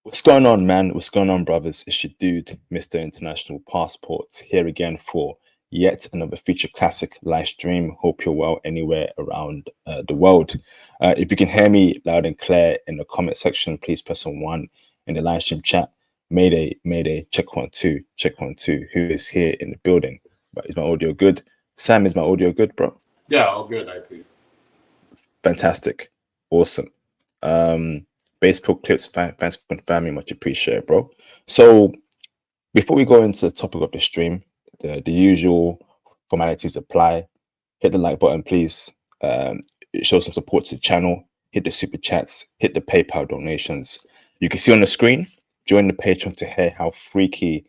What's going on, man? What's going on, brothers? It's your dude, Mr. International Passport, here again for yet another feature classic live stream. Hope you're well anywhere around the world. If you can hear me loud and clear in the comment section, please press on one in the live stream chat. Mayday, mayday, check one, two, check one, two. Who is here in the building? But is my audio good? Sam, is my audio good, bro? Yeah, all good, IP. Fantastic. Awesome. Baseball clips, thanks for confirming, much appreciated, bro. So before we go into the topic of the stream, the usual formalities apply. Hit the like button, please. Show some support to the channel. Hit the super chats. Hit the PayPal donations. You can see on the screen. Join the Patreon to hear how freaky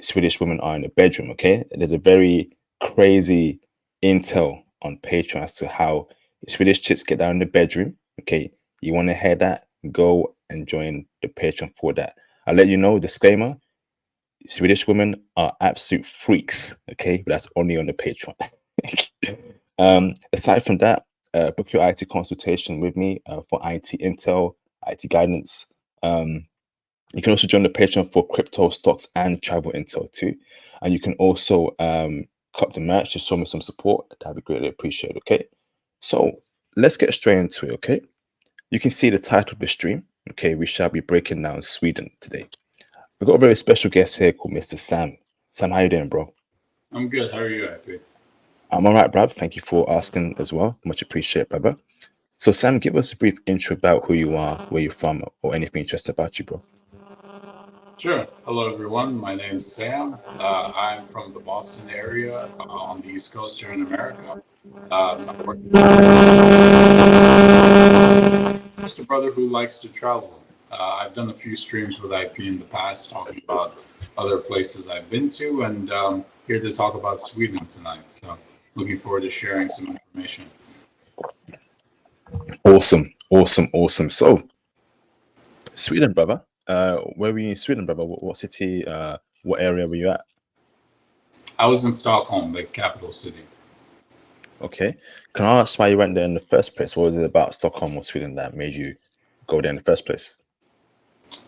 Swedish women are in the bedroom. Okay, there's a very crazy intel on Patreon as to how Swedish chicks get down in the bedroom. Okay, you want to hear that? Go and join the Patreon for that. I'll let you know. Disclaimer: Swedish women are absolute freaks. Okay, but that's only on the Patreon. Aside from that, book your IT consultation with me for IT intel, IT guidance. You can also join the Patreon for crypto, stocks, and travel intel too. And you can also cop the merch to show me some support. That'd be greatly appreciated. Okay, so let's get straight into it. Okay, you can see the title of the stream. Okay, we shall be breaking down Sweden today. We've got a very special guest here called Mr. Sam. Sam, how you doing, bro? I'm good. How are you, IP? I'm all right, bruv. Thank you for asking as well. Much appreciated, brother. So, Sam, give us a brief intro about who you are, where you're from, or anything interesting about you, bro. Sure. Hello, everyone. My name is Sam. I'm from the Boston area on the East Coast here in America. I'm just a brother who likes to travel. I've done a few streams with IP in the past talking about other places I've been to, and here to talk about Sweden tonight. So, looking forward to sharing some information. Awesome, awesome, awesome. So, Sweden, brother. Where were you in Sweden, brother? What city? What area were you at? I was in Stockholm, the capital city. Okay. Can I ask why you went there in the first place? What was it about Stockholm or Sweden that made you go there in the first place?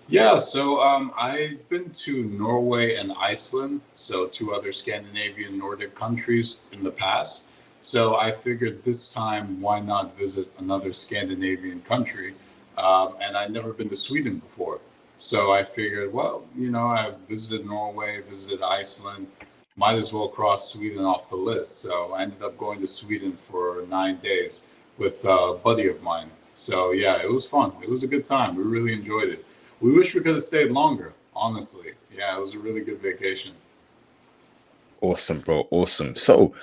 Yeah, so I've been to Norway and Iceland, so two other Scandinavian Nordic countries in the past. So I figured this time, why not visit another Scandinavian country? And I'd never been to Sweden before. So I figured, well, I visited Norway, visited Iceland, might as well cross Sweden off the list. So I ended up going to Sweden for 9 days with a buddy of mine. So yeah, it was fun. It was a good time. We really enjoyed it. We wish we could have stayed longer, honestly. Yeah, it was a really good vacation. Awesome, bro. Awesome. So,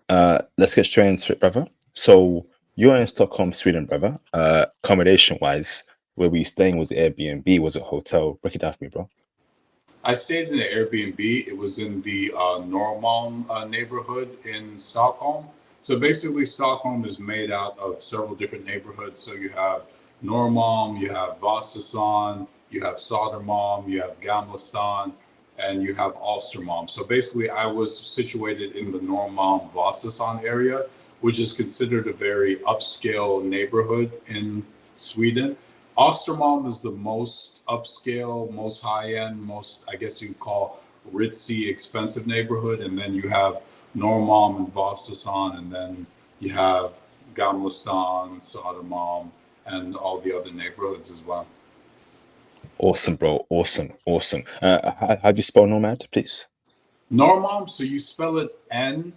let's get straight into it, brother. So, you're in Stockholm, Sweden, brother. Accommodation wise, where were you staying? Was it Airbnb? Was it hotel? Break it down for me, bro. I stayed in an Airbnb. It was in the Norrmalm neighborhood in Stockholm. So basically, Stockholm is made out of several different neighborhoods. So you have Norrmalm, you have Vasastan, you have Södermalm, you have Gamlestan, and you have Alstermalm. So basically, I was situated in the Norrmalm Vasastan area, which is considered a very upscale neighborhood in Sweden. Ostermalm is the most upscale, most high end, most, I guess you'd call ritzy, expensive neighborhood. And then you have Norrmalm and Vasastan, and then you have Gamlestan, Södermalm, and all the other neighborhoods as well. Awesome, bro. Awesome, awesome. How do you spell nomad, please? Norrmalm, so you spell it Norrrhalm,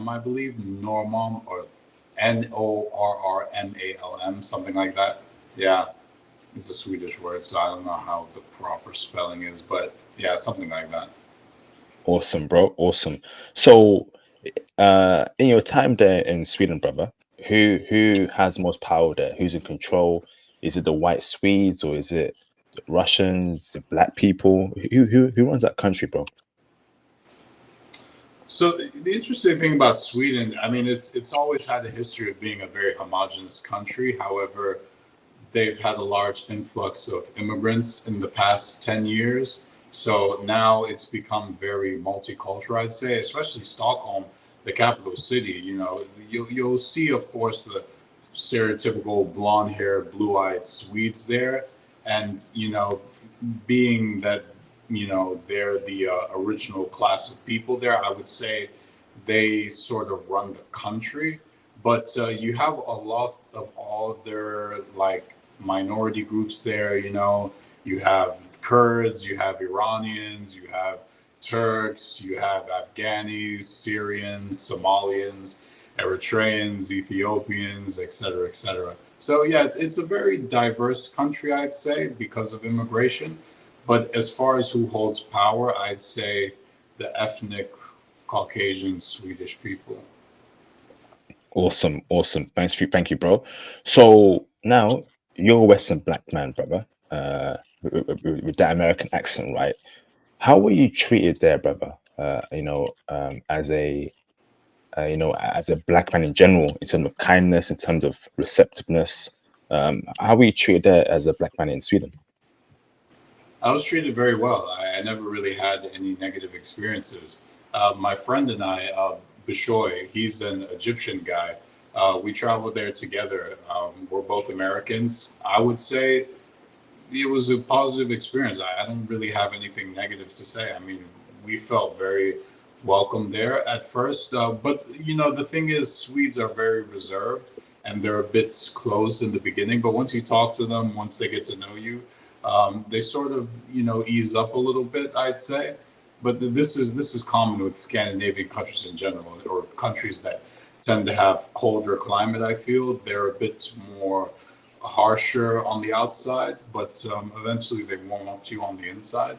I believe. Norrmalm, or Norrrmalm, something like that. Yeah, it's a Swedish word, so I don't know how the proper spelling is, but yeah, something like that. Awesome, bro. Awesome. So, in your time there in Sweden, brother, who has most power there? Who's in control? Is it the white Swedes or is it the Russians, the black people? Who runs that country, bro? So the interesting thing about Sweden, I mean, it's always had a history of being a very homogenous country. However, they've had a large influx of immigrants in the past 10 years. So now it's become very multicultural, I'd say, especially Stockholm, the capital city. You'll see, of course, the stereotypical blonde hair, blue eyed Swedes there. And, being that, they're the original class of people there, I would say they sort of run the country. But you have a lot of all their like minority groups there. You have Kurds, you have Iranians, you have Turks, you have Afghanis, Syrians, Somalians, Eritreans, Ethiopians, et cetera, et cetera. So yeah, it's a very diverse country, I'd say, because of immigration. But as far as who holds power, I'd say the ethnic Caucasian Swedish people. Awesome, awesome. Thank you, bro. So now you're a Western black man, brother, with that American accent, right? How were you treated there, brother? As a as a black man in general, in terms of kindness, in terms of receptiveness, how were you treated there as a black man in Sweden? I was treated very well. I never really had any negative experiences. My friend and I, Bishoy, he's an Egyptian guy. We traveled there together. We're both Americans. I would say it was a positive experience. I don't really have anything negative to say. I mean, we felt very welcome there at first. But, the thing is, Swedes are very reserved and they're a bit closed in the beginning. But once you talk to them, once they get to know you, they sort of, ease up a little bit, I'd say. But this is common with Scandinavian countries in general, or countries that tend to have colder climate. I feel they're a bit more harsher on the outside, but eventually they warm up to you on the inside.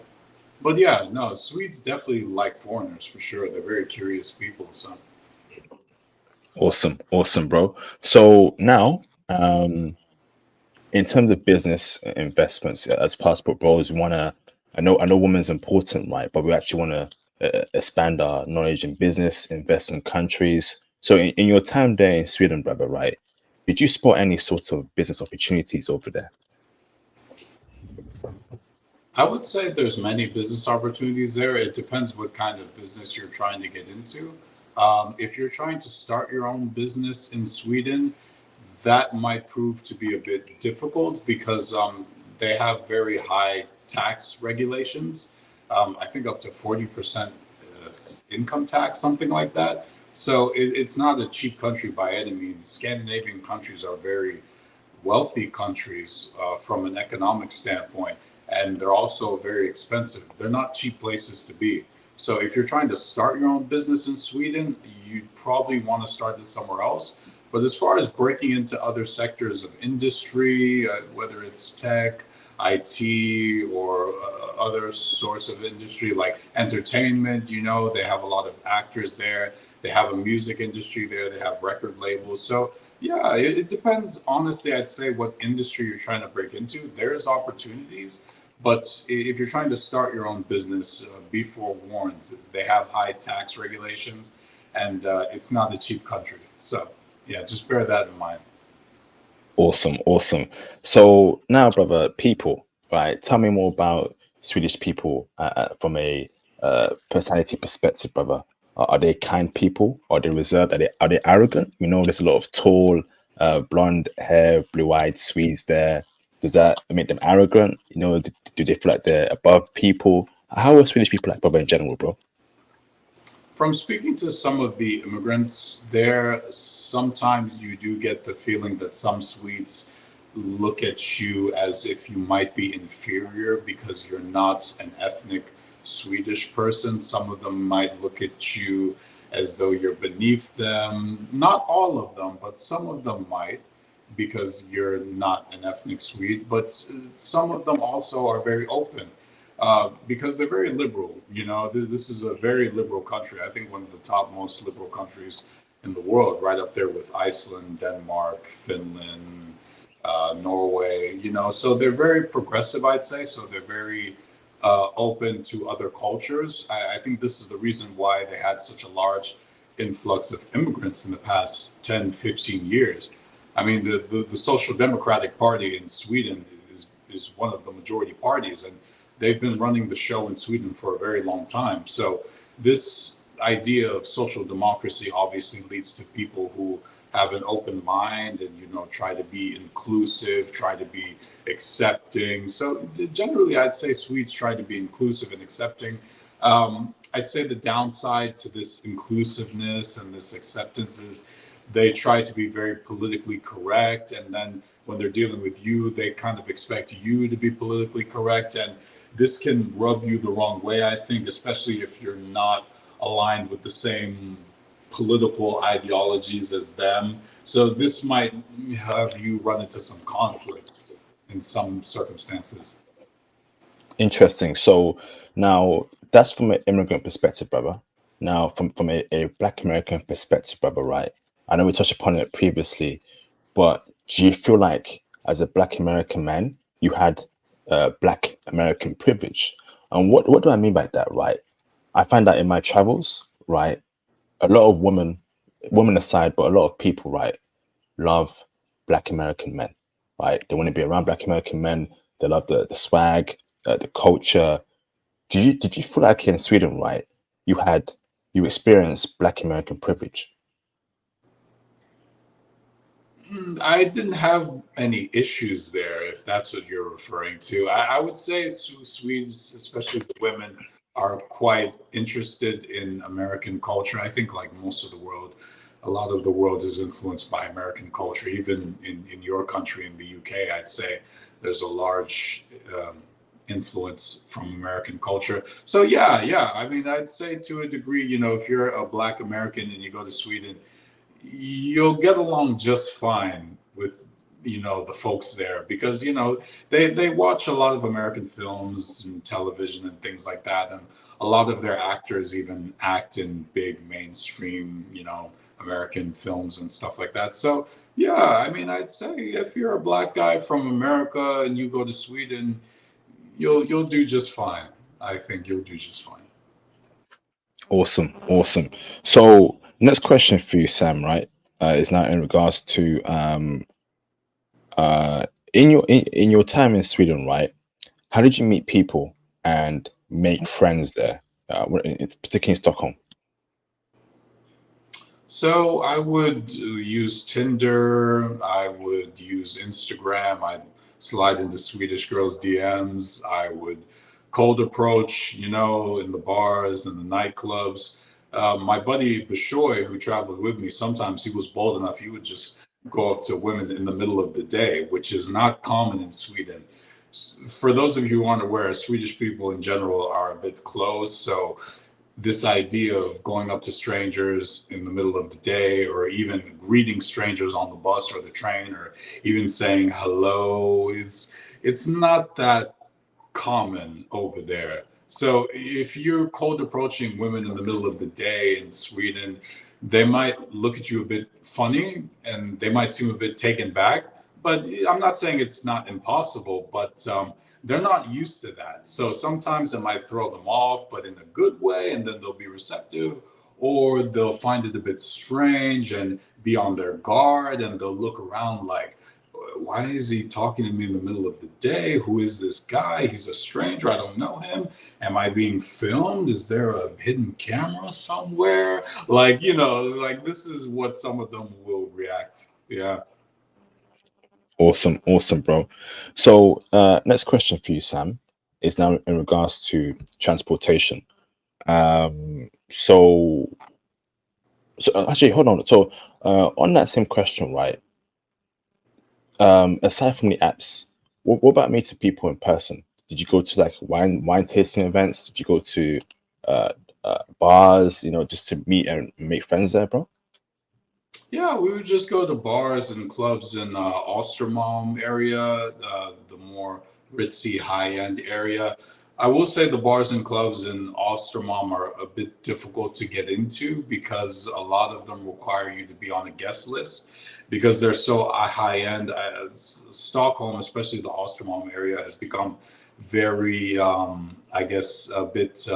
But yeah, no, Swedes definitely like foreigners for sure. They're very curious people. So Awesome, awesome, bro. So now, in terms of business investments as passport bros, we want to. I know women's important, right? But we actually want to expand our knowledge in business, invest in countries. So, in your time there in Sweden, brother, right? Did you spot any sorts of business opportunities over there? I would say there's many business opportunities there. It depends what kind of business you're trying to get into. If you're trying to start your own business in Sweden, that might prove to be a bit difficult because they have very high tax regulations. I think up to 40% income tax, something like that. So it's not a cheap country by any means. Scandinavian countries are very wealthy countries from an economic standpoint, and they're also very expensive. They're not cheap places to be. So if you're trying to start your own business in Sweden, you'd probably want to start it somewhere else. But as far as breaking into other sectors of industry, whether it's tech, IT, or other sorts of industry like entertainment, they have a lot of actors there. They have a music industry there. They have record labels. So yeah, it depends. Honestly, I'd say what industry you're trying to break into. There's opportunities, but if you're trying to start your own business, be forewarned. They have high tax regulations, and it's not a cheap country. So yeah, just bear that in mind. Awesome, awesome. So now, brother, people, right? Tell me more about Swedish people from a personality perspective, brother. Are they kind people? Are they reserved? Are they arrogant? There's a lot of tall, blonde hair, blue-eyed Swedes there. Does that make them arrogant? Do they feel like they're above people? How are Swedish people like, brother, in general, bro? From speaking to some of the immigrants there, sometimes you do get the feeling that some Swedes look at you as if you might be inferior because you're not an ethnic Swedish person. Some of them might look at you as though you're beneath them. Not all of them, but some of them might because you're not an ethnic Swede. But some of them also are very open because they're very liberal. This is a very liberal country. I think one of the top most liberal countries in the world, right up there with Iceland, Denmark, Finland, Norway. So they're very progressive, I'd say. So they're very open to other cultures. I think this is the reason why they had such a large influx of immigrants in the past 10, 15 years. I mean, the Social Democratic Party in Sweden is one of the majority parties, and they've been running the show in Sweden for a very long time. So this idea of social democracy obviously leads to people who have an open mind and, try to be inclusive, try to be accepting. So generally, I'd say Swedes try to be inclusive and accepting. I'd say the downside to this inclusiveness and this acceptance is they try to be very politically correct. And then when they're dealing with you, they kind of expect you to be politically correct. And this can rub you the wrong way, I think, especially if you're not aligned with the same political ideologies as them. So this might have you run into some conflict in some circumstances. Interesting. So now that's from an immigrant perspective, brother. Now, from a Black American perspective, brother, right? I know we touched upon it previously, but do you feel like as a Black American man, you had Black American privilege? And what do I mean by that, right? I find that in my travels, right, a lot of women aside, but a lot of people, right, love Black American men, right? They want to be around Black American men. They love the swag, the culture. Did you feel like in Sweden, right, you experienced Black American privilege? I didn't have any issues there, if that's what you're referring to. I would say Swedes, especially the women, are quite interested in American culture. I think, like most of the world, a lot of the world is influenced by American culture. Even in your country, in the UK, I'd say there's a large influence from American culture. So, yeah, yeah. I mean, I'd say to a degree, if you're a Black American and you go to Sweden, you'll get along just fine with the folks there, because they watch a lot of American films and television and things like that, and a lot of their actors even act in big mainstream American films and stuff like that. So yeah, I mean, I'd say if you're a Black guy from America and you go to Sweden, you'll do just fine. I think you'll do just fine. Awesome, awesome. So next question for you, Sam, right, is now in regards to uh, in your time in Sweden, right? How did you meet people and make friends there, particularly in Stockholm? So I would use Tinder. I would use Instagram. I'd slide into Swedish girls' DMs. I would cold approach, in the bars and the nightclubs. My buddy Bishoy, who traveled with me, sometimes he was bold enough. He would just go up to women in the middle of the day, which is not common in Sweden. For those of you who aren't aware, Swedish people in general are a bit closed. So this idea of going up to strangers in the middle of the day, or even greeting strangers on the bus or the train, or even saying hello, it's not that common over there. So if you're cold approaching women in the middle of the day in Sweden, they might look at you a bit funny and they might seem a bit taken back. But I'm not saying it's not impossible, but they're not used to that. So sometimes it might throw them off, but in a good way, and then they'll be receptive, or they'll find it a bit strange and be on their guard, and they'll look around like, why is he talking to me in the middle of the day? Who is this guy? He's a stranger. I don't know him. Am I being filmed? Is there a hidden camera somewhere? Like, like this is what some of them will react. Yeah. Awesome, awesome, bro. So next question for you, Sam, is now in regards to transportation. So actually, hold on. So on that same question, right? Aside from the apps, what about meeting people in person? Did you go to like wine tasting events? Did you go to uh, bars? Just to meet and make friends there, bro? Yeah, we would just go to bars and clubs in Ostermalm area, the more ritzy, high-end area. I will say the bars and clubs in Ostermalm are a bit difficult to get into because a lot of them require you to be on a guest list because they're so high-end. Stockholm, especially the Ostermalm area, has become very, I guess, a bit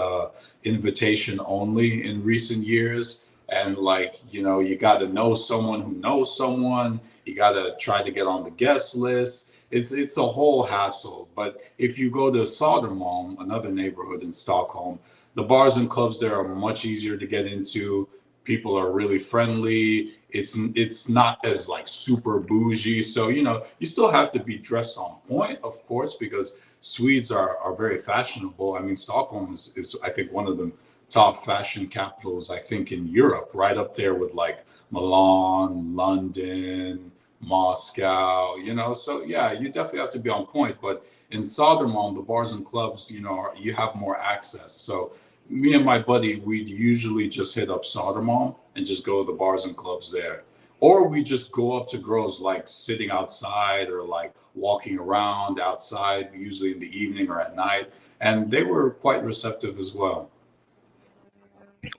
invitation only in recent years, and like you got to know someone who knows someone. You got to try to get on the guest list. It's a whole hassle. But if you go to Södermalm, another neighborhood in Stockholm, the bars and clubs there are much easier to get into. People are really friendly. it's not as like super bougie. So you still have to be dressed on point, of course, because Swedes are very fashionable. I mean, Stockholm is I think one of the top fashion capitals, I think, in Europe, right up there with like Milan, London, Moscow. So yeah, you definitely have to be on point. But in Sodermalm, the bars and clubs, you have more access. So me and my buddy, we'd usually just hit up Sodermalm and just go to the bars and clubs there. Or we just go up to girls like sitting outside or like walking around outside, usually in the evening or at night. And they were quite receptive as well.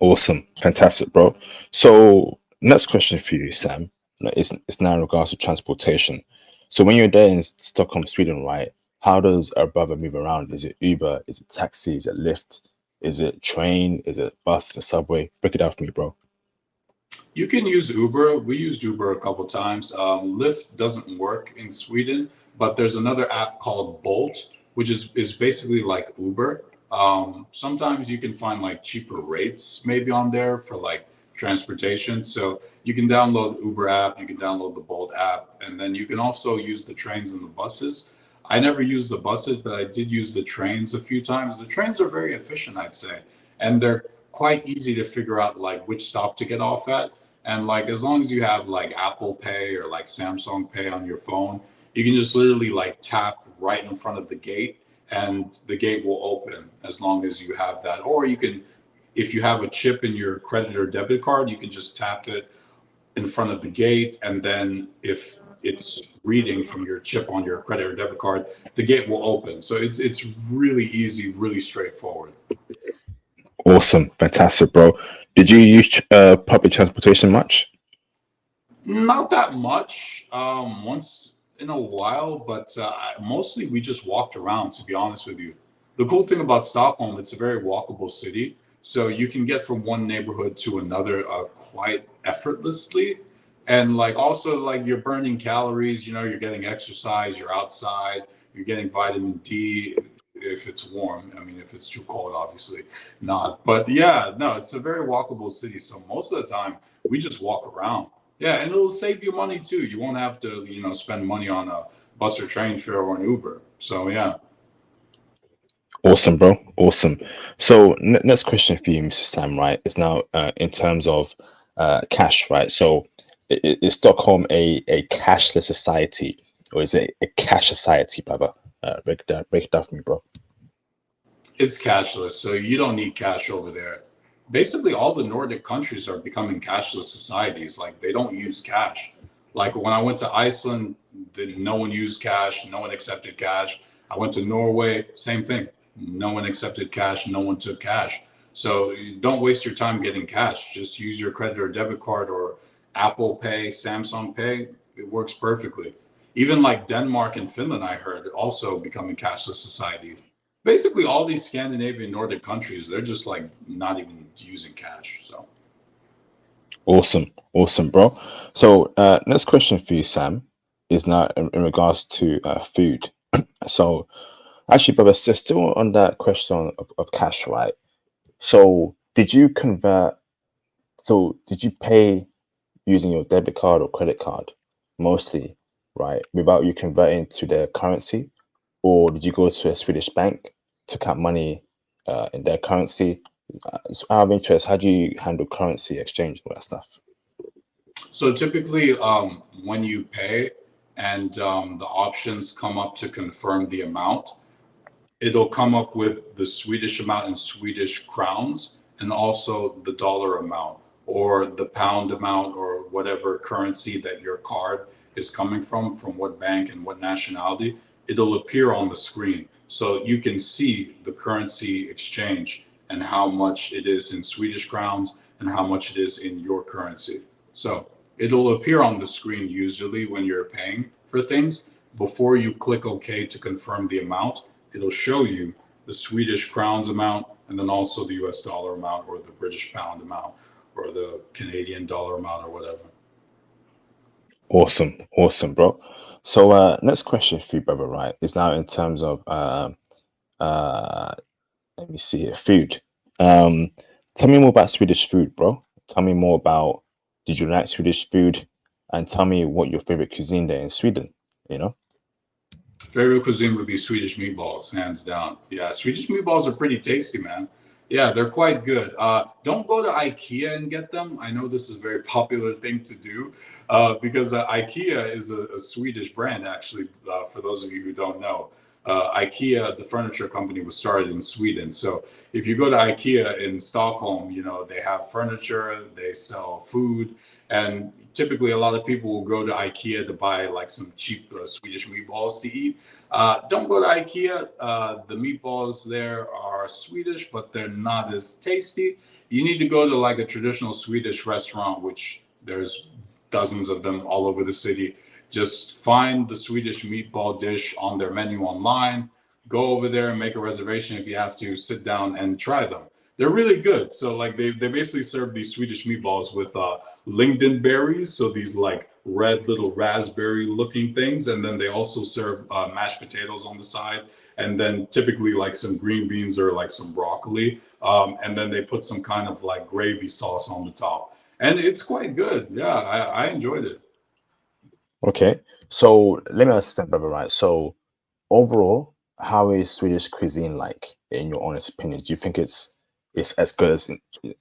Awesome, fantastic, bro. So next question for you, Sam. It's now in regards to transportation. So when you're there in Stockholm, Sweden, right? How does a brother move around? Is it Uber? Is it taxi? Is it Lyft? Is it train? Is it bus? Is it subway? Break it down for me, bro. You can use Uber. We used Uber a couple times. Lyft doesn't work in Sweden, but there's another app called Bolt, which is basically like Uber. Sometimes you can find like cheaper rates maybe on there for like transportation. So you can download Uber app, you can download the Bolt app, and then you can also use the trains and the buses. I never used the buses, but I did use the trains a few times. The trains are very efficient, I'd say, and they're quite easy to figure out like which stop to get off at. And like as long as you have like Apple Pay or like Samsung Pay on your phone, you can just literally like tap right in front of the gate and the gate will open as long as you have that. Or you can, if you have a chip in your credit or debit card, you can just tap it in front of the gate. And then if it's reading from your chip on your credit or debit card, the gate will open. So it's really easy, really straightforward. Awesome, fantastic, bro. Did you use public transportation much? Not that much. Once in a while, but mostly we just walked around. To be honest with you, the cool thing about Stockholm, it's a very walkable city, so you can get from one neighborhood to another quite effortlessly. And like also like you're burning calories. You're getting exercise. You're outside. You're getting vitamin D if it's warm. I mean, if it's too cold, obviously not. But yeah, no, it's a very walkable city. So most of the time we just walk around. Yeah, and it'll save you money too. You won't have to, spend money on a bus or train fare or an Uber. So yeah. Awesome, bro. Awesome. So next question for you, Mrs. Sam, right, is now in terms of cash, right? So is Stockholm a cashless society or is it a cash society, brother? Break it down for me, bro. It's cashless, so you don't need cash over there. Basically, all the Nordic countries are becoming cashless societies. Like they don't use cash. Like when I went to Iceland, no one used cash, no one accepted cash. I went to Norway, same thing. No one accepted cash, no one took cash. So don't waste your time getting cash. Just use your credit or debit card or Apple Pay, Samsung Pay. It works perfectly. Even like Denmark and Finland, I heard, also becoming cashless societies. Basically all these Scandinavian Nordic countries, they're just like not even using cash. So Awesome, awesome, bro. So next question for you, Sam, is now in regards to food. So actually, brother, so still on that question of cash, right? So did you convert? So did you pay using your debit card or credit card mostly, right, without you converting to their currency? Or did you go to a Swedish bank, took out money in their currency? So out of interest, how do you handle currency exchange and all that stuff? so typically when you pay and the options come up to confirm the amount, it'll come up with the Swedish amount in Swedish crowns and also the dollar amount or the pound amount or whatever currency that your card is coming from what bank and what nationality. It'll appear on the screen. So you can see the currency exchange and how much it is in Swedish crowns and how much it is in your currency. So it'll appear on the screen usually when you're paying for things. Before you click OK to confirm the amount, it'll show you the Swedish crowns amount and then also the US dollar amount or the British pound amount or the Canadian dollar amount or whatever. Awesome, awesome, bro. So next question for you, brother, right, is now in terms of uh let me see here, food. Um tell me more about Swedish food, bro. Tell me more about Did you like Swedish food? And tell me what your favorite cuisine there in Sweden, you know? Favorite cuisine would be Swedish meatballs, hands down. Yeah, Swedish meatballs are pretty tasty, man. Yeah, they're quite good. Don't go to IKEA and get them. I know this is a very popular thing to do because IKEA is a Swedish brand, actually, for those of you who don't know. IKEA, the furniture company, was started in Sweden. So if you go to IKEA in Stockholm, you know, they have furniture, they sell food, and typically a lot of people will go to IKEA to buy like some cheap Swedish meatballs to eat. Don't go to IKEA. The meatballs there are Swedish, but they're not as tasty. You need to go to like a traditional Swedish restaurant, which there's dozens of them all over the city. Just find the Swedish meatball dish on their menu online. Go over there and make a reservation if you have to. Sit down and try them. They're really good. So like they basically serve these Swedish meatballs with lingonberries, so these like red little raspberry looking things, and then they also serve mashed potatoes on the side, and then typically like some green beans or like some broccoli, and then they put some kind of like gravy sauce on the top, and it's quite good. Yeah, I enjoyed it. Okay. So let me understand, brother, right? So overall, how is Swedish cuisine like, in your honest opinion? Do you think it's as good as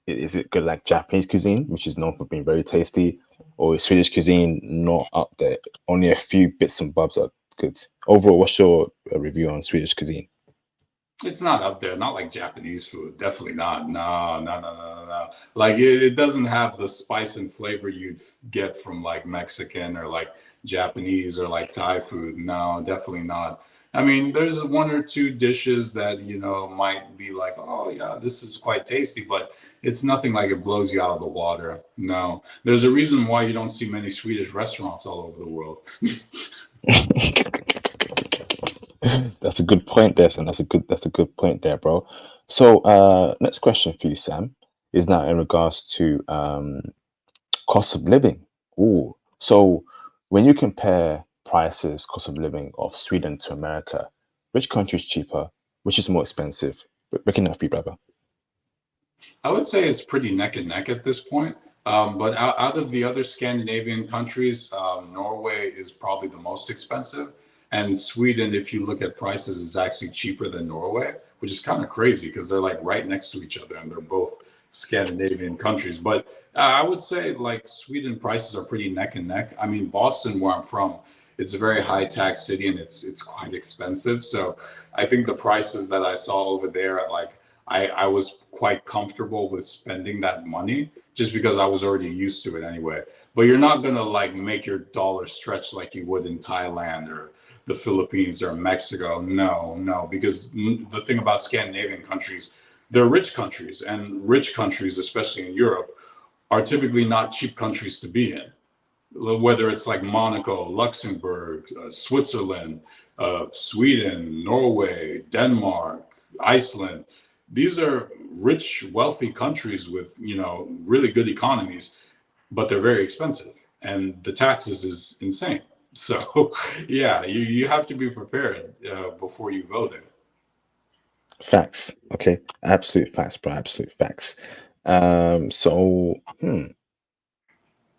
is it good like Japanese cuisine, which is known for being very tasty, or is Swedish cuisine not up there? Only a few bits and bobs are good. Overall, what's your review on Swedish cuisine? It's not up there, not like Japanese food. Definitely not. No, no, no, no, no, no. Like it doesn't have the spice and flavor you'd get from like Mexican or like Japanese or like Thai food. No, definitely not. I mean, there's one or two dishes that, you know, might be like, oh yeah, this is quite tasty, but it's nothing like it blows you out of the water. No. There's a reason why you don't see many Swedish restaurants all over the world. That's a good point there, Sam. That's a good point there, bro. So next question for you, Sam, is now in regards to cost of living. Ooh. So when you compare prices, cost of living of Sweden to America, which country is cheaper? Which is more expensive? Breaking that for you, brother. I would say it's pretty neck and neck at this point. But out of the other Scandinavian countries, Norway is probably the most expensive. And Sweden, if you look at prices, is actually cheaper than Norway, which is kind of crazy because they're like right next to each other and they're both Scandinavian countries. But I would say like Sweden prices are pretty neck and neck. I mean, Boston, where I'm from, it's a very high tax city and it's quite expensive. So I think the prices that I saw over there, like I was quite comfortable with spending that money just because I was already used to it anyway. But you're not gonna like make your dollar stretch like you would in Thailand or the Philippines or Mexico. No, no, because the thing about Scandinavian countries, they're rich countries, and rich countries, especially in Europe, are typically not cheap countries to be in. Whether it's like Monaco, Luxembourg, Switzerland, Sweden, Norway, Denmark, Iceland, these are rich, wealthy countries with, you know, really good economies, but they're very expensive and the taxes is insane. So yeah, you have to be prepared before you go there. Facts. Okay. Absolute facts, bro. Absolute facts. So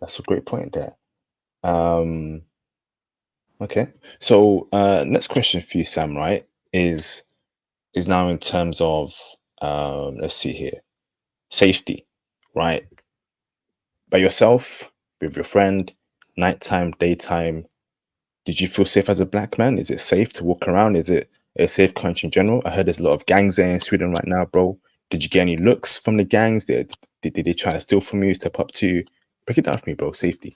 that's a great point there. Um, okay. So next question for you, Sam, right, is now in terms of let's see here, safety, right? By yourself, with your friend, nighttime, daytime. Did you feel safe as a black man? Is it safe to walk around? Is it a safe country in general? I heard there's a lot of gangs there in Sweden right now, bro. Did you get any looks from the gangs? Did they try to steal from you, step up to you? Break it down for me, bro. Safety.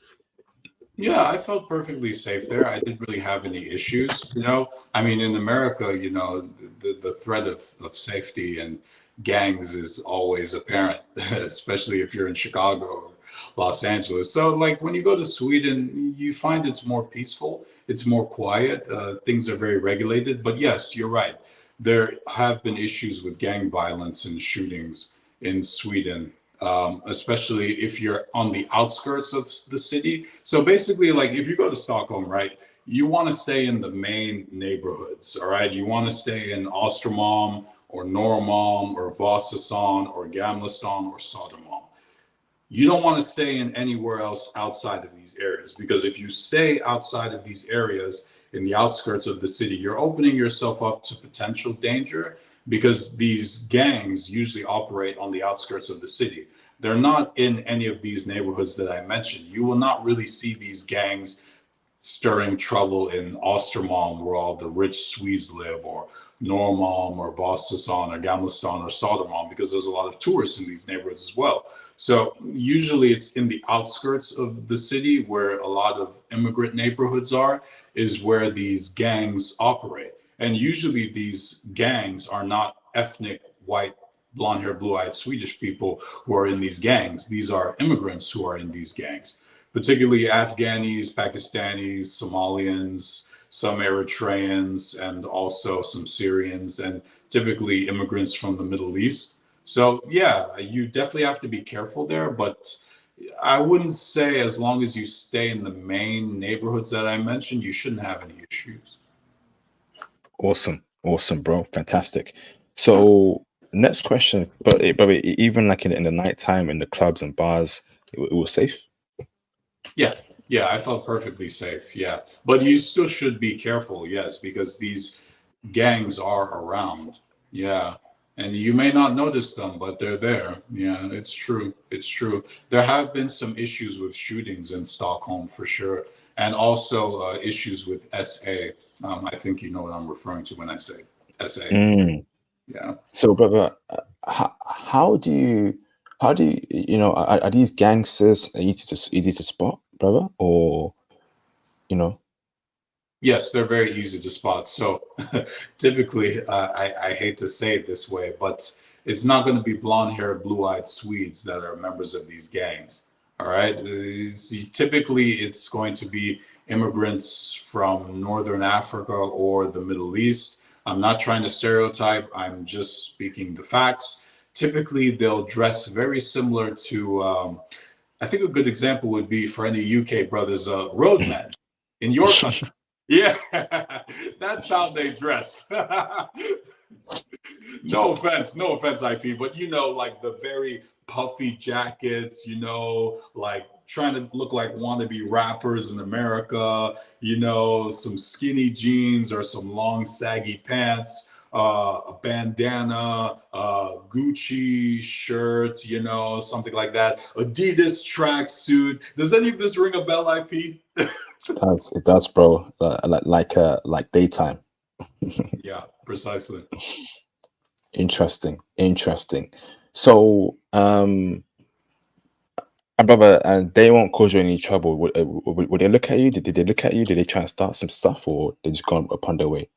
Yeah, I felt perfectly safe there. I didn't really have any issues. You know, I mean, in America, you know, the threat of safety and gangs is always apparent, especially if you're in Chicago or Los Angeles. So, like, when you go to Sweden, you find it's more peaceful, it's more quiet, things are very regulated. But yes, you're right. There have been issues with gang violence and shootings in Sweden, especially if you're on the outskirts of the city. So basically, like if you go to Stockholm, right, you want to stay in the main neighborhoods, all right? You want to stay in Ostermalm or Norrmalm or Vasastan or Gamlestan or Södermalm. You don't want to stay in anywhere else outside of these areas, because if you stay outside of these areas in the outskirts of the city, you're opening yourself up to potential danger, because these gangs usually operate on the outskirts of the city. They're not in any of these neighborhoods that I mentioned. You will not really see these gangs stirring trouble in Ostermalm, where all the rich Swedes live, or Norrmalm, or Vasastan, or Gamlestan, or Södermalm, because there's a lot of tourists in these neighborhoods as well. So usually it's in the outskirts of the city, where a lot of immigrant neighborhoods are, is where these gangs operate. And usually these gangs are not ethnic white, blonde hair, blue eyed Swedish people who are in these gangs. These are immigrants who are in these gangs, particularly Afghanis, Pakistanis, Somalians, some Eritreans, and also some Syrians, and typically immigrants from the Middle East. So yeah, you definitely have to be careful there, but I wouldn't say, as long as you stay in the main neighborhoods that I mentioned, you shouldn't have any issues. Awesome, awesome, bro, fantastic. So next question, even like in the nighttime in the clubs and bars, it was safe. Yeah, yeah, I felt perfectly safe. Yeah, but you still should be careful, yes, because these gangs are around. Yeah. And you may not notice them, but they're there. Yeah, it's true. It's true. There have been some issues with shootings in Stockholm for sure. And also issues with SA. I think you know what I'm referring to when I say SA. Mm. Yeah. So, brother, how do are these gangsters easy to spot, brother, or you know? Yes, they're very easy to spot. So typically, I hate to say it this way, but it's not going to be blonde haired, blue eyed Swedes that are members of these gangs. All right. Typically, it's going to be immigrants from Northern Africa or the Middle East. I'm not trying to stereotype, I'm just speaking the facts. Typically, they'll dress very similar to, I think a good example would be for any UK brothers, roadmen in your country. Yeah, that's how they dress. No offense, IP, but like the very puffy jackets, like trying to look like wannabe rappers in America, some skinny jeans or some long saggy pants, a bandana, Gucci shirt, something like that, Adidas tracksuit. Does any of this ring a bell, IP? It does, bro. Like daytime. Yeah, precisely. Interesting. So, brother, and they won't cause you any trouble. Would they look at you? Did they look at you? Did they try and start some stuff, or they just gone upon their way?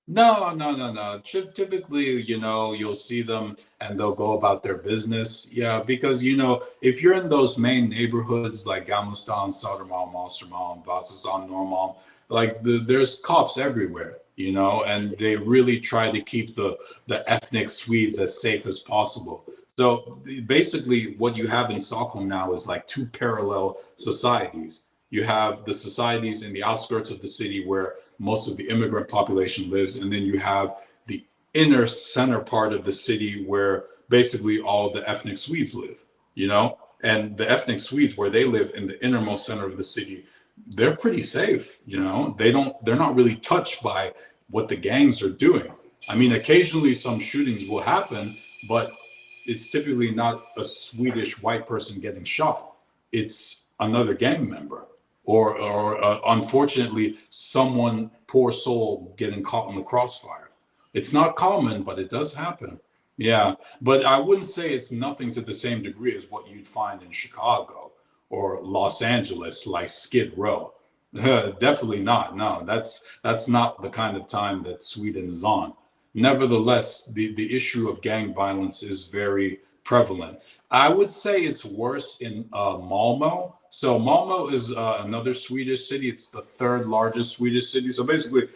No, no, no, no. Typically, you'll see them and they'll go about their business. Yeah, because if you're in those main neighborhoods like Gamlestan, Södermalm, Ostermalm, Vasastan, Norrmalm, like there's cops everywhere, and they really try to keep the ethnic Swedes as safe as possible. So basically, what you have in Stockholm now is like two parallel societies. You have the societies in the outskirts of the city where most of the immigrant population lives, and then you have the inner center part of the city where basically all the ethnic Swedes live, and the ethnic Swedes, where they live in the innermost center of the city, they're pretty safe. They're not really touched by what the gangs are doing. I mean, occasionally some shootings will happen, but it's typically not a Swedish white person getting shot. It's another gang member, or unfortunately, someone, poor soul, getting caught in the crossfire. It's not common, but it does happen. Yeah, but I wouldn't say it's nothing to the same degree as what you'd find in Chicago or Los Angeles, like Skid Row. Definitely not. No, that's not the kind of time that Sweden is on. Nevertheless, the issue of gang violence is very prevalent. I would say it's worse in Malmo. So Malmo is another Swedish city. It's the third largest Swedish city. So basically,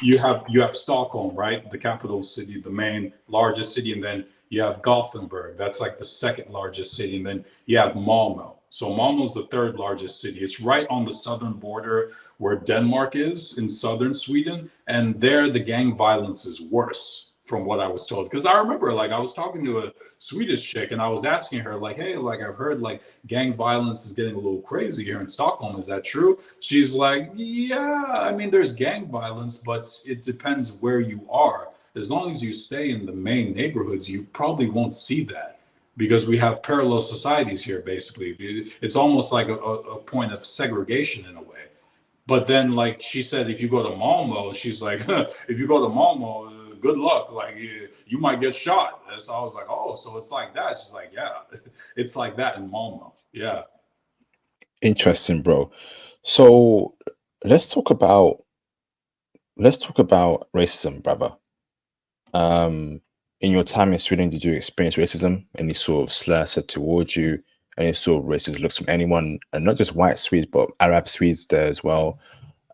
you have Stockholm, right, the capital city, the main largest city, and then you have Gothenburg. That's like the second largest city, and then you have Malmo. So Malmo's the third largest city. It's right on the southern border where Denmark is in southern Sweden, and there the gang violence is worse from what I was told. Because I remember, like, I was talking to a Swedish chick, and I was asking her, like, hey, like, I've heard like gang violence is getting a little crazy here in Stockholm. Is that true? She's like, yeah, I mean, there's gang violence, but it depends where you are. As long as you stay in the main neighborhoods, you probably won't see that because we have parallel societies here, basically. It's almost like a point of segregation in a way. But then, like she said, if you go to Malmo, she's like, if you go to Malmo, good luck. Like you might get shot. And so I was like, oh, so it's like that. She's like, yeah, it's like that in Malmo. Yeah. Interesting, bro. So let's talk about racism, brother. In your time in Sweden, did you experience racism? Any sort of slur said towards you? Any sort of racist looks from anyone, and not just white Swedes, but Arab Swedes there as well?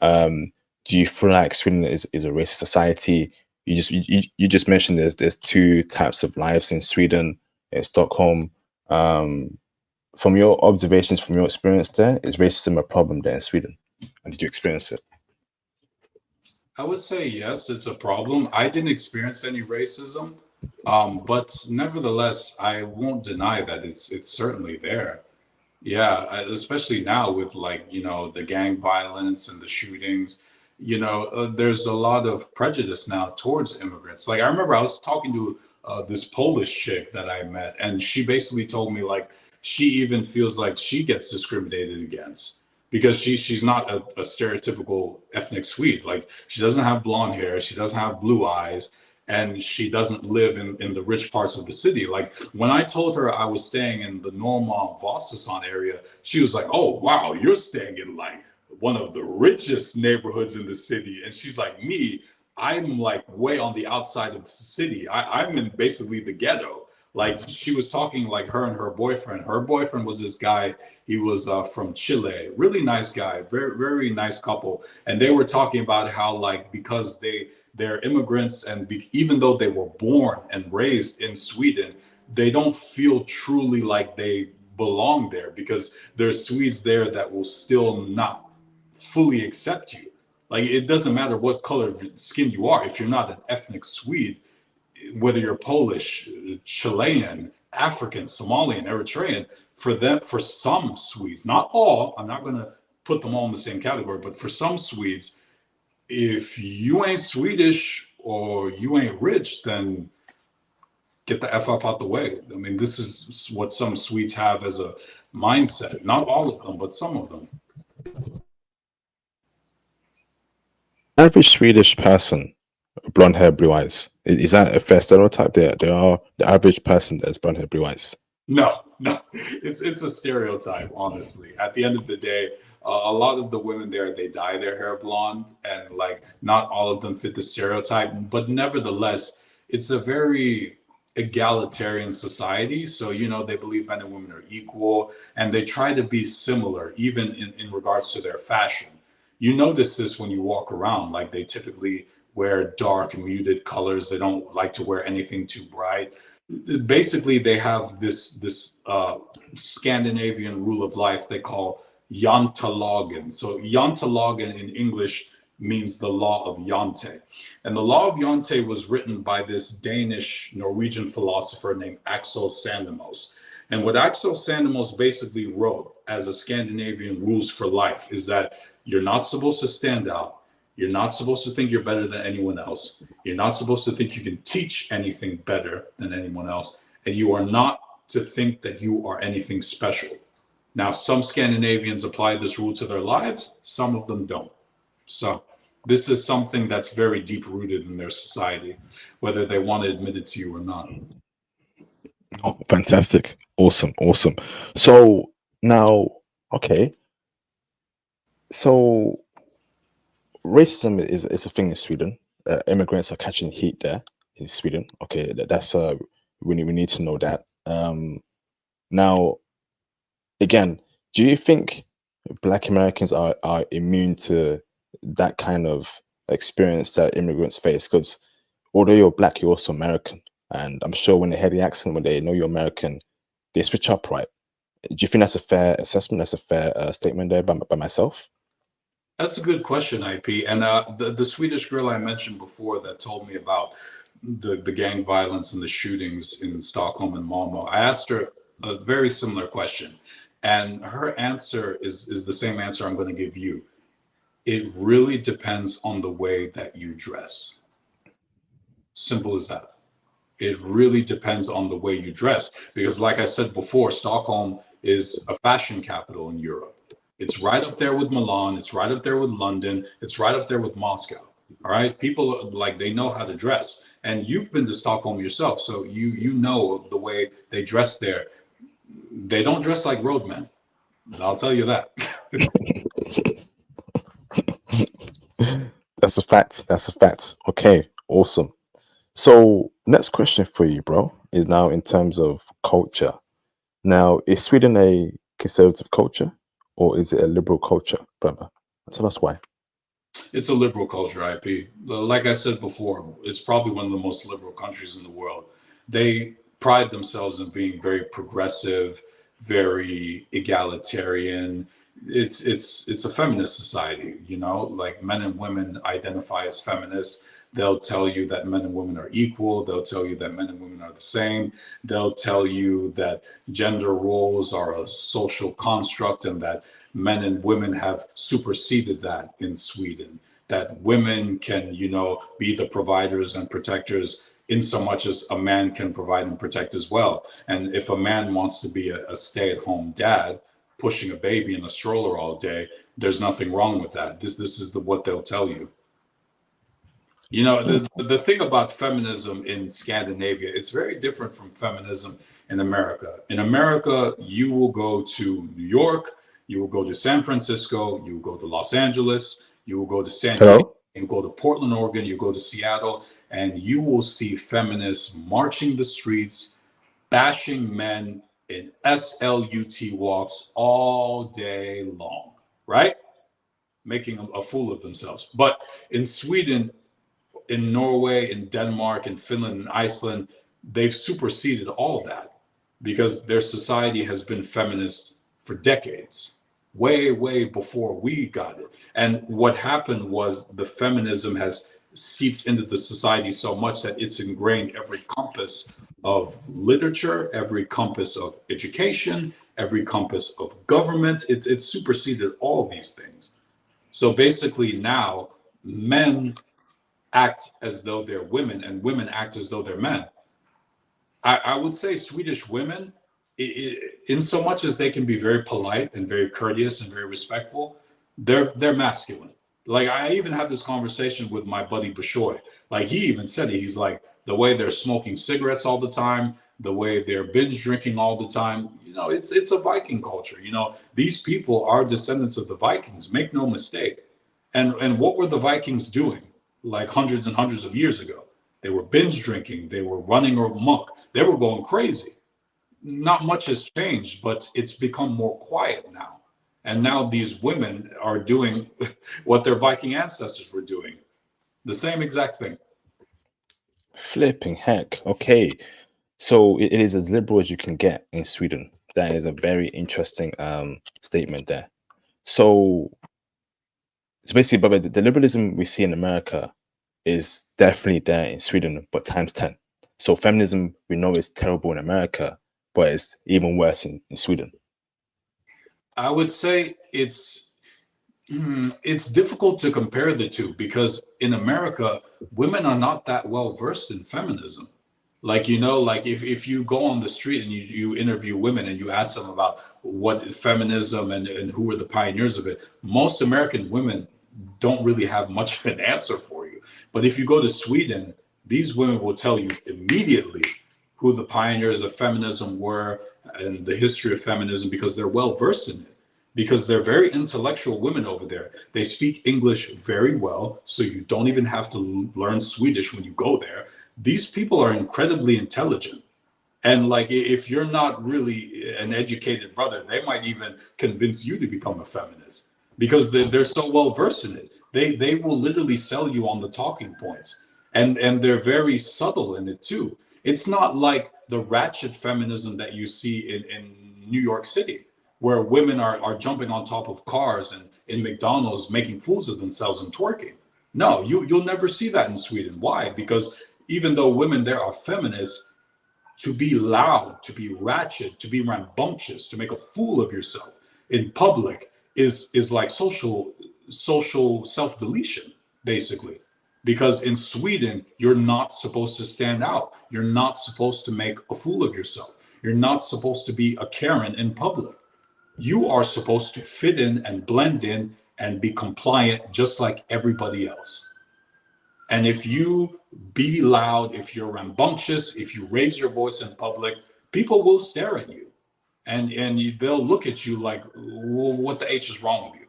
Do you feel like Sweden is a racist society? You just mentioned there's two types of lives in Sweden, in Stockholm. From your observations, from your experience there, is racism a problem there in Sweden? And did you experience it? I would say yes, it's a problem. I didn't experience any racism, but nevertheless, I won't deny that it's certainly there. Yeah, especially now with like, the gang violence and the shootings, there's a lot of prejudice now towards immigrants. Like I remember I was talking to this Polish chick that I met, and she basically told me like she even feels like she gets discriminated against because she's not a stereotypical ethnic Swede. Like she doesn't have blonde hair, she doesn't have blue eyes, and she doesn't live in the rich parts of the city. Like when I told her I was staying in the Normal Vossasson area, she was like, "Oh wow, you're staying in like one of the richest neighborhoods in the city." And she's like, "Me, I'm like way on the outside of the city. I'm in basically the ghetto." Like she was talking like her and her boyfriend. Her boyfriend was this guy. He was from Chile, really nice guy, very very nice couple. And they were talking about how like because they're immigrants and even though they were born and raised in Sweden, they don't feel truly like they belong there because there's Swedes there that will still not fully accept you. Like it doesn't matter what color of skin you are. If you're not an ethnic Swede, whether you're Polish, Chilean, African, Somalian, Eritrean, for some Swedes, not all, I'm not going to put them all in the same category, but for some Swedes, if you ain't Swedish or you ain't rich, then get the F up out the way. I mean, this is what some Swedes have as a mindset. Not all of them, but some of them. Average Swedish person, blonde hair, blue eyes. Is that a fair stereotype? There are the average person that's blonde hair, blue eyes. No, it's a stereotype. Honestly, at the end of the day, a lot of the women there they dye their hair blonde, and like not all of them fit the stereotype. But nevertheless, it's a very egalitarian society. So they believe men and women are equal, and they try to be similar, even in regards to their fashion. You notice this when you walk around. Like they typically wear dark, muted colors. They don't like to wear anything too bright. Basically they have this Scandinavian rule of life they call Jantelagen. So Jantelagen in English means the law of Jante. And the law of Jante was written by this Danish Norwegian philosopher named Axel Sandemos. And what Axel Sandemos basically wrote as a Scandinavian rules for life is that you're not supposed to stand out. You're not supposed to think you're better than anyone else. You're not supposed to think you can teach anything better than anyone else. And you are not to think that you are anything special. Now, some Scandinavians apply this rule to their lives, some of them don't. So this is something that's very deep rooted in their society, whether they want to admit it to you or not. Oh, fantastic. Awesome. So now, okay. So racism is a thing in Sweden. Immigrants are catching heat there in Sweden. Okay, that's we need to know that. Now, again, do you think Black Americans are immune to that kind of experience that immigrants face? Because although you're Black, you're also American, and I'm sure when they hear the accent, when they know you're American, they switch up, right? Do you think that's a fair assessment? That's a fair statement there by myself? That's a good question, IP. And the Swedish girl I mentioned before that told me about the gang violence and the shootings in Stockholm and Malmo, I asked her a very similar question. And her answer is the same answer I'm going to give you. It really depends on the way that you dress. Simple as that. It really depends on the way you dress. Because, like I said before, Stockholm is a fashion capital in Europe. It's right up there with Milan. It's right up there with London. It's right up there with Moscow. All right. People like they know how to dress. And you've been to Stockholm yourself. So you know the way they dress there. They don't dress like roadmen. I'll tell you that. That's a fact. That's a fact. Okay, awesome. So, next question for you, bro, is now in terms of culture. Now, is Sweden a conservative culture or is it a liberal culture, brother? Tell us why. It's a liberal culture, IP. Like I said before, it's probably one of the most liberal countries in the world. They pride themselves in being very progressive, very egalitarian. It's a feminist society, you know, like men and women identify as feminists. They'll tell you that men and women are equal. They'll tell you that men and women are the same. They'll tell you that gender roles are a social construct and that men and women have superseded that in Sweden, that women can, you know, be the providers and protectors in so much as a man can provide and protect as well. And if a man wants to be a stay-at-home dad, pushing a baby in a stroller all day, there's nothing wrong with that. This is what they'll tell you. You know, the thing about feminism in Scandinavia, it's very different from feminism in America. In America, you will go to New York, you will go to San Francisco, you will go to Los Angeles, you will go to San Diego, Hello? you go to Portland, Oregon, you go to Seattle, and you will see feminists marching the streets, bashing men in SLUT walks all day long, right? Making a fool of themselves. But in Sweden, in Norway, in Denmark, in Finland, in Iceland, they've superseded all that because their society has been feminist for decades, way, way before we got it. And what happened was the feminism has seeped into the society so much that it's ingrained every compass of literature, every compass of education, every compass of government. It's superseded all these things. So basically now men act as though they're women and women act as though they're men. I would say Swedish women, in so much as they can be very polite and very courteous and very respectful, they're masculine. Like I even had this conversation with my buddy Bashoy. Like he even said it. He's like the way they're smoking cigarettes all the time, the way they're binge drinking all the time. You know, it's a Viking culture. You know, these people are descendants of the Vikings. Make no mistake. And what were the Vikings doing like hundreds and hundreds of years ago? They were binge drinking. They were running amok. They were going crazy. Not much has changed, but it's become more quiet now. And now these women are doing what their Viking ancestors were doing. The same exact thing. Flipping heck. Okay. So it is as liberal as you can get in Sweden. That is a very interesting statement there. So it's basically, but the liberalism we see in America is definitely there in Sweden, but times 10. So feminism, we know is terrible in America, but it's even worse in Sweden. I would say it's difficult to compare the two because in America, women are not that well versed in feminism. Like, you know, like if you go on the street and you interview women and you ask them about what is feminism and who were the pioneers of it, most American women don't really have much of an answer for you. But if you go to Sweden, these women will tell you immediately who the pioneers of feminism were and the history of feminism because they're well versed in it. Because they're very intellectual women over there. They speak English very well, so you don't even have to learn Swedish when you go there. These people are incredibly intelligent. And like, if you're not really an educated brother, they might even convince you to become a feminist because they're so well versed in it. They will literally sell you on the talking points, and they're very subtle in it too. It's not like the ratchet feminism that you see in New York City, where women are jumping on top of cars in McDonald's making fools of themselves and twerking. No, you'll never see that in Sweden. Why? Because even though women there are feminists, to be loud, to be ratchet, to be rambunctious, to make a fool of yourself in public is like social self-deletion, basically. Because in Sweden, you're not supposed to stand out. You're not supposed to make a fool of yourself. You're not supposed to be a Karen in public. You are supposed to fit in and blend in and be compliant just like everybody else. And if you be loud, if you're rambunctious, if you raise your voice in public, people will stare at you, and they'll look at you like, well, what the H is wrong with you?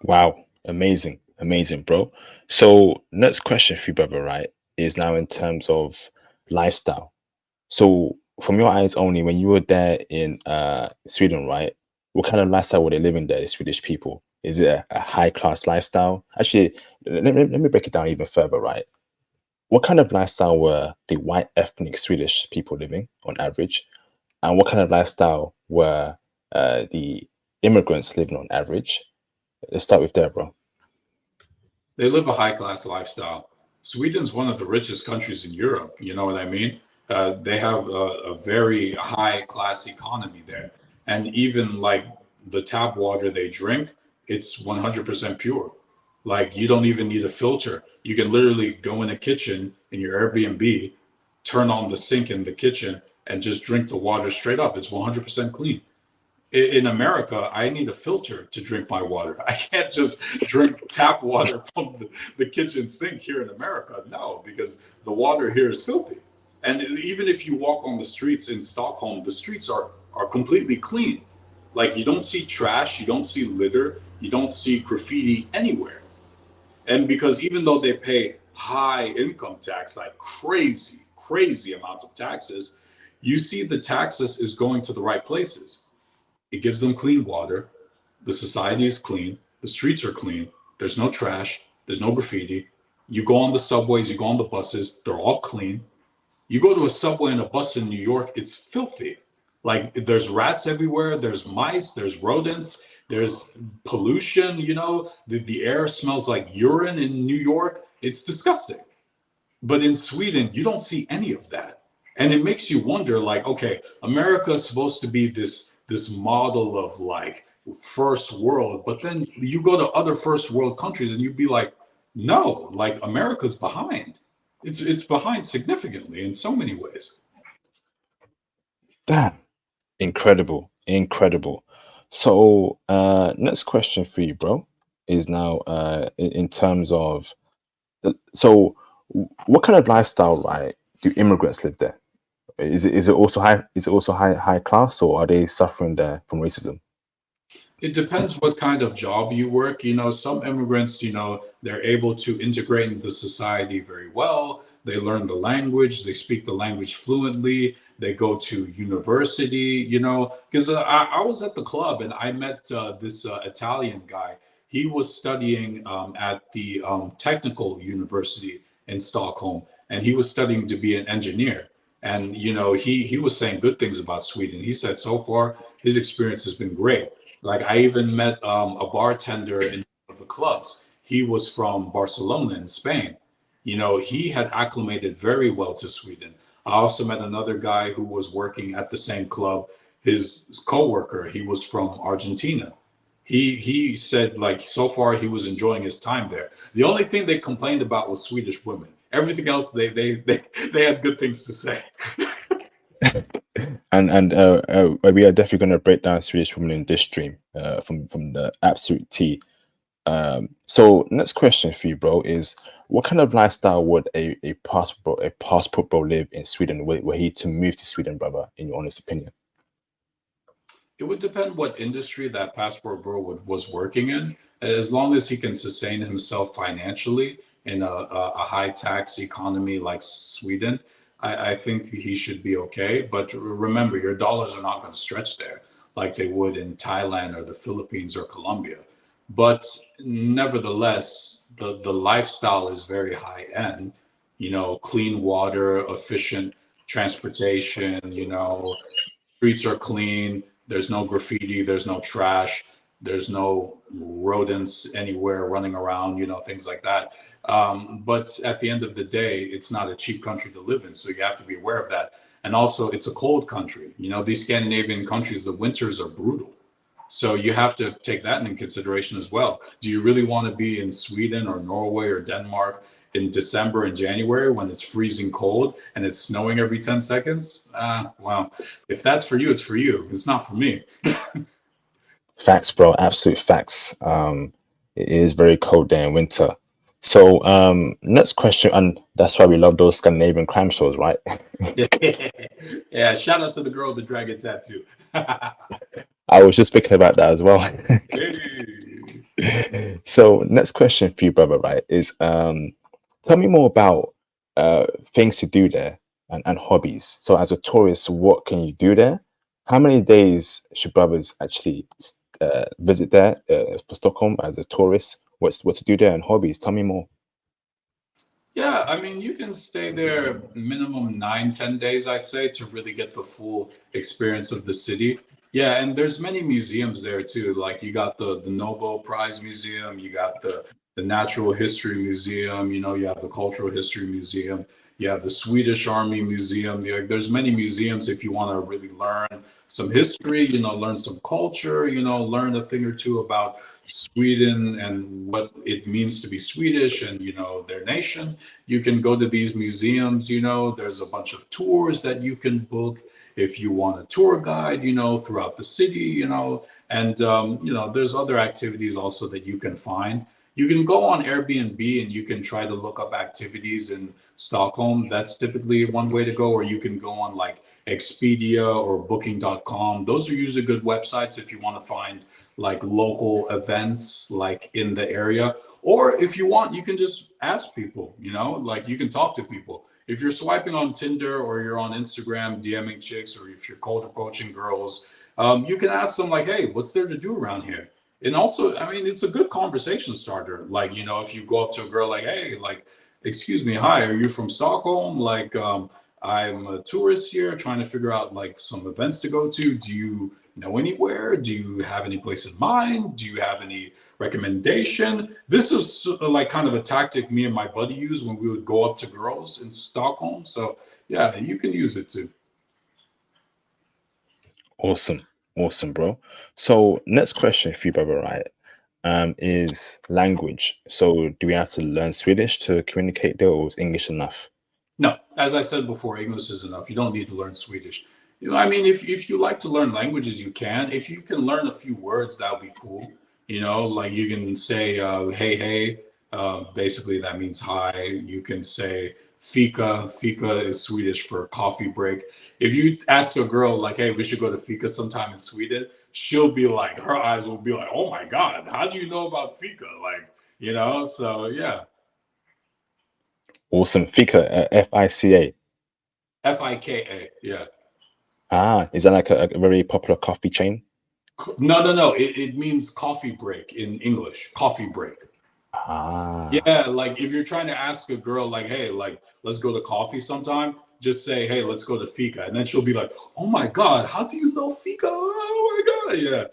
Wow, amazing, amazing, bro. So next question for you, brother, right, is now in terms of lifestyle. So from your eyes only, when you were there in Sweden, right, what kind of lifestyle were they living there, the Swedish people? Is it a high class lifestyle? Actually, let me break it down even further, right? What kind of lifestyle were the white ethnic Swedish people living on average? And what kind of lifestyle were the immigrants living on average? Let's start with there, bro. They live a high class lifestyle. Sweden's one of the richest countries in Europe. You know what I mean? They have a very high class economy there. And even like the tap water they drink, it's 100% pure. Like you don't even need a filter. You can literally go in a kitchen in your Airbnb, turn on the sink in the kitchen, and just drink the water straight up. It's 100% clean. In America, I need a filter to drink my water. I can't just drink tap water from the kitchen sink here in America. No, because the water here is filthy. And even if you walk on the streets in Stockholm, the streets are completely clean. Like you don't see trash, you don't see litter, you don't see graffiti anywhere. And because even though they pay high income tax, like crazy amounts of taxes, you see the taxes is going to the right places. It gives them clean water. The society is clean. The streets are clean. There's no trash. There's no graffiti. You go on the subways, you go on the buses, they're all clean. You go to a subway and a bus in New York, it's filthy. Like there's rats everywhere, there's mice, there's rodents, there's pollution, the air smells like urine in New York. It's disgusting. But in Sweden, you don't see any of that. And it makes you wonder, like, okay, America is supposed to be this model of like first world, but then you go to other first world countries and you'd be like, no, like America's behind. It's behind significantly in so many ways. Damn, incredible, incredible. So next question for you, bro, is now in terms of what kind of lifestyle, right, do immigrants live there? Is it also high class, or are they suffering there from racism? It depends what kind of job you work. Some immigrants, they're able to integrate into society very well. They learn the language, they speak the language fluently, they go to university, because I was at the club and I met this Italian guy. He was studying at the technical university in Stockholm, and he was studying to be an engineer. And he was saying good things about Sweden. He said so far his experience has been great. Like I even met a bartender in one of the clubs. He was from Barcelona in Spain. He had acclimated very well to Sweden. I also met another guy who was working at the same club. His coworker, he was from Argentina. He said like so far he was enjoying his time there. The only thing they complained about was Swedish women. Everything else they had good things to say. And we are definitely going to break down Swedish women in this stream from the absolute T. So next question for you, bro, is what kind of lifestyle would a passport bro live in Sweden were he to move to Sweden, brother, in your honest opinion? It would depend what industry that passport bro was working in. As long as he can sustain himself financially in a high tax economy like Sweden, I think he should be okay. But remember, your dollars are not going to stretch there like they would in Thailand or the Philippines or Colombia. But nevertheless, the lifestyle is very high end. Clean water, efficient transportation. Streets are clean. There's no graffiti. There's no trash. There's no rodents anywhere running around, things like that. But at the end of the day, it's not a cheap country to live in, so you have to be aware of that. And also, it's a cold country. These Scandinavian countries, the winters are brutal. So you have to take that into consideration as well. Do you really want to be in Sweden or Norway or Denmark in December and January when it's freezing cold and it's snowing every 10 seconds? Well, if that's for you, it's for you. It's not for me. Facts, bro. Absolute facts. It is very cold there in winter. So, next question, and that's why we love those Scandinavian crime shows, right? Yeah, shout out to the girl with the dragon tattoo. I was just thinking about that as well. Hey. So, next question for you, brother, right, is tell me more about things to do there and hobbies. So, as a tourist, what can you do there? How many days should brothers actually visit there for Stockholm as a tourist? What to do there and hobbies? Tell me more. Yeah, I mean, you can stay there minimum 9, 10 days, I'd say, to really get the full experience of the city. Yeah, and there's many museums there too. Like you got the Nobel Prize Museum, you got the Natural History Museum, you have the Cultural History Museum, you have the Swedish Army Museum. There's many museums if you want to really learn some history, learn some culture, learn a thing or two about Sweden and what it means to be Swedish and their nation. You can go to these museums. There's a bunch of tours that you can book if you want a tour guide, throughout the city, and there's other activities also that you can find. You can go on Airbnb and you can try to look up activities in Stockholm. That's typically one way to go, or you can go on like Expedia or booking.com. Those are usually good websites if you want to find like local events like in the area. Or if you want, you can just ask people, like you can talk to people. If you're swiping on Tinder or you're on Instagram DMing chicks, or if you're cold approaching girls, you can ask them like, hey, what's there to do around here? And also, I mean, it's a good conversation starter. Like, if you go up to a girl like, hey, like, excuse me, hi, are you from Stockholm? Like, I'm a tourist here trying to figure out like some events to go to. Do you know anywhere? Do you have any place in mind? Do you have any recommendation? This is like kind of a tactic me and my buddy used when we would go up to girls in Stockholm. So yeah, you can use it too. Awesome, awesome, bro. So, next question for you, brother, right? Is language. So, do we have to learn Swedish to communicate there, or is English enough? No, as I said before, English is enough. You don't need to learn Swedish. I mean, if you like to learn languages, you can. If you can learn a few words, that would be cool. Like you can say, hey, hey. Basically, that means hi. You can say fika. Fika is Swedish for coffee break. If you ask a girl, like, hey, we should go to fika sometime in Sweden, she'll be like, her eyes will be like, oh my God, how do you know about fika? Like, so yeah. Awesome. Fika, FICA. Fika, yeah. Ah, is that like a very popular coffee chain? No, no, no. It means coffee break in English. Coffee break. Ah, Yeah, like if you're trying to ask a girl, like, hey, like, let's go to coffee sometime, just say, hey, let's go to fika. And then she'll be like, oh my God, how do you know fika? Oh my God. Yeah.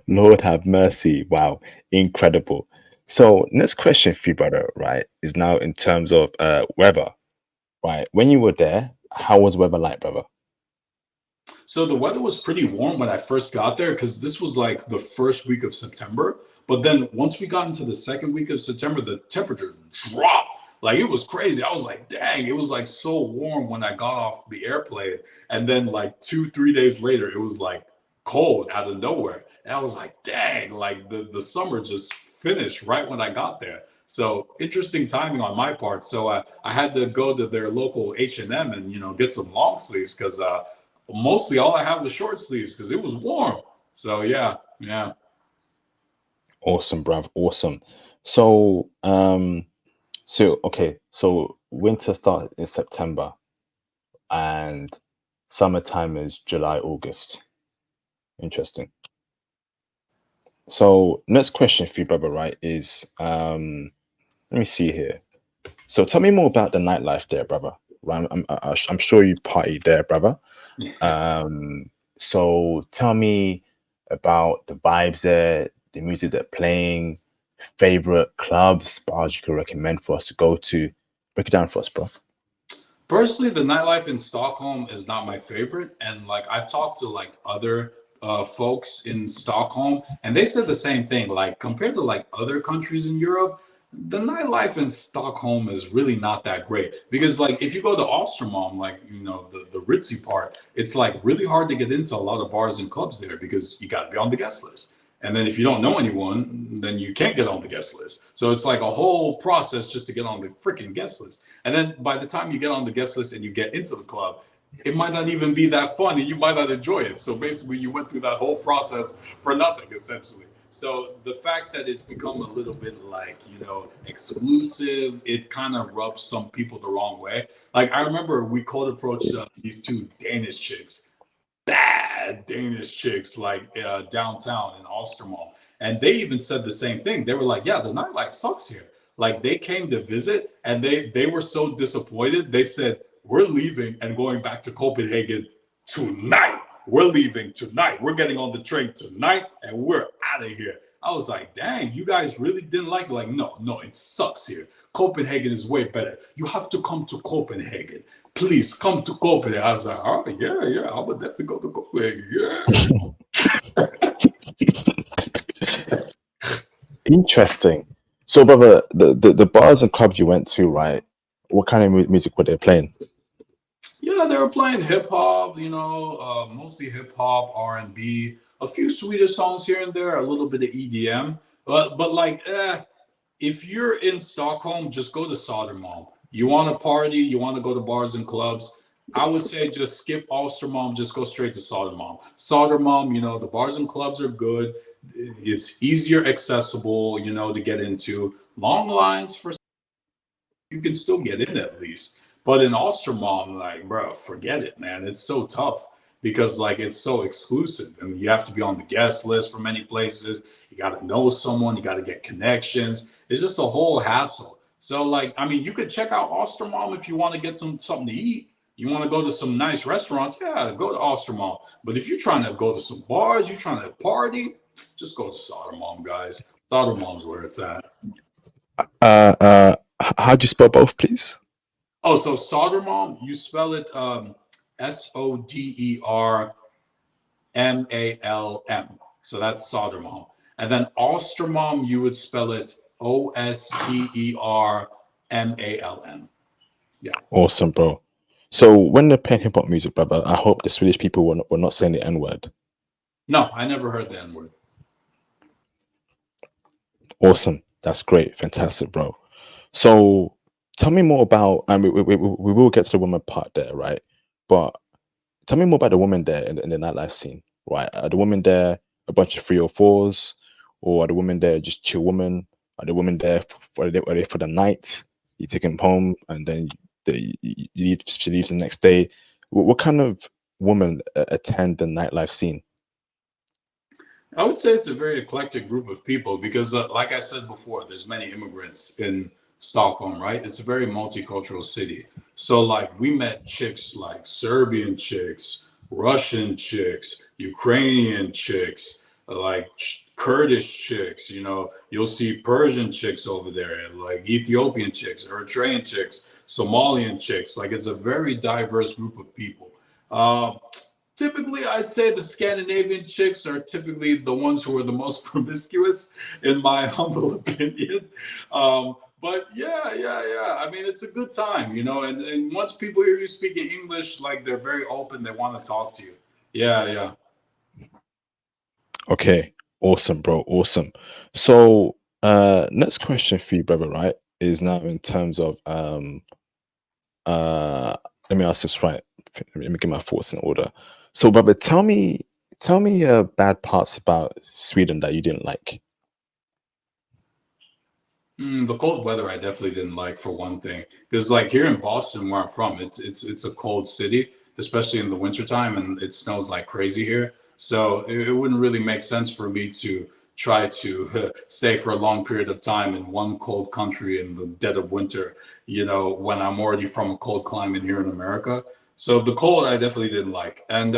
Lord have mercy. Wow, incredible. So, next question for you, brother, right, is now in terms of weather, right? When you were there, how was weather like, brother? So the weather was pretty warm when I first got there because this was like the first week of September. But then once we got into the second week of September, the temperature dropped. Like it was crazy. I was like, dang, it was like so warm when I got off the airplane. And then like 2, 3 days later, it was like cold out of nowhere. And I was like, dang, like the summer just finished right when I got there. So interesting timing on my part. So I had to go to their local H&M and get some long sleeves because mostly all I had was short sleeves because it was warm. So yeah, yeah. Awesome, bruv. Awesome. So, okay, so winter starts in September and summertime is July, August. Interesting. So, next question for you, brother, right, is let me see here. So, tell me more about the nightlife there, brother. Right, I'm sure you partied there, brother. Um, So tell me about the vibes there, the music they're playing, favorite clubs, bars you could recommend for us to go to. Break it down for us, bro. Personally, the nightlife in Stockholm is not my favorite, and like I've talked to like other folks in Stockholm, and they said the same thing. Like compared to like other countries in Europe, the nightlife in Stockholm is really not that great. Because like if you go to Ostermalm, like you know the ritzy part, it's like really hard to get into a lot of bars and clubs there because you got to be on the guest list. And then if you don't know anyone, then you can't get on the guest list. So it's like a whole process just to get on the freaking guest list. And then by the time you get on the guest list and you get into the club, it might not even be that fun and you might not enjoy it. So basically, you went through that whole process for nothing, essentially. So the fact that it's become a little bit like, you know, exclusive, it kind of rubs some people the wrong way. Like I remember we cold approached these two Danish chicks, bad Danish chicks, like downtown in Ostermalm. And they even said the same thing. They were like, yeah, the nightlife sucks here. Like they came to visit and they were so disappointed. They said, we're leaving and going back to Copenhagen tonight. We're leaving tonight. We're getting on the train tonight and we're out of here. I was like, dang, you guys really didn't like it? Like, no, it sucks here. Copenhagen is way better. You have to come to Copenhagen. Please come to Copenhagen. I was like, oh, yeah, I would definitely go to Copenhagen. Yeah. Interesting. So, brother, the bars and clubs you went to, right? What kind of music were they playing? Yeah, they were playing hip hop, you know, mostly hip hop, R&B, a few Swedish songs here and there, a little bit of EDM. But like, if you're in Stockholm, just go to Södermalm. You want to party, you want to go to bars and clubs. I would say just skip Ostermalm, just go straight to Södermalm. Södermalm, you know, the bars and clubs are good. It's easier accessible, you know, to get into. Long lines for you can still get in at least. But in Ostermalm, like, bro, forget it, man. It's so tough because like it's so exclusive. I mean, you have to be on the guest list for many places. You got to know someone. You got to get connections. It's just a whole hassle. So like, I mean, you could check out Ostermalm if you want to get something to eat. You want to go to some nice restaurants, yeah, go to Ostermalm. But if you're trying to go to some bars, you're trying to party, just go to Sodermalm, guys. Sodermalm's where it's at. How'd you spell both, please? Oh, so Sodermalm, you spell it Sodermalm. So that's Sodermalm. And then Ostermalm, you would spell it Ostermalm. Yeah. Awesome, bro. So when they're playing hip hop music, brother, I hope the Swedish people were not saying the N word. No, I never heard the N word. Awesome. That's great. Fantastic, bro. So tell me more about, I mean, we will get to the woman part there, right? But tell me more about the women there in the nightlife scene, right? Are the women there a bunch of 304s, or are the women there just chill women? Are the women there are they for the night? You take them home and then she leaves the next day. What kind of women attend the nightlife scene? I would say it's a very eclectic group of people because, like I said before, there's many immigrants in Stockholm, right? It's a very multicultural city. So, like, we met chicks like Serbian chicks, Russian chicks, Ukrainian chicks, like Kurdish chicks. You know, you'll see Persian chicks over there, like Ethiopian chicks, Eritrean chicks, Somalian chicks. Like, it's a very diverse group of people. Typically, I'd say the Scandinavian chicks are typically the ones who are the most promiscuous, in my humble opinion. But yeah. I mean, it's a good time, you know. And once people hear you speaking English, like they're very open, they want to talk to you. Yeah. Okay, awesome, bro. Awesome. So, next question for you, brother, right, is now in terms of uh let me ask this right. Let me get my thoughts in order. So, brother, tell me bad parts about Sweden that you didn't like. The cold weather I definitely didn't like for one thing, because like here in Boston where I'm from, it's a cold city, especially in the wintertime, and it snows like crazy here. So it wouldn't really make sense for me to try to stay for a long period of time in one cold country in the dead of winter, you know, when I'm already from a cold climate here in America. So the cold I definitely didn't like. And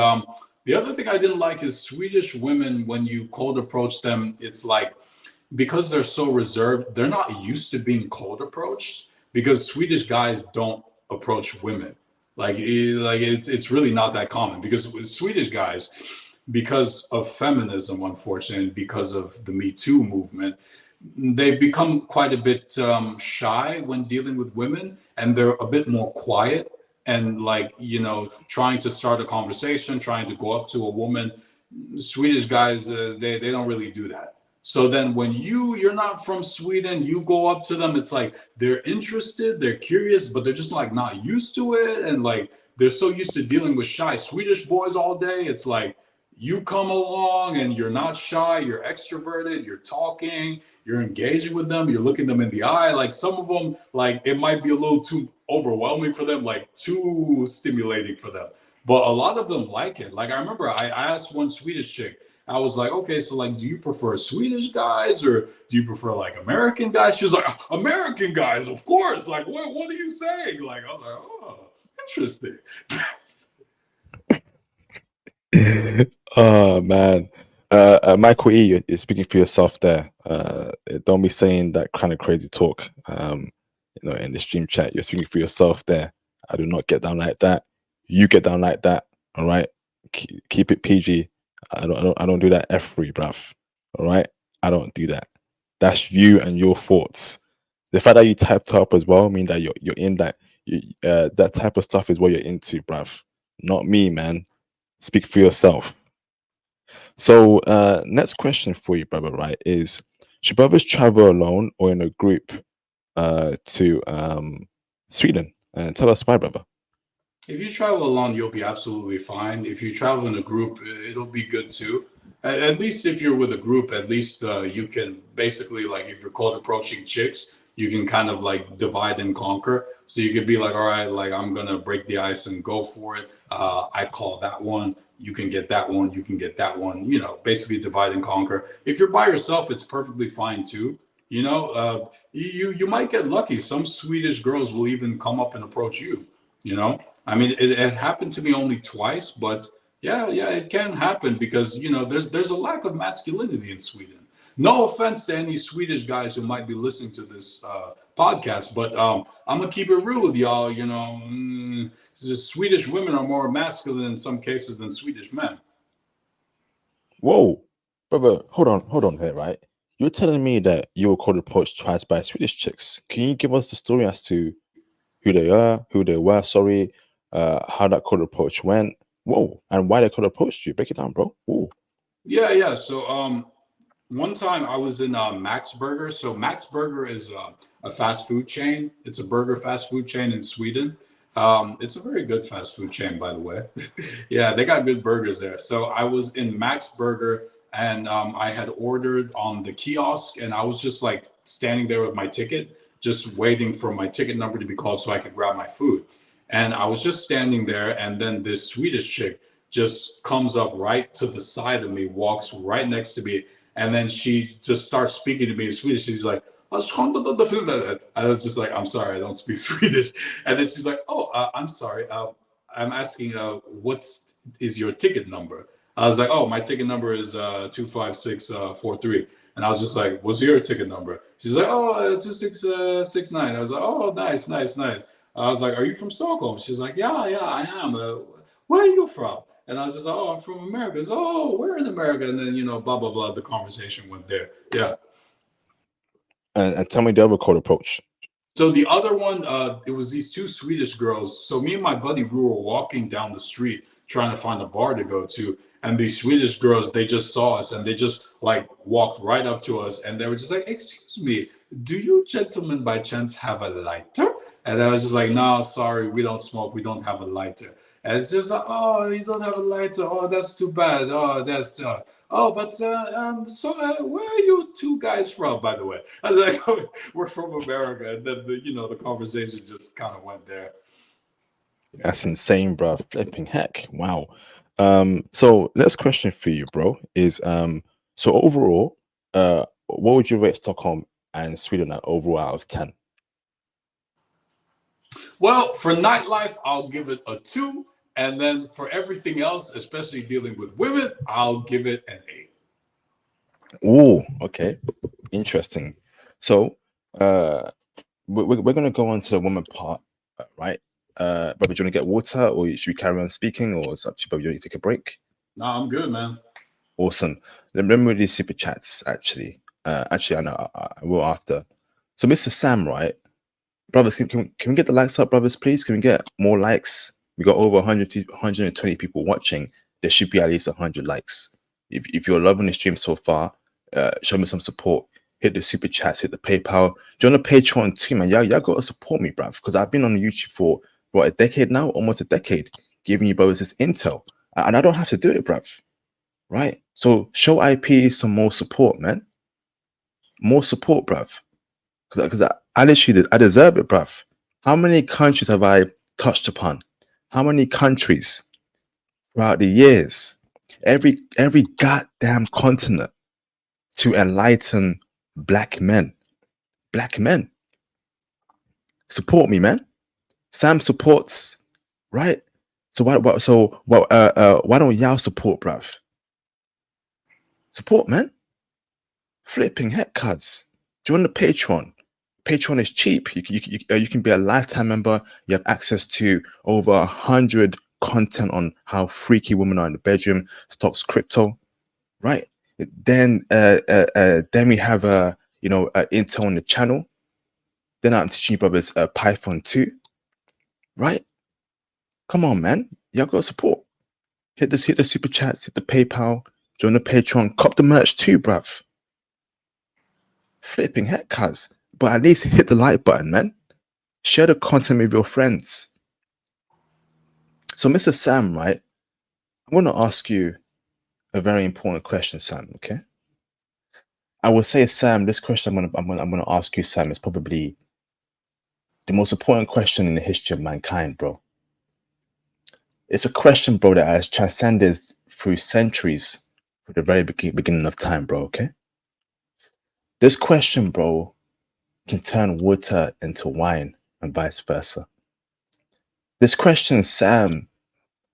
The other thing I didn't like is Swedish women, when you cold approach them, it's like, because they're so reserved, they're not used to being cold approached, because Swedish guys don't approach women. Like it's really not that common, because with Swedish guys, because of feminism, unfortunately, because of the Me Too movement, they've become quite a bit shy when dealing with women, and they're a bit more quiet, and like, trying to start a conversation, trying to go up to a woman. Swedish guys, they don't really do that. So then when you're not from Sweden, you go up to them, it's like they're interested, they're curious, but they're just like not used to it, and like they're so used to dealing with shy Swedish boys all day. It's like you come along and you're not shy, you're extroverted, you're talking, you're engaging with them, you're looking them in the eye. Like some of them, like it might be a little too overwhelming for them, like too stimulating for them. But a lot of them like it. Like I remember I asked one Swedish chick, I was like, okay, so like, do you prefer Swedish guys or do you prefer like American guys? She was like, American guys, of course. Like, what are you saying? Like, I was like, oh, interesting. Oh man, Michael E, you're speaking for yourself there. Don't be saying that kind of crazy talk. In the stream chat, you're speaking for yourself there. I do not get down like that. You get down like that. All right, keep it PG. I don't do that F3, bruv. All right, I don't do that. That's you and your thoughts. The fact that you typed up as well mean that you're in that. That type of stuff is what you're into, bruv. Not me, man. Speak for yourself. So, next question for you, brother, right, is should brothers travel alone or in a group to Sweden? And tell us why, brother. If you travel alone, you'll be absolutely fine. If you travel in a group, it'll be good too. At least if you're with a group, at least you can basically, like, if you're cold approaching chicks, you can kind of like divide and conquer. So you could be like, all right, like I'm gonna break the ice and go for it. I call that one. You can get that one. You can get that one. Basically divide and conquer. If you're by yourself, it's perfectly fine too. You might get lucky. Some Swedish girls will even come up and approach you. You know, I mean, it happened to me only twice, but yeah, it can happen because there's a lack of masculinity in Sweden. No offense to any Swedish guys who might be listening to this podcast, but I'm gonna keep it real with y'all. The Swedish women are more masculine in some cases than Swedish men. Whoa, brother, hold on here, right? You're telling me that you were called approached twice by Swedish chicks. Can you give us the story as to who they were, sorry, how that code approach went? Whoa, and why they could approach you? Break it down, bro. Whoa. Yeah. So one time I was in Max Burger. So Max Burger is a fast food chain. It's a burger fast food chain in Sweden. It's a very good fast food chain, by the way. Yeah, they got good burgers there. So I was in Max Burger, and I had ordered on the kiosk, and I was just like standing there with my ticket, just waiting for my ticket number to be called so I could grab my food. And I was just standing there, and then this Swedish chick just comes up right to the side of me, walks right next to me, and then she just starts speaking to me in Swedish. She's like, I was just like, I'm sorry, I don't speak Swedish. And then she's like, oh, I'm sorry. I'm asking, what is your ticket number? I was like, oh, my ticket number is 25643. And I was just like, what's your ticket number? She's like, oh, 2669. I was like, oh, nice. I was like, are you from Stockholm? She's like, yeah, I am. Where are you from? And I was just like, oh, I'm from America. She's, oh, where in America? And then, blah, blah, blah. The conversation went there. Yeah. And tell me the other code approach. So the other one, it was these two Swedish girls. So me and my buddy, we were walking down the street trying to find a bar to go to. And these Swedish girls, they just saw us and they just like walked right up to us and they were just like, excuse me, do you gentlemen by chance have a lighter? And I was just like, no, sorry, we don't smoke. We don't have a lighter. And it's just like, oh, you don't have a lighter. Oh, that's too bad. Oh, that's where are you two guys from, by the way? I was like, oh, we're from America, and then the conversation just kind of went there. That's insane, bro. Flipping heck. Wow. So next question for you, bro, is so overall, what would you rate Stockholm and Sweden at overall out of 10? Well, for nightlife, I'll give it a 2. And then for everything else, especially dealing with women, I'll give it an 8. Oh, okay, interesting. So, we're gonna go on to the woman part, right? Brother, do you want to get water, or should we carry on speaking, or it's up to you, brother? You want to take a break? Nah, I'm good, man. Awesome. Let me read these super chats. Actually, I know I will after. So, Mr. Sam, right, brothers, can we get the likes up, brothers, please? Can we get more likes? We got over 120 people watching. There should be at least 100 likes. If you're loving the stream so far, show me some support. Hit the super chats, hit the PayPal. Join the Patreon too, man. Y'all got to support me, bruv, because I've been on YouTube for what, a decade now, almost a decade, giving you brothers this intel, and I don't have to do it, bruv. Right? So show IP some more support, man. More support, bruv. Because I literally I deserve it, bruv. How many countries have I touched upon? How many countries throughout the years? Every goddamn continent to enlighten black men. Black men. Support me, man. Sam supports, right? So why don't y'all support, bruv? Support, man. Flipping heck, cuz. Join the Patreon. Patreon is cheap. You can be a lifetime member. You have access to over 100 content on how freaky women are in the bedroom, stocks, crypto, right? Then we have intel on the channel. Then I'm teaching you brothers Python too, right? Come on, man. Y'all got support. Hit the super chats, hit the PayPal, join the Patreon, cop the merch too, bruv. Flipping heck, cuz. But at least hit the like button, man. Share the content with your friends. So, Mr. Sam, right? I'm going to ask you a very important question, Sam. Okay. I will say, Sam, this question I'm gonna ask you, Sam, is probably the most important question in the history of mankind, bro. It's a question, bro, that has transcended through centuries, for the very beginning of time, bro. Okay. This question, bro, can turn water into wine and vice versa. This question, Sam,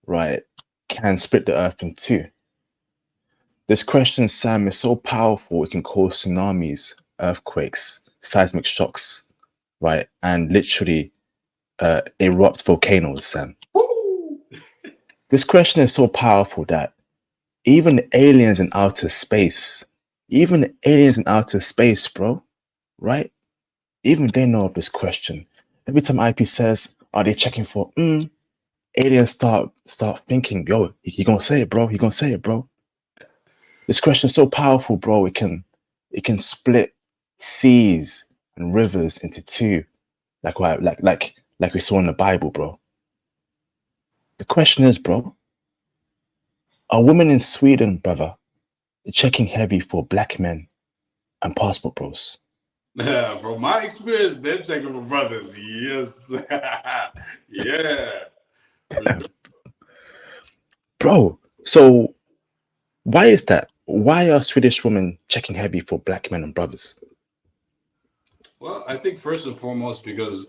right, can split the earth in two. This question, Sam, is so powerful it can cause tsunamis, earthquakes, seismic shocks, right, and literally erupt volcanoes, Sam. Woo! This question is so powerful that even aliens in outer space, bro, right? Even they know of this question. Every time IP says, "Are they checking for?" Aliens start thinking, "Yo, he gonna say it, bro. He gonna say it, bro." This question is so powerful, bro. It can split seas and rivers into two, like we saw in the Bible, bro. The question is, bro, are women in Sweden, brother, checking heavy for black men and passport bros? From my experience, they're checking for brothers. Yes. Yeah. Bro, so why is that? Why are Swedish women checking heavy for black men and brothers? Well, I think first and foremost because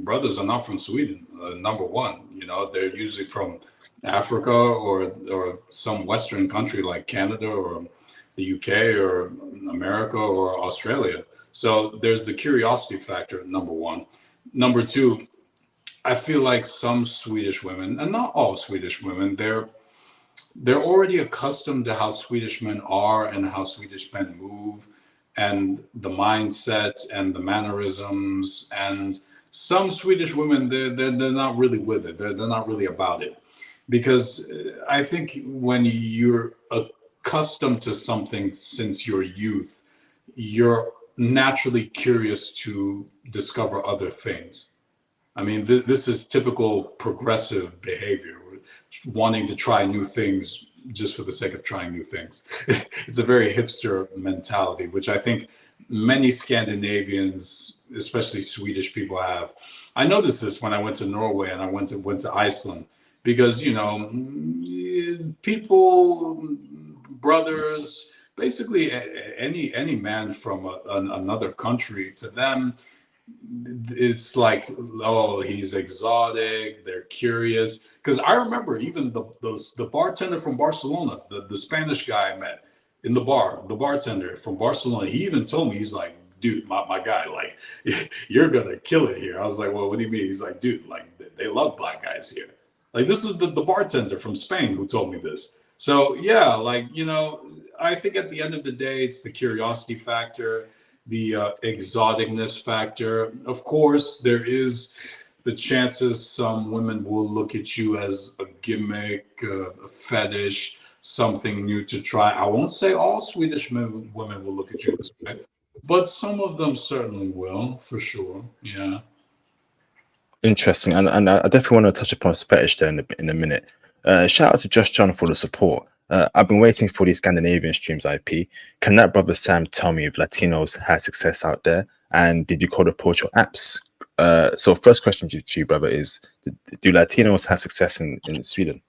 brothers are not from Sweden. Number one, they're usually from Africa or some Western country like Canada or the UK or America or Australia. So there's the curiosity factor. Number one. Number two, I feel like some Swedish women, and not all Swedish women, they're already accustomed to how Swedish men are and how Swedish men move and the mindset and the mannerisms. And some Swedish women, they're not really with it. They're not really about it. Because I think when you're accustomed to something since your youth, you're naturally curious to discover other things. I mean, this is typical progressive behavior, wanting to try new things just for the sake of trying new things. It's a very hipster mentality, which I think many Scandinavians, especially Swedish people, have. I noticed this when I went to Norway and I went to Iceland, because people, brothers, basically any man from another country, to them it's like, oh, he's exotic, they're curious. Because I remember even the bartender from Barcelona, the Spanish guy I met in the bar, the bartender from Barcelona, he even told me, he's like, dude, my guy, like, you're gonna kill it here. I was like, well, what do you mean? He's like, dude, like, they love black guys here. Like, this is the bartender from Spain who told me this. So yeah, like, I think at the end of the day, it's the curiosity factor, the exoticness factor. Of course, there is the chances some women will look at you as a gimmick, a fetish, something new to try. I won't say all Swedish women will look at you this way, but some of them certainly will, for sure. Yeah. Interesting, and I definitely want to touch upon fetish there in a minute. Shout out to Josh John for the support. I've been waiting for these Scandinavian streams, IP. Can that brother Sam tell me if Latinos had success out there? And did you call the portal apps? So first question to you, brother, is do Latinos have success in Sweden?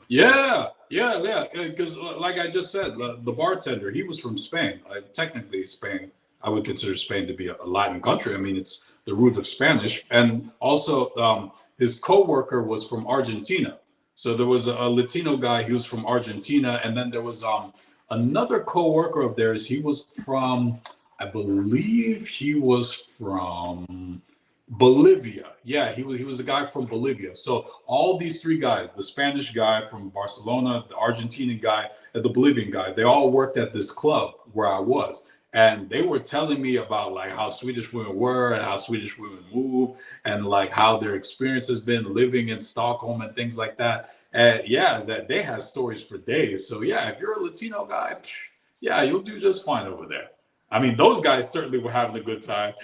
Yeah. Because, like I just said, the bartender, he was from Spain. Technically, Spain, I would consider Spain to be a Latin country. I mean, it's the root of Spanish. And also, his co-worker was from Argentina. So there was a Latino guy. He was from Argentina, and then there was another co-worker of theirs. He was from, I believe, he was from Bolivia. Yeah, he was the guy from Bolivia. So all these three guys, the Spanish guy from Barcelona, the Argentinian guy, and the Bolivian guy, they all worked at this club where I was. And they were telling me about like how Swedish women were and how Swedish women move and like how their experience has been living in Stockholm and things like that. And yeah, that they had stories for days. So yeah, if you're a Latino guy, yeah, you'll do just fine over there. I mean, those guys certainly were having a good time.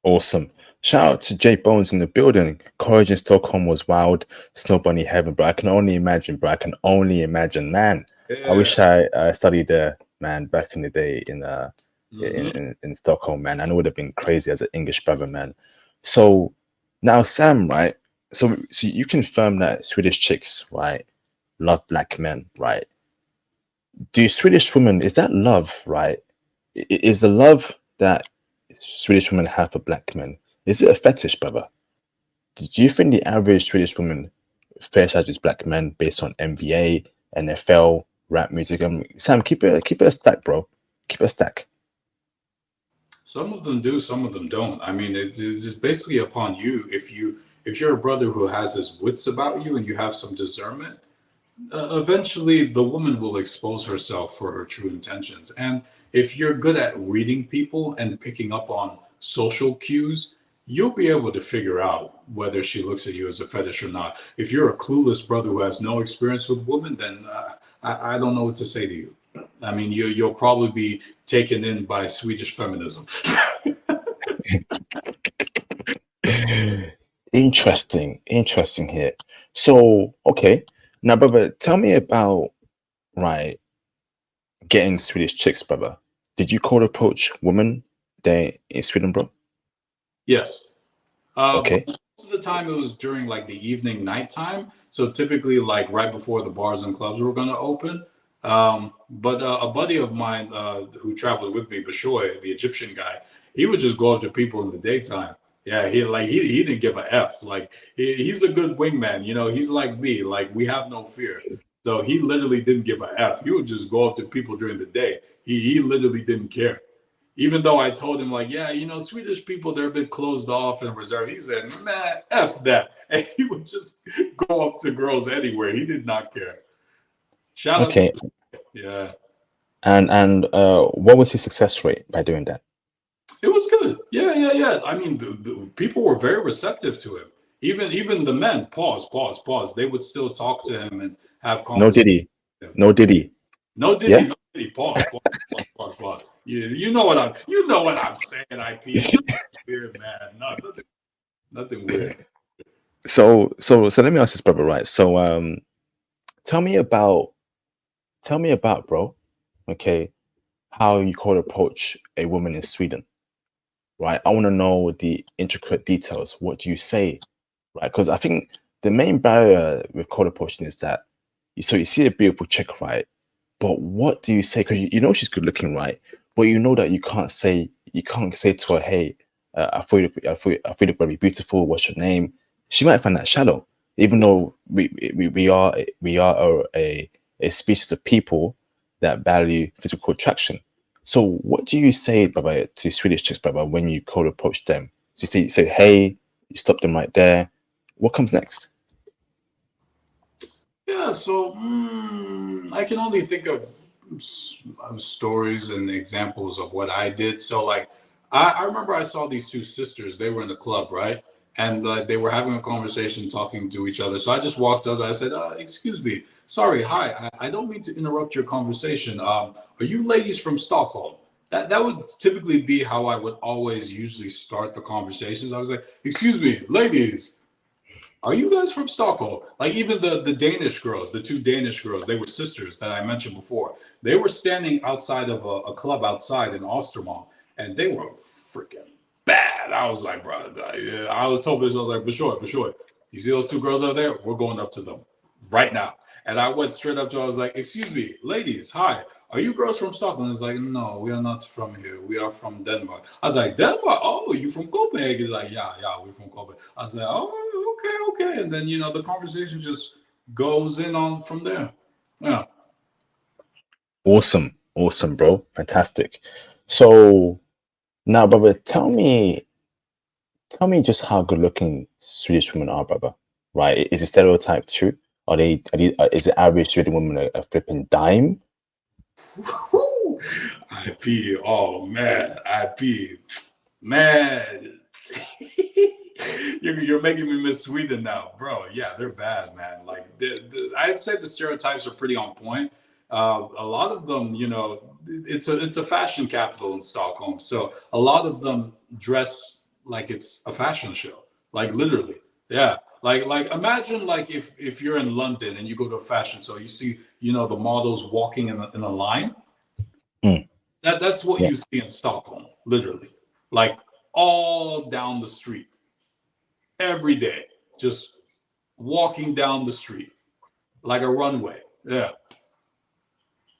Awesome. Shout out to Jay Bones in the building. College in Stockholm was wild. Snow bunny heaven, bro. I can only imagine, bro. I can only imagine, man. Yeah. I wish I studied there, man, back in the day in Stockholm, man. And it would have been crazy as an English brother, man. So now, Sam, right? So you confirm that Swedish chicks, right, love black men, right? Do Swedish women, is that love, right? Is the love that Swedish women have for black men, is it a fetish, brother? Do you think the average Swedish woman fetishes black men based on NBA, NFL, rap music? Sam, keep it a stack, bro. Keep it a stack. Some of them do, some of them don't. I mean, it's just basically upon you. If you're a brother who has his wits about you and you have some discernment, eventually the woman will expose herself for her true intentions. And if you're good at reading people and picking up on social cues, you'll be able to figure out whether she looks at you as a fetish or not. If you're a clueless brother who has no experience with women, then I don't know what to say to you. I mean, you'll probably be taken in by Swedish feminism. Interesting here. So, okay. Now, brother, tell me about, right, getting Swedish chicks, brother. Did you cold approach women there in Sweden, bro? Yes. Okay. Most of the time it was during like the evening nighttime. So typically like right before the bars and clubs were going to open. But a buddy of mine who traveled with me, Bashoy, the Egyptian guy, he would just go up to people in the daytime. Yeah, he didn't give a F. Like he's a good wingman, he's like me. Like we have no fear. So he literally didn't give a F. He would just go up to people during the day. He literally didn't care. Even though I told him, like, yeah, Swedish people, they're a bit closed off and reserved. He said, man, F that. And he would just go up to girls anywhere. He did not care. Shout out to yeah. And what was his success rate by doing that? It was good. Yeah. I mean, the people were very receptive to him. Even the men, pause. They would still talk to him and have conversations. No Diddy. Pause. You know what I'm saying, IP. Weird, man. Nothing weird. So let me ask this, brother, right? So tell me about, bro, okay, how you could approach a woman in Sweden, right? I want to know the intricate details. What do you say, right? Because I think the main barrier with cold approaching is that you see a beautiful chick, right? But what do you say? Because you know she's good looking, right? But you know that you can't say you can't say to her, "Hey, I thought you look very beautiful. What's your name?" She might find that shallow, even though we are a species of people that value physical attraction. So, what do you say, Baba, to Swedish chicks, Baba, when you cold approach them? So you say, "Hey," you stop them right there. What comes next? Yeah, so I can only think of stories and examples of what I did. So, like, I remember I saw these two sisters. They were in the club, right? And they were having a conversation, talking to each other. So I just walked up. I said, "Excuse me, sorry, hi. I don't mean to interrupt your conversation. Are you ladies from Stockholm?" That would typically be how I would always usually start the conversations. I was like, "Excuse me, ladies, are you guys from Stockholm?" Like even the Danish girls, the two Danish girls, they were sisters that I mentioned before. They were standing outside of a club outside in Ostermalm, and they were freaking bad. I was like, bro, yeah, I was told this. I was like, for sure. You see those two girls over there? We're going up to them right now. And I went straight up to her. I was like, "Excuse me, ladies, hi. Are you girls from Stockholm?" It's like, "No, we are not from here. We are from Denmark." I was like, "Denmark? Oh, you from Copenhagen?" He's like, yeah, we're from Copenhagen. I was like, "Oh, okay." And then the conversation just goes in on from there. Yeah. Awesome, awesome, bro, fantastic. So now, brother, tell me just how good looking Swedish women are, brother. Right? Is the stereotype true? Is the average Swedish woman a flipping dime? IP. Oh man, IP. Man, you're making me miss Sweden now, bro. Yeah, they're bad, man. Like I'd say the stereotypes are pretty on point. A lot of them, it's a fashion capital in Stockholm, so a lot of them dress like it's a fashion show, like literally. Yeah, like imagine like if you're in London and you go to a fashion show, you see the models walking in a line. Mm, That's what yeah, you see in Stockholm, literally, like all down the street every day, just walking down the street like a runway. Yeah.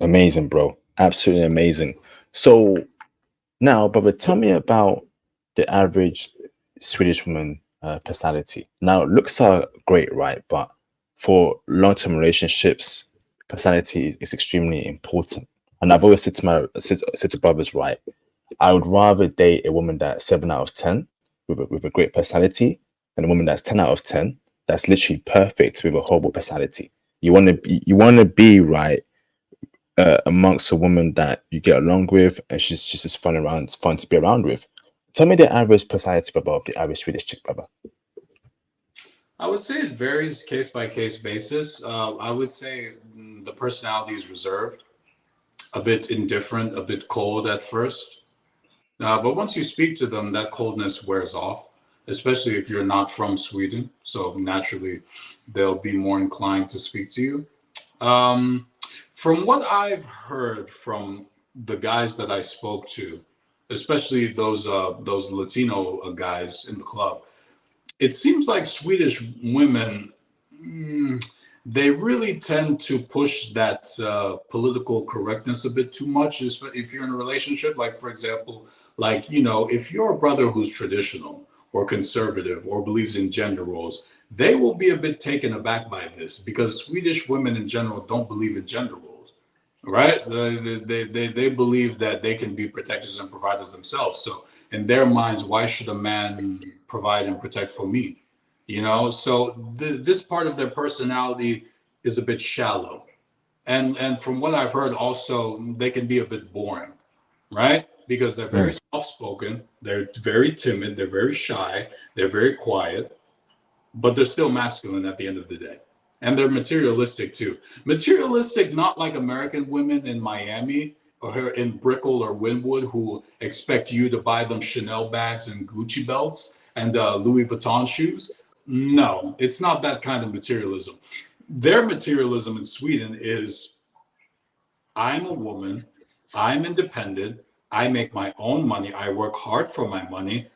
amazing, bro. Absolutely amazing. So now, brother, tell me about the average Swedish woman personality. Now, looks are great, right? But for long-term relationships, personality is extremely important. And I've always said to brothers, right? I would rather date a woman that's 7 out of 10 with a great personality than a woman that's 10 out of 10 that's literally perfect with a horrible personality. You want to be right amongst a woman that you get along with and she's just fun to be around with. Tell me the average personality, brother, of the average Swedish chick, brother. I would say it varies case by case basis. I would say the personality is reserved, a bit indifferent, a bit cold at first. But once you speak to them, that coldness wears off, especially if you're not from Sweden. So naturally, they'll be more inclined to speak to you. Um, from what I've heard from the guys that I spoke to, especially those Latino guys in the club, it seems like Swedish women, they really tend to push that political correctness a bit too much. If you're in a relationship, like for example, like if you're a brother who's traditional or conservative or believes in gender roles, they will be a bit taken aback by this because Swedish women in general don't believe in gender roles, right? They believe that they can be protectors and providers themselves. So in their minds, why should a man provide and protect for me? So this part of their personality is a bit shallow, and from what I've heard, also they can be a bit boring, right? Because they're very Mm, soft spoken, they're very timid, they're very shy, they're very quiet, but they're still masculine at the end of the day. And they're materialistic too. Materialistic, not like American women in Miami or in Brickell or Wynwood who expect you to buy them Chanel bags and Gucci belts and Louis Vuitton shoes. No, it's not that kind of materialism. Their materialism in Sweden is I'm a woman, I'm independent, I make my own money, I work hard for my money,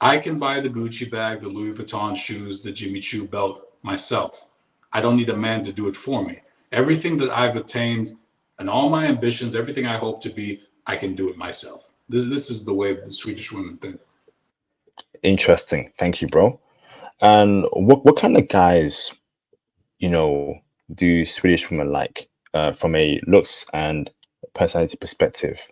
I can buy the Gucci bag, the Louis Vuitton shoes, the Jimmy Choo belt myself. I don't need a man to do it for me. Everything that I've attained and all my ambitions, everything I hope to be, I can do it myself. This is the way the Swedish women think. Interesting. Thank you, bro. And what kind of guys, do Swedish women like from a looks and personality perspective?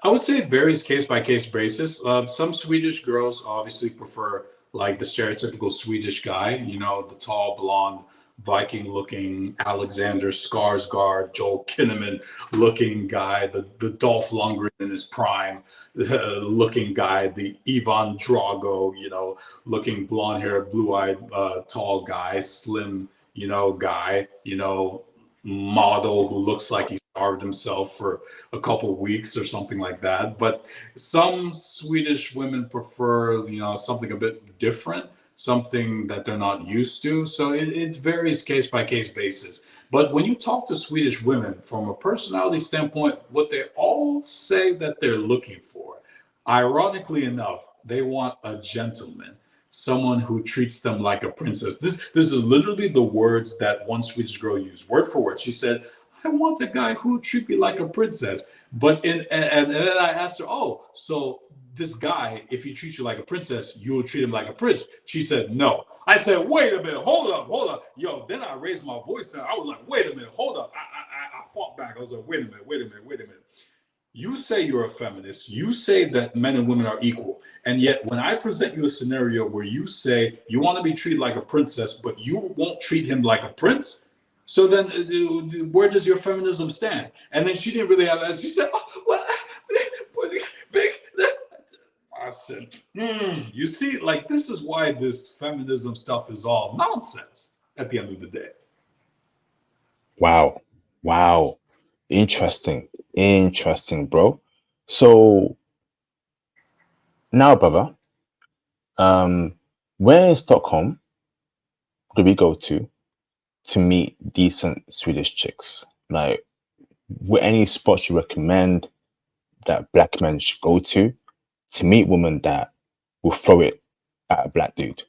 I would say it varies case by case basis. Some Swedish girls obviously prefer like the stereotypical Swedish guy, the tall, blonde, Viking looking Alexander Skarsgård, Joel Kinnaman looking guy, the Dolph Lundgren in his prime looking guy, the Ivan Drago, looking blonde hair, blue eyed, tall guy, slim, guy, model who looks like he starved himself for a couple weeks or something like that. But some Swedish women prefer, something a bit different, something that they're not used to. So it varies case by case basis. But when you talk to Swedish women from a personality standpoint, what they all say that they're looking for, ironically enough, they want a gentleman, someone who treats them like a princess. This is literally the words that one Swedish girl used, word for word. She said, "I want a guy who treat me like a princess." But and then I asked her, "Oh, so this guy, if he treats you like a princess, you'll treat him like a prince?" She said, "No." I said, "Wait a minute, hold up." Yo, then I raised my voice and I was like, "Wait a minute, hold up." I fought back. I was like, "Wait a minute. You say you're a feminist. You say that men and women are equal. And yet, when I present you a scenario where you say you want to be treated like a princess, but you won't treat him like a prince, so then where does your feminism stand?" And then she didn't really have an answer. She said, "Oh, well, I said, you see, like, this is why this feminism stuff is all nonsense at the end of the day." Wow. Wow. Interesting. Interesting, bro. So now, brother, um, where in Stockholm do we go to meet decent Swedish chicks? Like, what any spots you recommend that black men should go to meet women that will throw it at a black dude?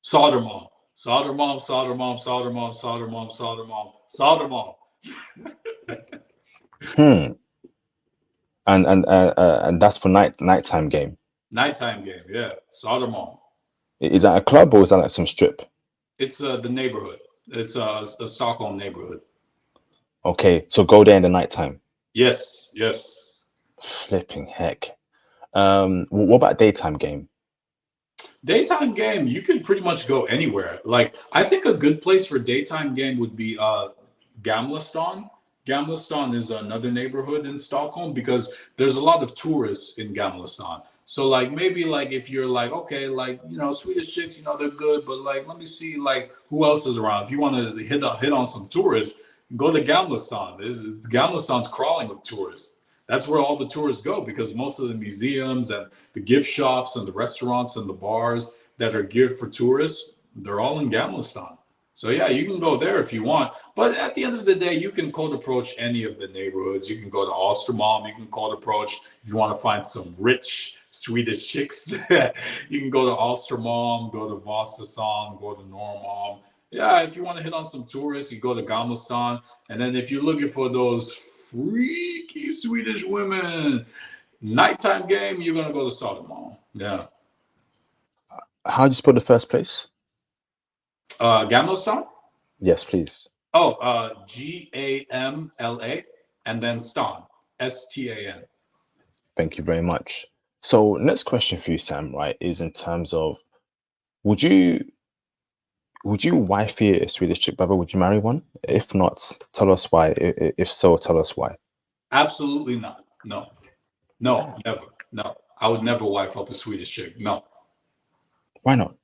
Sodermalm, Sodermalm, Sodermalm, Sodermalm, Sodermalm, Sodermalm, Sodermalm. Hmm. And that's for nighttime game. Nighttime game, yeah. Sodermalm. Is that a club or is that like some strip? It's the neighborhood. It's a Stockholm neighborhood. Okay, so go there in the nighttime. Yes, yes. Flipping heck. What about daytime game? Daytime game, you can pretty much go anywhere. Like, I think a good place for daytime game would be Gamla Stan. Gamla Stan is another neighborhood in Stockholm because there's a lot of tourists in Gamla Stan. So like maybe like if you're like, okay, like, Swedish chicks, they're good, but like let me see like who else is around. If you want to hit on some tourists, go to Gamla Stan. Gamla Stan's crawling with tourists. That's where all the tourists go because most of the museums and the gift shops and the restaurants and the bars that are geared for tourists, they're all in Gamla Stan. So yeah, you can go there if you want. But at the end of the day, you can cold approach any of the neighborhoods. You can go to Ostermalm. You can cold approach if you want to find some rich Swedish chicks. You can go to Ostermalm, go to Vasastan, go to Norrmalm. Yeah, if you want to hit on some tourists, you go to Gamla Stan. And then if you're looking for those freaky Swedish women, nighttime game, you're gonna go to Sodermalm. Yeah. How do you spell the first place? Gamla Stan? Yes, please. Oh, Gamla, and then Stan, Stan. Thank you very much. So next question for you, Sam, right, is in terms of would you wifey a Swedish chick, brother? Would you marry one? If not, tell us why. If so, tell us why. Absolutely not. No, never. No, I would never wife up a Swedish chick. No. Why not?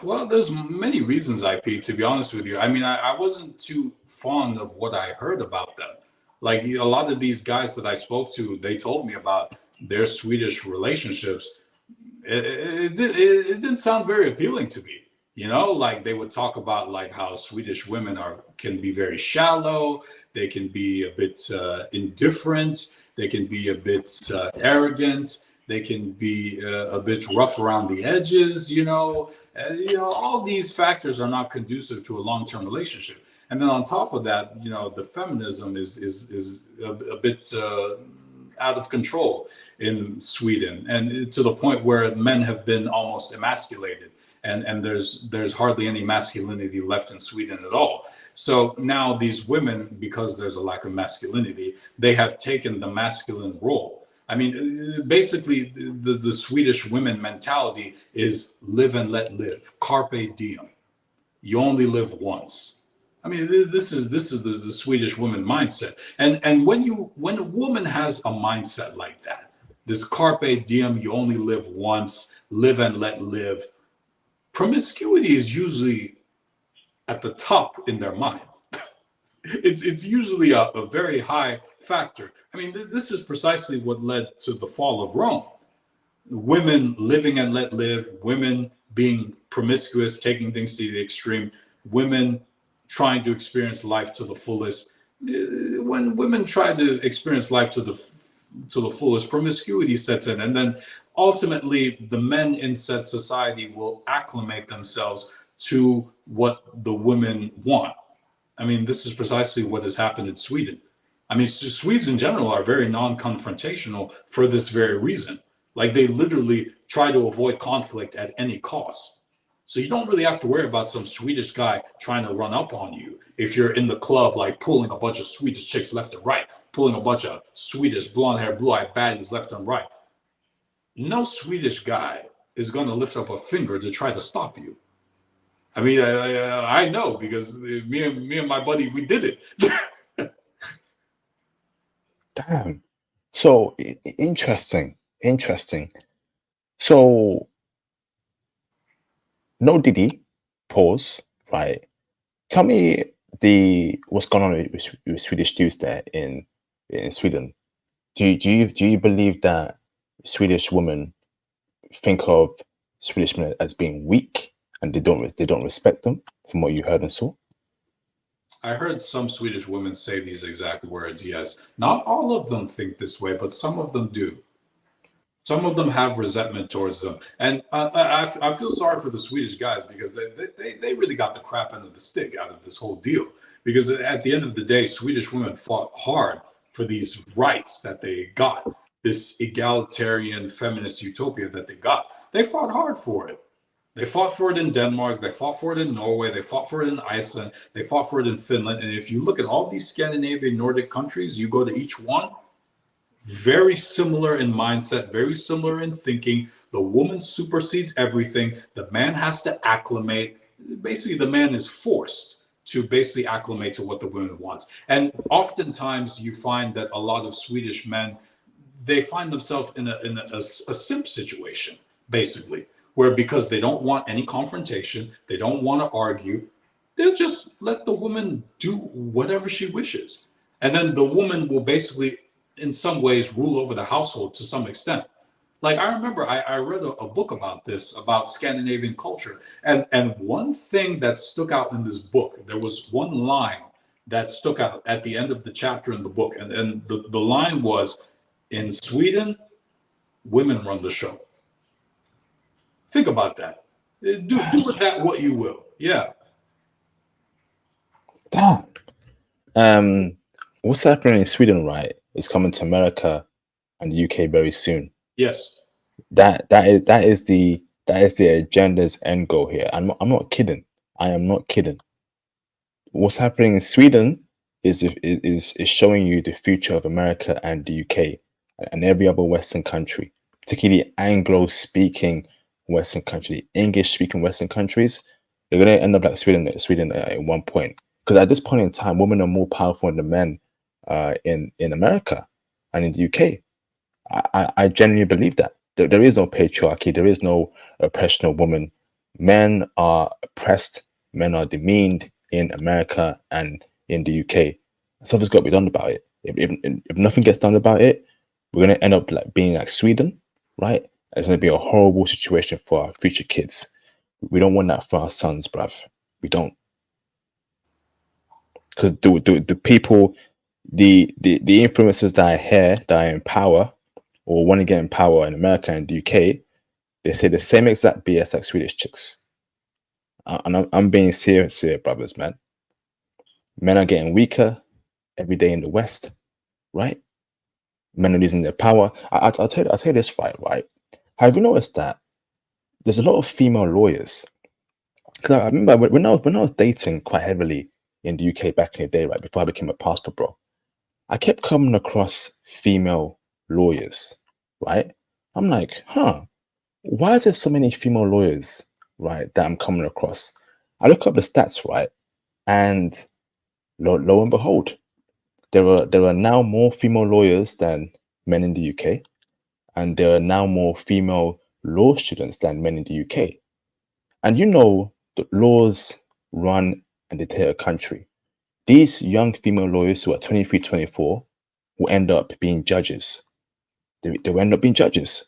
Well, there's many reasons, IP, to be honest with you. I mean, I wasn't too fond of what I heard about them. Like a lot of these guys that I spoke to, they told me about their Swedish relationships. It didn't sound very appealing to me. Like they would talk about like how Swedish women can be very shallow. They can be a bit indifferent. They can be a bit arrogant. They can be a bit rough around the edges. All these factors are not conducive to a long-term relationship. And then on top of that, the feminism is a bit out of control in Sweden, and to the point where men have been almost emasculated, and there's hardly any masculinity left in Sweden at all. So now these women, because there's a lack of masculinity, they have taken the masculine role. I mean, basically, the Swedish women mentality is live and let live, carpe diem. You only live once. I mean, this is the Swedish woman mindset. And when a woman has a mindset like that, this carpe diem, you only live once, live and let live, promiscuity is usually at the top in their mind. It's usually a very high factor. I mean, this is precisely what led to the fall of Rome. Women living and let live, women being promiscuous, taking things to the extreme, women trying to experience life to the fullest. When women try to experience life to the fullest, promiscuity sets in, and then ultimately the men in said society will acclimate themselves to what the women want. I mean, this is precisely what has happened in Sweden. I mean, Swedes in general are very non-confrontational for this very reason. Like, they literally try to avoid conflict at any cost. So you don't really have to worry about some Swedish guy trying to run up on you if you're in the club, like pulling a bunch of Swedish chicks left and right, pulling a bunch of Swedish blonde hair, blue eyed baddies left and right. No Swedish guy is going to lift up a finger to try to stop you. I mean, I know, because me and my buddy, we did it. Damn. So interesting. So no Diddy, pause, right? Tell me what's going on with Swedish Jews there in Sweden. Do you believe that Swedish women think of Swedish men as being weak and they don't respect them, from what you heard and saw? I heard some Swedish women say these exact words, yes. Not all of them think this way, but some of them do. Some of them have resentment towards them. And I feel sorry for the Swedish guys, because they really got the crap end of the stick out of this whole deal. Because at the end of the day, Swedish women fought hard for these rights that they got, this egalitarian feminist utopia that they got. They fought hard for it. They fought for it in Denmark. They fought for it in Norway. They fought for it in Iceland. They fought for it in Finland. And if you look at all these Scandinavian Nordic countries, you go to each one, very similar in mindset, very similar in thinking. The woman supersedes everything. The man has to acclimate. Basically, the man is forced to basically acclimate to what the woman wants. And oftentimes you find that a lot of Swedish men, they find themselves in a simp situation, basically, where because they don't want any confrontation, they don't want to argue, they'll just let the woman do whatever she wishes. And then the woman will basically, in some ways, rule over the household to some extent. Like, I remember I read a book about this, about Scandinavian culture. And one thing that stuck out in this book, there was one line that stuck out at the end of the chapter in the book. And the line was, in Sweden, women run the show. Think about that. Do with that what you will. Yeah. Damn. What's happening in Sweden, right, is coming to America and the UK very soon. Yes. That is the agenda's end goal here. I'm not kidding. I am not kidding. What's happening in Sweden is showing you the future of America and the UK and every other Western country, particularly Anglo-speaking Western country, English-speaking Western countries. They're going to end up like Sweden at one point. Because at this point in time, women are more powerful than men in America and in the UK. I genuinely believe that. There is no patriarchy. There is no oppression of women. Men are oppressed. Men are demeaned in America and in the UK. Something's got to be done about it. If nothing gets done about it, we're going to end up like being like Sweden, right? It's going to be a horrible situation for our future kids. We don't want that for our sons, bruv. We don't. Because the people, the influencers that I hear that are in power or want to get in power in America and the UK, they say the same exact BS like Swedish chicks. And I'm being serious here, brothers, man. Men are getting weaker every day in the West. right? Men are losing their power. I'll tell you this right. Have you noticed that there's a lot of female lawyers? Because I remember when I was dating quite heavily in the UK back in the day, right before I became a pastor, bro, I kept coming across female lawyers, right? I'm like, huh, why is there so many female lawyers, right, that I'm coming across? I look up the stats, right, and lo and behold, there are now more female lawyers than men in the UK, and there are now more female law students than men in the UK. And you know, the laws run and dictate a country. These young female lawyers who are 23, 24 will end up being judges. They will end up being judges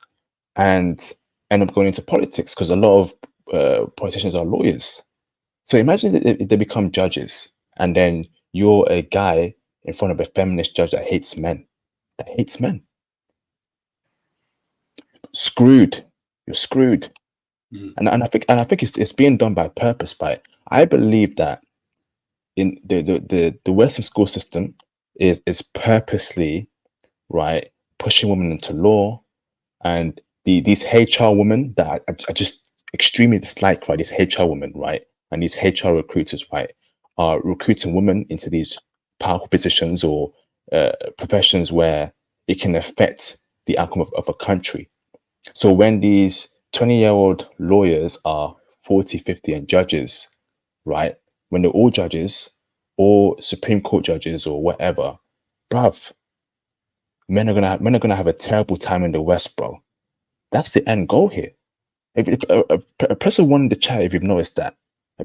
and end up going into politics because a lot of politicians are lawyers. So imagine if they become judges and then you're a guy in front of a feminist judge that hates men. That hates men. Screwed. You're screwed. And I think it's being done by purpose. I believe that in the Western school system is purposely, right, pushing women into law, and these HR women that I just extremely dislike, right? These HR women, right, and these HR recruiters, right, are recruiting women into these powerful positions or professions where it can affect the outcome of a country. So when these 20-year-old lawyers are 40, 50 and judges, right? When they're all judges or Supreme Court judges or whatever, bruv, men are gonna have a terrible time in the West, bro. That's the end goal here. Press a one in the chat if you've noticed that.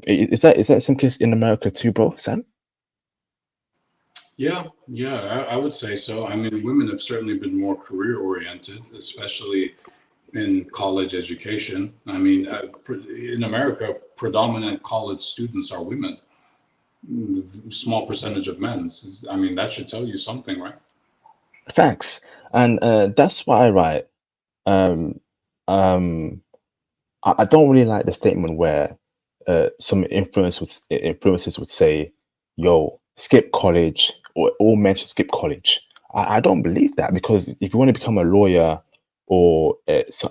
Is that some case in America too, bro, Sam? Yeah, yeah, I would say so. I mean, women have certainly been more career oriented, especially in college education. I mean, in America, predominant college students are women, small percentage of men. I mean, that should tell you something, right? Facts. And that's why I write. Um, um, I don't really like the statement where some influencers would say, "Yo, skip college," or "All men should skip college." I don't believe that, because if you want to become a lawyer or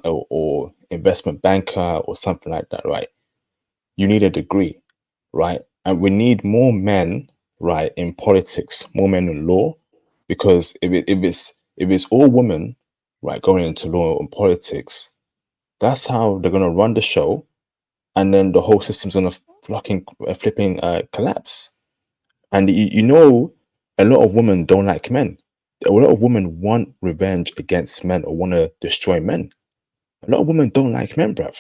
or investment banker or something like that, right, you need a degree, right? And we need more men, right, in politics, more men in law, because if it's all women, right, going into law and politics, that's how they're gonna run the show, and then the whole system's gonna flipping collapse. And you know, a lot of women don't like men. A lot of women want revenge against men or want to destroy men. A lot of women don't like men, bruv.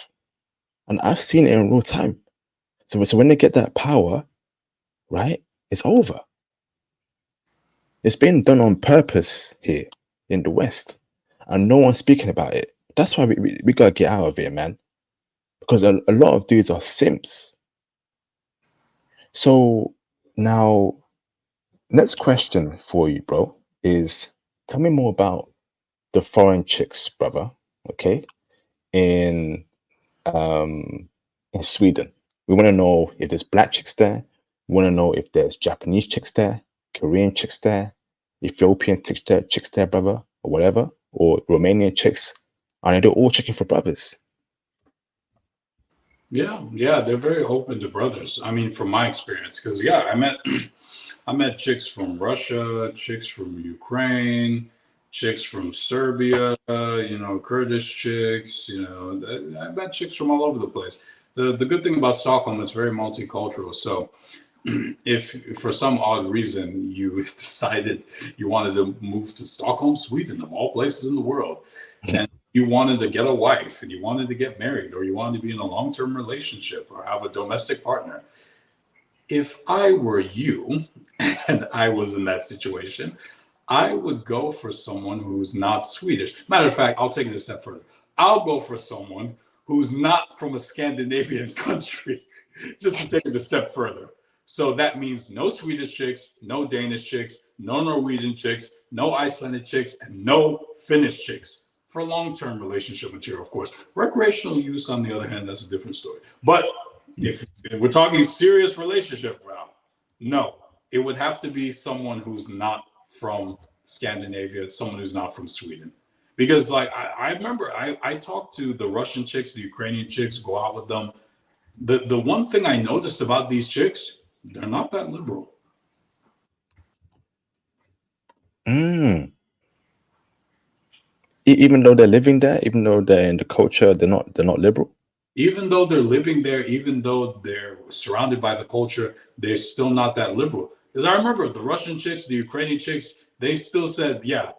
And I've seen it in real time. So when they get that power, right, it's over. It's been done on purpose here in the West, and no one's speaking about it. That's why we gotta get out of it, man. Because a lot of dudes are simps. So now, next question for you, bro, is tell me more about the foreign chicks, brother. Okay, in um in Sweden. We want to know if there's black chicks there. We want to know if there's Japanese chicks there, Korean chicks there, Ethiopian chicks there, brother, or whatever, or Romanian chicks. And they're all checking for brothers. Yeah, yeah, they're very open to brothers. I mean, from my experience, because yeah, I met I met chicks from Russia, chicks from Ukraine, chicks from Serbia, Kurdish chicks, I met chicks from all over the place. The good thing about Stockholm, it's very multicultural. So if for some odd reason you decided you wanted to move to Stockholm, Sweden, of all places in the world, and you wanted to get a wife and you wanted to get married, or you wanted to be in a long-term relationship or have a domestic partner, if I were you and I was in that situation, I would go for someone who's not Swedish. Matter of fact, I'll take it a step further. I'll go for someone who's not from a Scandinavian country, just to take it a step further. So that means no Swedish chicks, no Danish chicks, no Norwegian chicks, no Icelandic chicks, and no Finnish chicks. For long-term relationship material, of course. Recreational use, on the other hand, that's a different story. But if we're talking serious relationship, well, no, it would have to be someone who's not from Scandinavia, someone who's not from Sweden. Because like I remember I talked to the Russian chicks, the Ukrainian chicks, go out with them. The one thing I noticed about these chicks, they're not that liberal. Mm. Even though they're living there, even though they're in the culture, they're not liberal. Even though they're living there, even though they're surrounded by the culture, they're still not that liberal. Because I remember the Russian chicks, the Ukrainian chicks, they still said, yeah,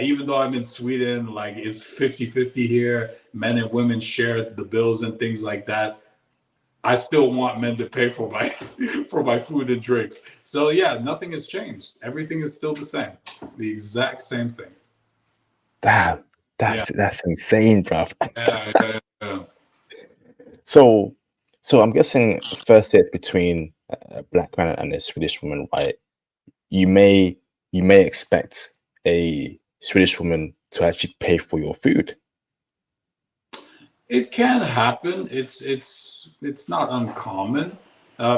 even though I'm in Sweden, like it's 50-50 here, men and women share the bills and things like that. I still want men to pay for my for my food and drinks. So yeah, nothing has changed. Everything is still the same. The exact same thing. Damn, Yeah. that's insane, bruv. Yeah. So, I'm guessing first dates between a black man and a Swedish woman, right? You may expect a Swedish woman to actually pay for your food. It can happen. It's not uncommon,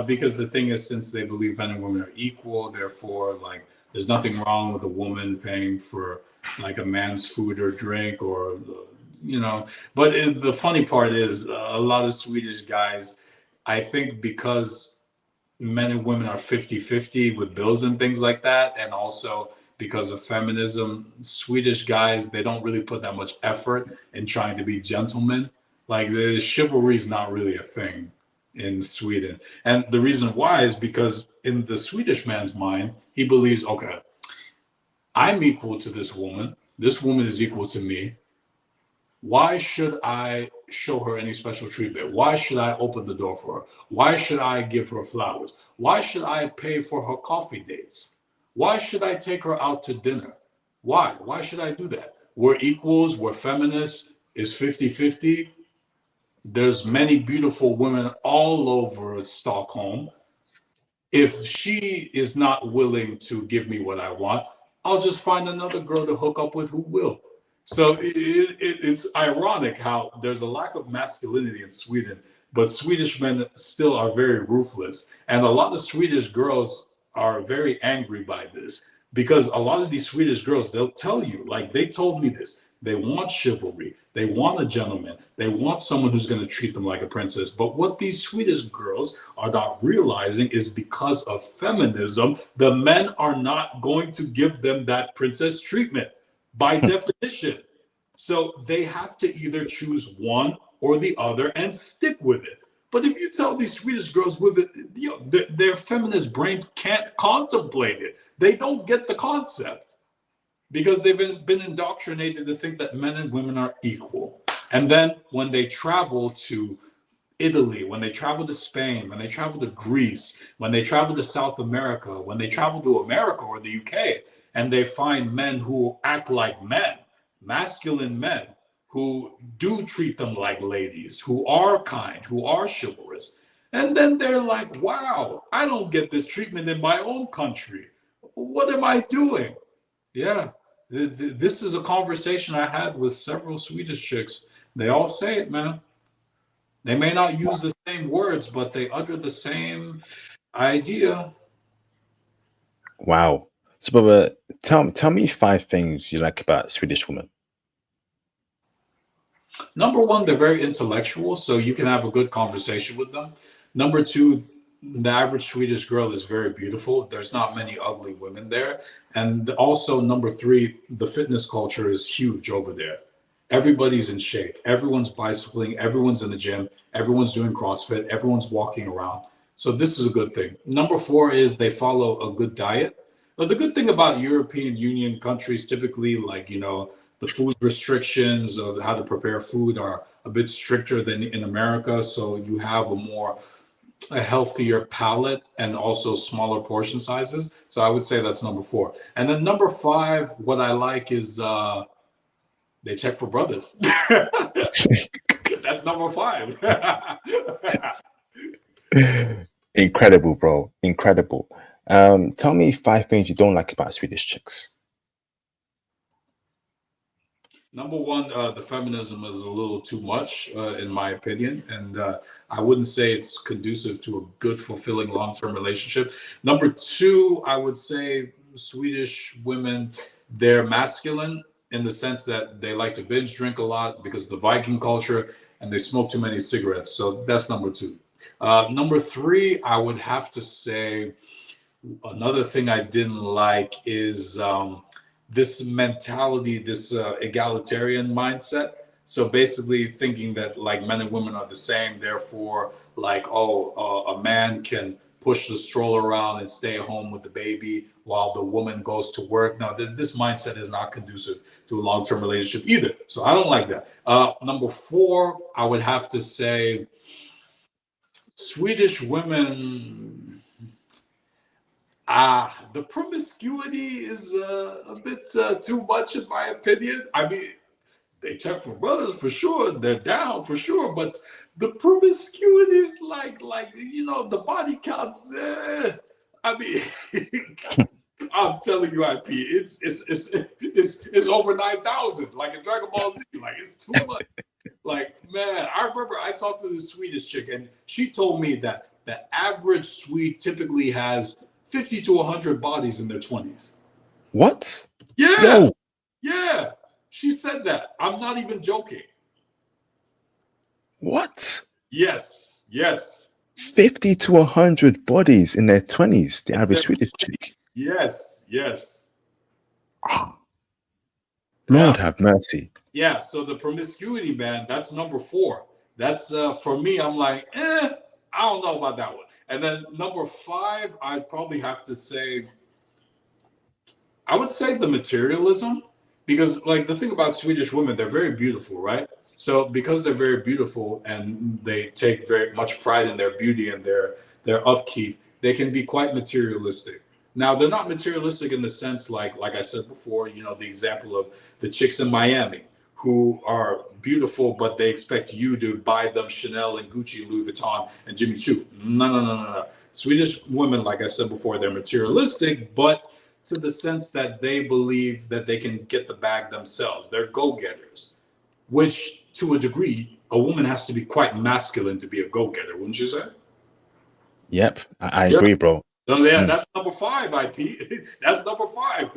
because the thing is, since they believe men and women are equal, therefore, like, there's nothing wrong with a woman paying for like a man's food or drink, or you know. But the funny part is, a lot of Swedish guys, I think, because men and women are 50-50 with bills and things like that, and also because of feminism, Swedish guys, they don't really put that much effort in trying to be gentlemen. Like, the chivalry is not really a thing in Sweden. And the reason why is because in the Swedish man's mind, he believes, okay, I'm equal to this woman is equal to me. Why should I show her any special treatment? Why should I open the door for her? Why should I give her flowers? Why should I pay for her coffee dates? Why should I take her out to dinner? Why? Why should I do that? We're equals, we're feminists, it's 50-50. There's many beautiful women all over Stockholm. If she is not willing to give me what I want, I'll just find another girl to hook up with who will. So it's ironic how there's a lack of masculinity in Sweden, but Swedish men still are very ruthless. And a lot of Swedish girls are very angry by this, because a lot of these Swedish girls, they'll tell you, like they told me this, they want chivalry, they want a gentleman, they want someone who's going to treat them like a princess. But what these Swedish girls are not realizing is, because of feminism, the men are not going to give them that princess treatment by definition. So they have to either choose one or the other and stick with it. But if you tell these Swedish girls with it, you know, their feminist brains can't contemplate it. They don't get the concept, because they've been indoctrinated to think that men and women are equal. And then when they travel to Italy, when they travel to Spain, when they travel to Greece, when they travel to South America, when they travel to America or the UK, and they find men who act like men, masculine men, who do treat them like ladies, who are kind, who are chivalrous. And then they're like, wow, I don't get this treatment in my own country. What am I doing? Yeah, this is a conversation I had with several Swedish chicks. They all say it, man. They may not use the same words, but they utter the same idea. Wow. So, brother, tell me 5 things you like about Swedish women. Number one, they're very intellectual, so you can have a good conversation with them. Number two, the average Swedish girl is very beautiful. There's not many ugly women there. And also, number three, the fitness culture is huge over there. Everybody's in shape. Everyone's bicycling. Everyone's in the gym. Everyone's doing CrossFit. Everyone's walking around. So this is a good thing. Number four is they follow a good diet. But the good thing about European Union countries, typically, like, you know, the food restrictions of how to prepare food are a bit stricter than in America. So you have a healthier palate and also smaller portion sizes. So I would say that's number four. And then number five, what I like is they check for brothers. That's number five. Incredible, bro. Incredible. Tell me 5 things you don't like about Swedish chicks. Number one, the feminism is a little too much, in my opinion, and I wouldn't say it's conducive to a good, fulfilling, long-term relationship. Number two, I would say Swedish women, they're masculine in the sense that they like to binge drink a lot because of the Viking culture, and they smoke too many cigarettes. So that's number two. Number three, I would have to say another thing I didn't like is this mentality, this egalitarian mindset. So basically, thinking that like men and women are the same, therefore, like, oh, a man can push the stroller around and stay home with the baby while the woman goes to work. Now, this mindset is not conducive to a long-term relationship either. So I don't like that. Number four, I would have to say Swedish women. The promiscuity is a bit too much, in my opinion. I mean, they check for brothers for sure. They're down for sure, but the promiscuity is like the body counts. I mean, I'm telling you, IP, it's over 9,000, like in Dragon Ball Z. Like it's too much. Like man, I remember I talked to this Swedish chick, and she told me that the average Swede typically has 50 to 100 bodies in their 20s. What? Yeah. Yo. Yeah. She said that. I'm not even joking. What? Yes. Yes. 50 to 100 bodies in their 20s, the average Swedish chick. Yes. Yes. Lord have mercy. Yeah. So the promiscuity, man, that's number four. That's for me, I'm like, I don't know about that one. And then number five, I'd probably have to say, I would say the materialism, because like the thing about Swedish women, they're very beautiful, right? So because they're very beautiful and they take very much pride in their beauty and their upkeep, they can be quite materialistic. Now they're not materialistic in the sense like I said before, the example of the chicks in Miami who are beautiful, but they expect you to buy them Chanel and Gucci, Louis Vuitton, and Jimmy Choo. No. Swedish women, like I said before, they're materialistic, but to the sense that they believe that they can get the bag themselves. They're go-getters, which to a degree, a woman has to be quite masculine to be a go-getter, wouldn't you say? Yep, I agree, bro. So yeah, that's number five, IP. That's number five.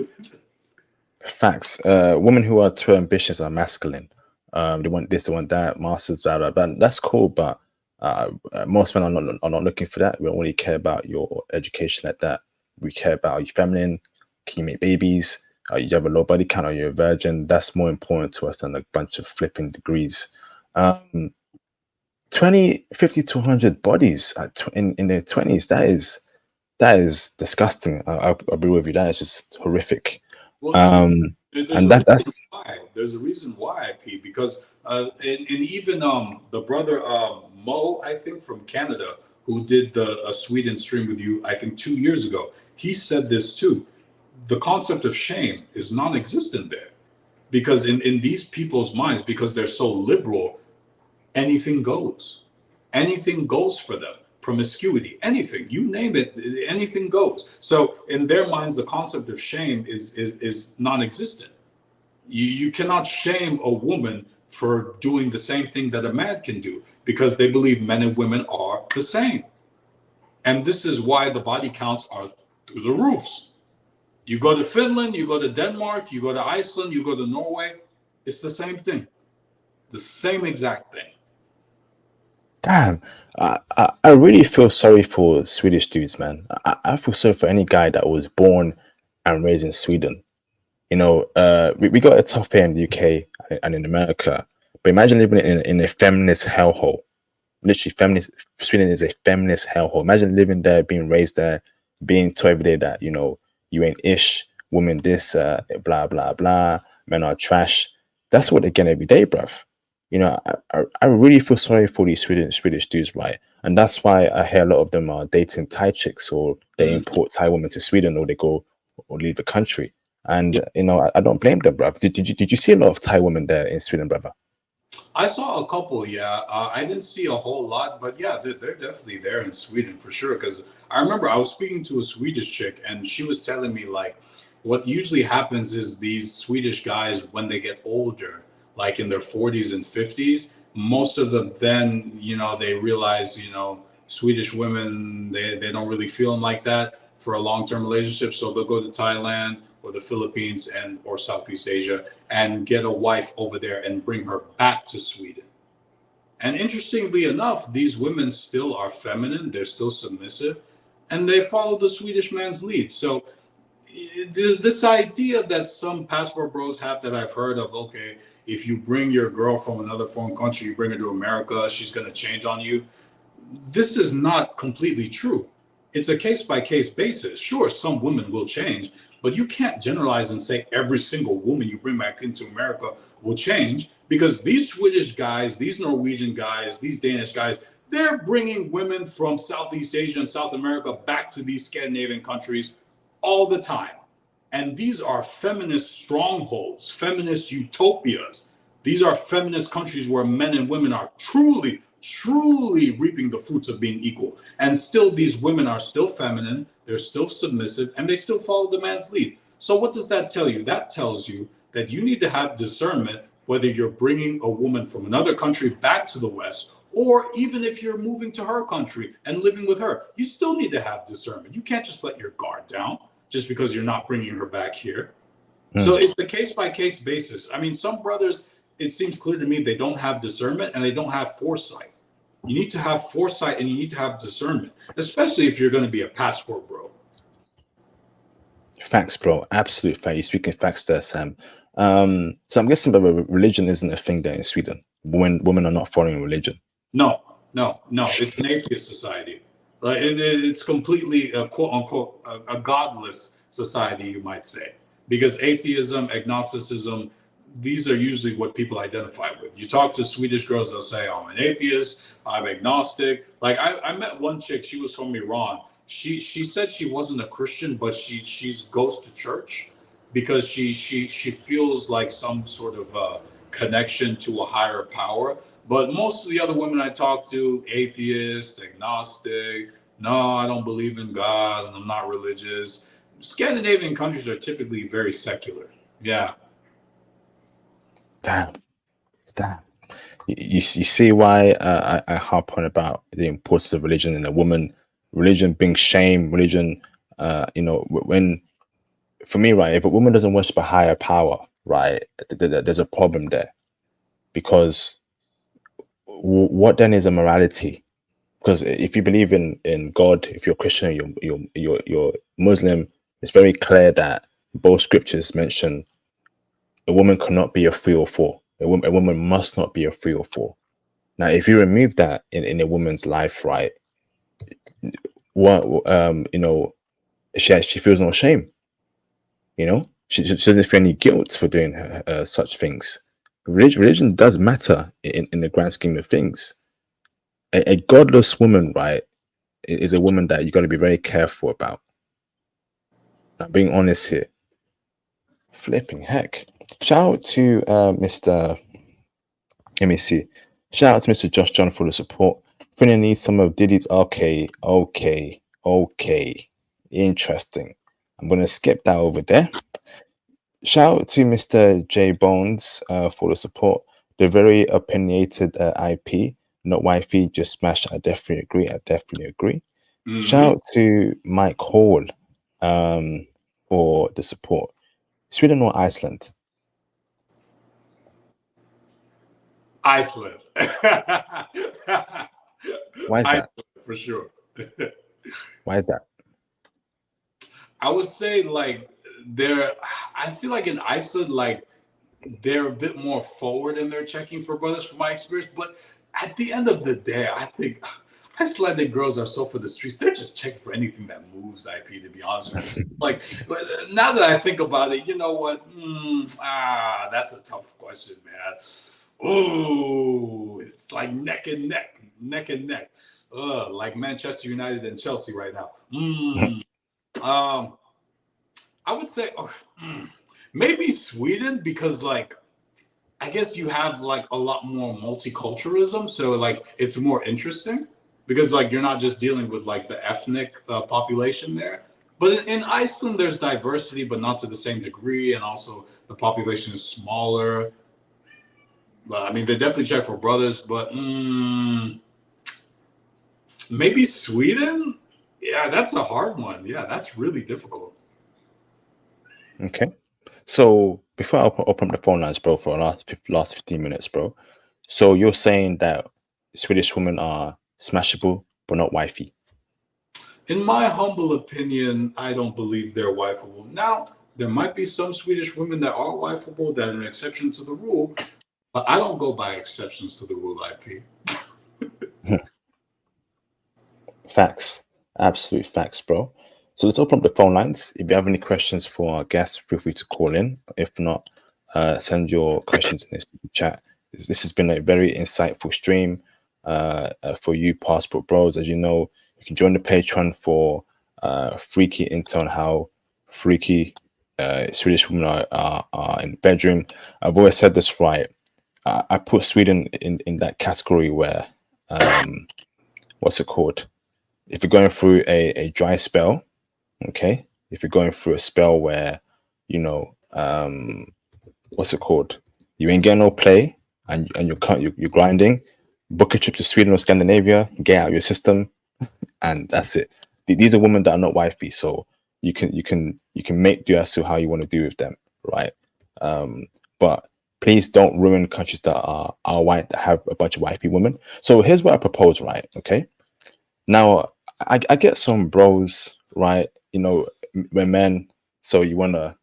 Facts. Women who are too ambitious are masculine. They want this, they want that, masters, blah blah blah. That's cool, but most men are not looking for that. We don't really care about your education like that. We care about, are you feminine? Can you make babies? You have a low body count? Are you a virgin? That's more important to us than a bunch of flipping degrees. 20, 50 to 100 bodies in their 20s. That is disgusting. I'll agree with you. That is just horrific. Well, there's a reason why, IP, because and even the brother Mo, I think from Canada, who did the Sweden stream with you, I think 2 years ago, he said this too. The concept of shame is non-existent there, because in these people's minds, because they're so liberal, anything goes for them. Promiscuity, anything, you name it, anything goes. So in their minds, the concept of shame is non-existent. You cannot shame a woman for doing the same thing that a man can do, because they believe men and women are the same. And this is why the body counts are through the roofs. You go to Finland, you go to Denmark, you go to Iceland, you go to Norway, it's the same thing. The same exact thing. Damn, I really feel sorry for Swedish dudes, man. I feel sorry for any guy that was born and raised in Sweden. We got a tough here in the UK and in America, but imagine living in a feminist hellhole. Literally, feminist. Sweden is a feminist hellhole. Imagine living there, being raised there, being told every day that you ain't ish, women this, blah blah blah, men are trash. That's what they get every day, bruv. I really feel sorry for these Swedish dudes, right? And that's why I hear a lot of them are dating Thai chicks, or they import Thai women to Sweden, or they go or leave the country. And I don't blame them, bruv. Did you see a lot of Thai women there in Sweden, brother? I saw a couple, yeah. I didn't see a whole lot, but yeah, they're definitely there in Sweden for sure. Because I remember I was speaking to a Swedish chick, and she was telling me like, what usually happens is these Swedish guys, when they get older, like in their 40s and 50s, most of them then, they realize, Swedish women, they don't really feel them like that. for a long-term relationship. So they'll go to Thailand or the Philippines or Southeast Asia and get a wife over there and bring her back to Sweden. And interestingly enough, these women still are feminine, they're still submissive, and they follow the Swedish man's lead. So this idea that some passport bros have that I've heard of, okay, if you bring your girl from another foreign country, you bring her to America, she's going to change on you. This is not completely true. It's a case by case basis. Sure, some women will change, but you can't generalize and say every single woman you bring back into America will change, because these Swedish guys, these Norwegian guys, these Danish guys, they're bringing women from Southeast Asia and South America back to these Scandinavian countries all the time. And these are feminist strongholds, feminist utopias. These are feminist countries where men and women are truly reaping the fruits of being equal. And still, these women are still feminine, they're still submissive, and they still follow the man's lead. So what does that tell you? That tells you that you need to have discernment whether you're bringing a woman from another country back to the West, or even if you're moving to her country and living with her. You still need to have discernment. You can't just let your guard down just because you're not bringing her back here. So it's a case by case basis. I mean, some brothers, it seems clear to me, they don't have discernment and they don't have foresight. You need to have foresight and you need to have discernment, especially if you're going to be a passport bro. Facts, bro. Absolute fact. You're speaking facts there, Sam. So I'm guessing that religion isn't a thing there in Sweden. Women are not following religion. No. It's an atheist society. It's completely a quote unquote a godless society, you might say, because atheism, agnosticism, these are usually what people identify with. You talk to Swedish girls, they'll say, I'm an atheist, I'm agnostic. Like I met one chick, she was from Iran. She said she wasn't a Christian, but she goes to church because she feels like some sort of connection to a higher power. But most of the other women I talk to, atheists, agnostic, no, I don't believe in God and I'm not religious. Scandinavian countries are typically very secular. Yeah. Damn. You see why I harp on about the importance of religion in a woman, religion being shame, religion, when, for me, right, if a woman doesn't worship a higher power, right, there's a problem there. Because what then is a morality? Because if you believe in God, if you're Christian, you're Muslim, it's very clear that both scriptures mention a woman cannot be a 3 or 4. A woman must not be a 3 or 4. Now, if you remove that in a woman's life, right, what she feels no shame. She doesn't feel any guilt for doing such things. Religion does matter in the grand scheme of things. A godless woman, right, is a woman that you got to be very careful about. I'm being honest here. Flipping heck. Shout out to Mr. Let me see. Shout out to Mr. Josh John for the support. Finna need some of Diddy's. Okay. Interesting. I'm gonna skip that over there. Shout out to Mr. J Bones for the support. The very opinionated IP, not wifey, just smash. I definitely agree. Mm-hmm. Shout out to Mike Hall for the support. Sweden or Iceland? Iceland. Why is that? For sure. Why is that? I would say I feel like in Iceland, like they're a bit more forward in their checking for brothers from my experience. But at the end of the day, I think Icelandic girls are so for the streets. They're just checking for anything that moves, IP, to be honest with you. Like, now that I think about it, you know what? That's a tough question, man. Oh, it's like neck and neck. Like Manchester United and Chelsea right now. I would say maybe Sweden, because like I guess you have like a lot more multiculturalism, so like it's more interesting because like you're not just dealing with like the ethnic population there. But in Iceland, there's diversity, but not to the same degree, and also the population is smaller. But I mean, they definitely check for brothers, but maybe Sweden. Yeah, that's a hard one. Yeah, that's really difficult. Okay. So before I open up the phone lines, bro, for the last 15 minutes, bro. So you're saying that Swedish women are smashable but not wifey. In my humble opinion, I don't believe they're wifeable. Now, there might be some Swedish women that are wifeable that are an exception to the rule, but I don't go by exceptions to the rule, IP. Facts. Absolute facts, bro. So let's open up the phone lines. If you have any questions for our guests, feel free to call in. If not, send your questions in this chat. This has been a very insightful stream for you, Passport Bros. As you know, you can join the Patreon for freaky intel on how freaky Swedish women are in the bedroom. I've always said this right. I put Sweden in that category where, what's it called? If you're going through a dry spell, okay, if you're going through a spell where, you know, what's it called? You ain't getting no play, and you're grinding. Book a trip to Sweden or Scandinavia, get out your system, and that's it. These are women that are not wifey, so you can make do as to how you want to do with them, right? But please don't ruin countries that are white that have a bunch of wifey women. So here's what I propose, right? Okay, now I get some bros, right? We're men, so you wanna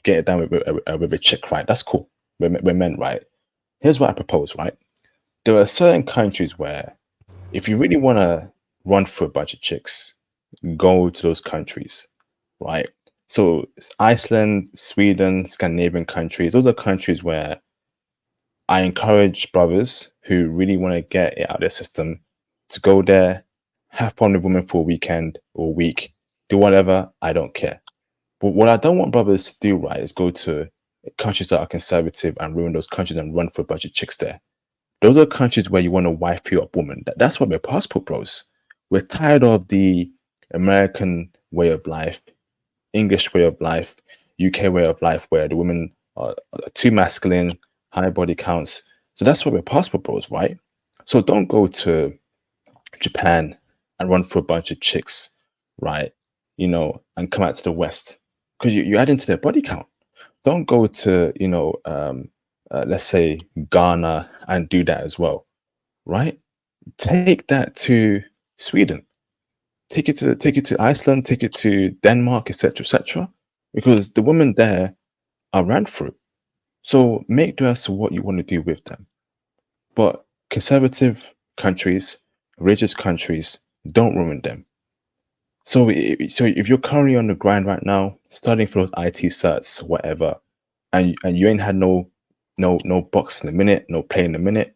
get it down with a chick, right? That's cool. We're men, right? Here's what I propose, right? There are certain countries where if you really want to run through a bunch of chicks, go to those countries, right? So Iceland, Sweden, Scandinavian countries, those are countries where I encourage brothers who really want to get it out of their system to go there, have fun with women for a weekend or a week, do whatever. I don't care. But what I don't want brothers to do, right, is go to countries that are conservative and ruin those countries and run for a bunch of chicks there. Those are countries where you want to wife you up woman. That's what we're passport bros. We're tired of the American way of life, English way of life, UK way of life, where the women are too masculine, high body counts. So that's why we're passport bros, right? So don't go to Japan and run for a bunch of chicks, right? And come out to the West because you add into their body count. Don't go to, let's say Ghana and do that as well, right? Take that to Sweden, take it to Iceland, take it to Denmark, etc., etc., because the women there are ran through. So make do as to what you want to do with them. But conservative countries, religious countries, don't ruin them. So if you're currently on the grind right now, studying for those IT certs, whatever, and you ain't had no box in a minute, no play in a minute,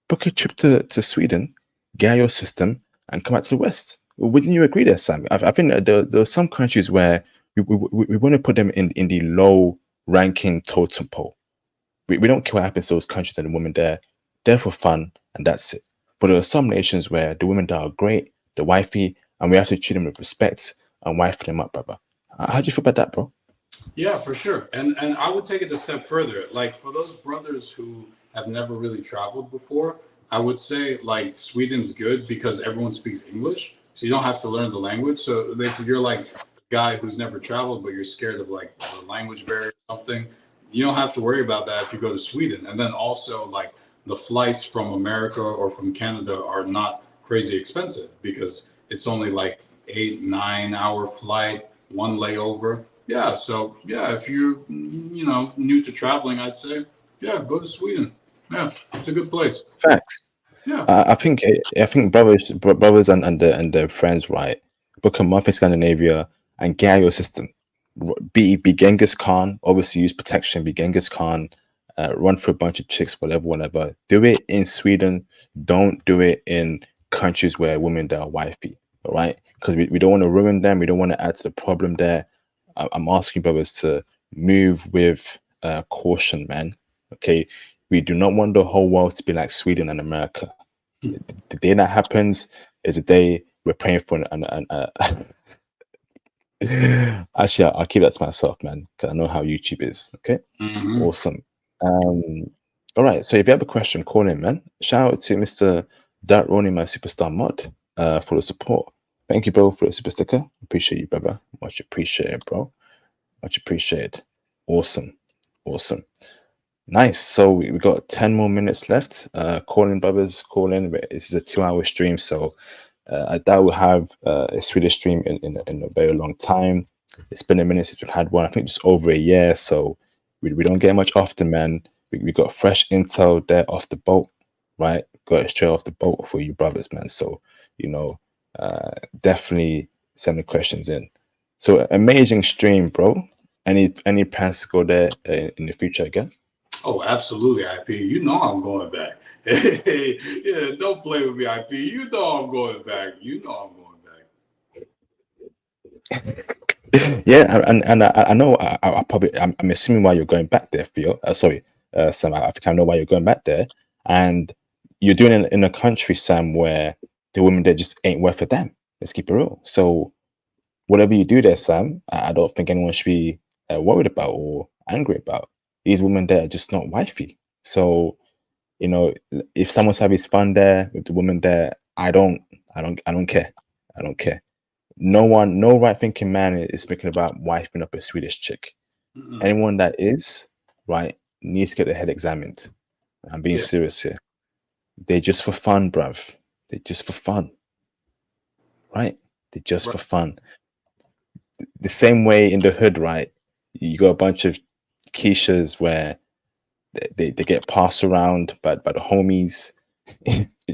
book a trip to Sweden, get out your system, and come out to the West. Wouldn't you agree there, Sam? I think that there are some countries where we want to put them in the low ranking totem pole. We don't care what happens to those countries and the women there. They're for fun, and that's it. But there are some nations where the women there are great, the wifey, and we have to treat them with respect and wife them up, brother. How do you feel about that, bro? Yeah, for sure. And I would take it a step further. Like for those brothers who have never really traveled before, I would say like Sweden's good because everyone speaks English, so you don't have to learn the language. So if you're like a guy who's never traveled but you're scared of like the language barrier or something, you don't have to worry about that if you go to Sweden. And then also like the flights from America or from Canada are not crazy expensive because it's only like 8, 9 hour flight, one layover. Yeah, so yeah, if you're new to traveling, I'd say yeah, go to Sweden. Yeah, it's a good place. Facts. Yeah. I think brothers and their friends, right? Book a month in Scandinavia and get out your system. Be Genghis Khan. Obviously, use protection. Be Genghis Khan. Run for a bunch of chicks, whatever, whatever. Do it in Sweden. Don't do it in countries where women that are wifey. All right, because we don't want to ruin them. We don't want to add to the problem there. I'm asking brothers to move with caution, man. Okay, we do not want the whole world to be like Sweden and America. The day that happens is a day we're praying for. Actually, I'll keep that to myself, man, because I know how YouTube is. Okay, Hmm. awesome. All right. So if you have a question, call in, man. Shout out to Mr. Dark Ronnie, my superstar mod, for the support. Thank you, bro, for the super sticker. Appreciate you, brother. Much appreciated, bro. Much appreciated. Awesome. Awesome. Nice. So we got 10 more minutes left. Call in, brothers. Call in. This is a 2-hour stream, so I doubt we'll have a Swedish stream in a very long time. It's been a minute since we've had one. I think just over a year, so we don't get much often, man. We got fresh intel there off the boat, right? Got it straight off the boat for you brothers, man. So, definitely send the questions in. So amazing stream, bro. Any plans to go there in the future again? Oh, absolutely, IP. You know I'm going back. Yeah, don't play with me, IP. You know I'm going back. You know I'm going back. Yeah, and I know I probably I'm assuming why you're going back there, Theo. Sorry, Sam. I think I know why you're going back there, and you're doing it in a country, Sam, where the women there just ain't worth a damn. Let's keep it real. So whatever you do there, Sam, I don't think anyone should be worried about or angry about. These women there are just not wifey. So if someone's having fun there with the woman there, I don't care. I don't care. No right thinking man is thinking about wifing up a Swedish chick. Anyone that is right needs to get their head examined. I'm being serious here. They're just for fun, bruv. They're just for fun, right? They're just for fun. The same way in the hood, right? You got a bunch of Keishas where they get passed around by the homies.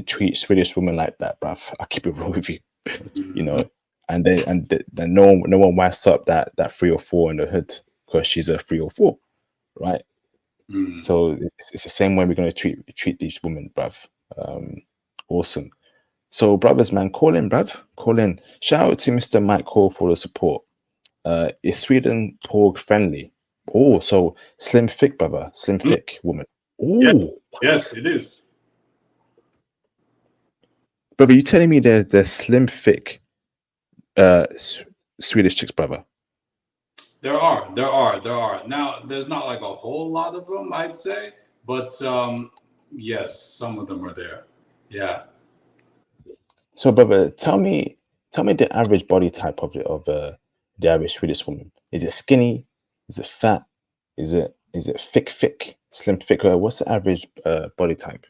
Treat Swedish women like that, bruv. I keep it real with you, and then no one wipes up that 3 or 4 in the hood because she's a 3 or 4, right? So it's the same way we're going to treat these women, bruv. Awesome. So brothers, man, call in, bruv. Call in. Shout out to Mr. Mike Hall for the support. Is Sweden porg friendly? Oh, so slim thick, brother. Slim thick woman. Oh, yes, it is. Brother, you telling me they're slim thick Swedish chicks, brother? There are. Now, there's not like a whole lot of them, I'd say, but yes, some of them are there. Yeah. So, brother, tell me the average body type of the average Swedish woman. Is it skinny? Is it fat? Is it thick, slim, thick? What's the average body type?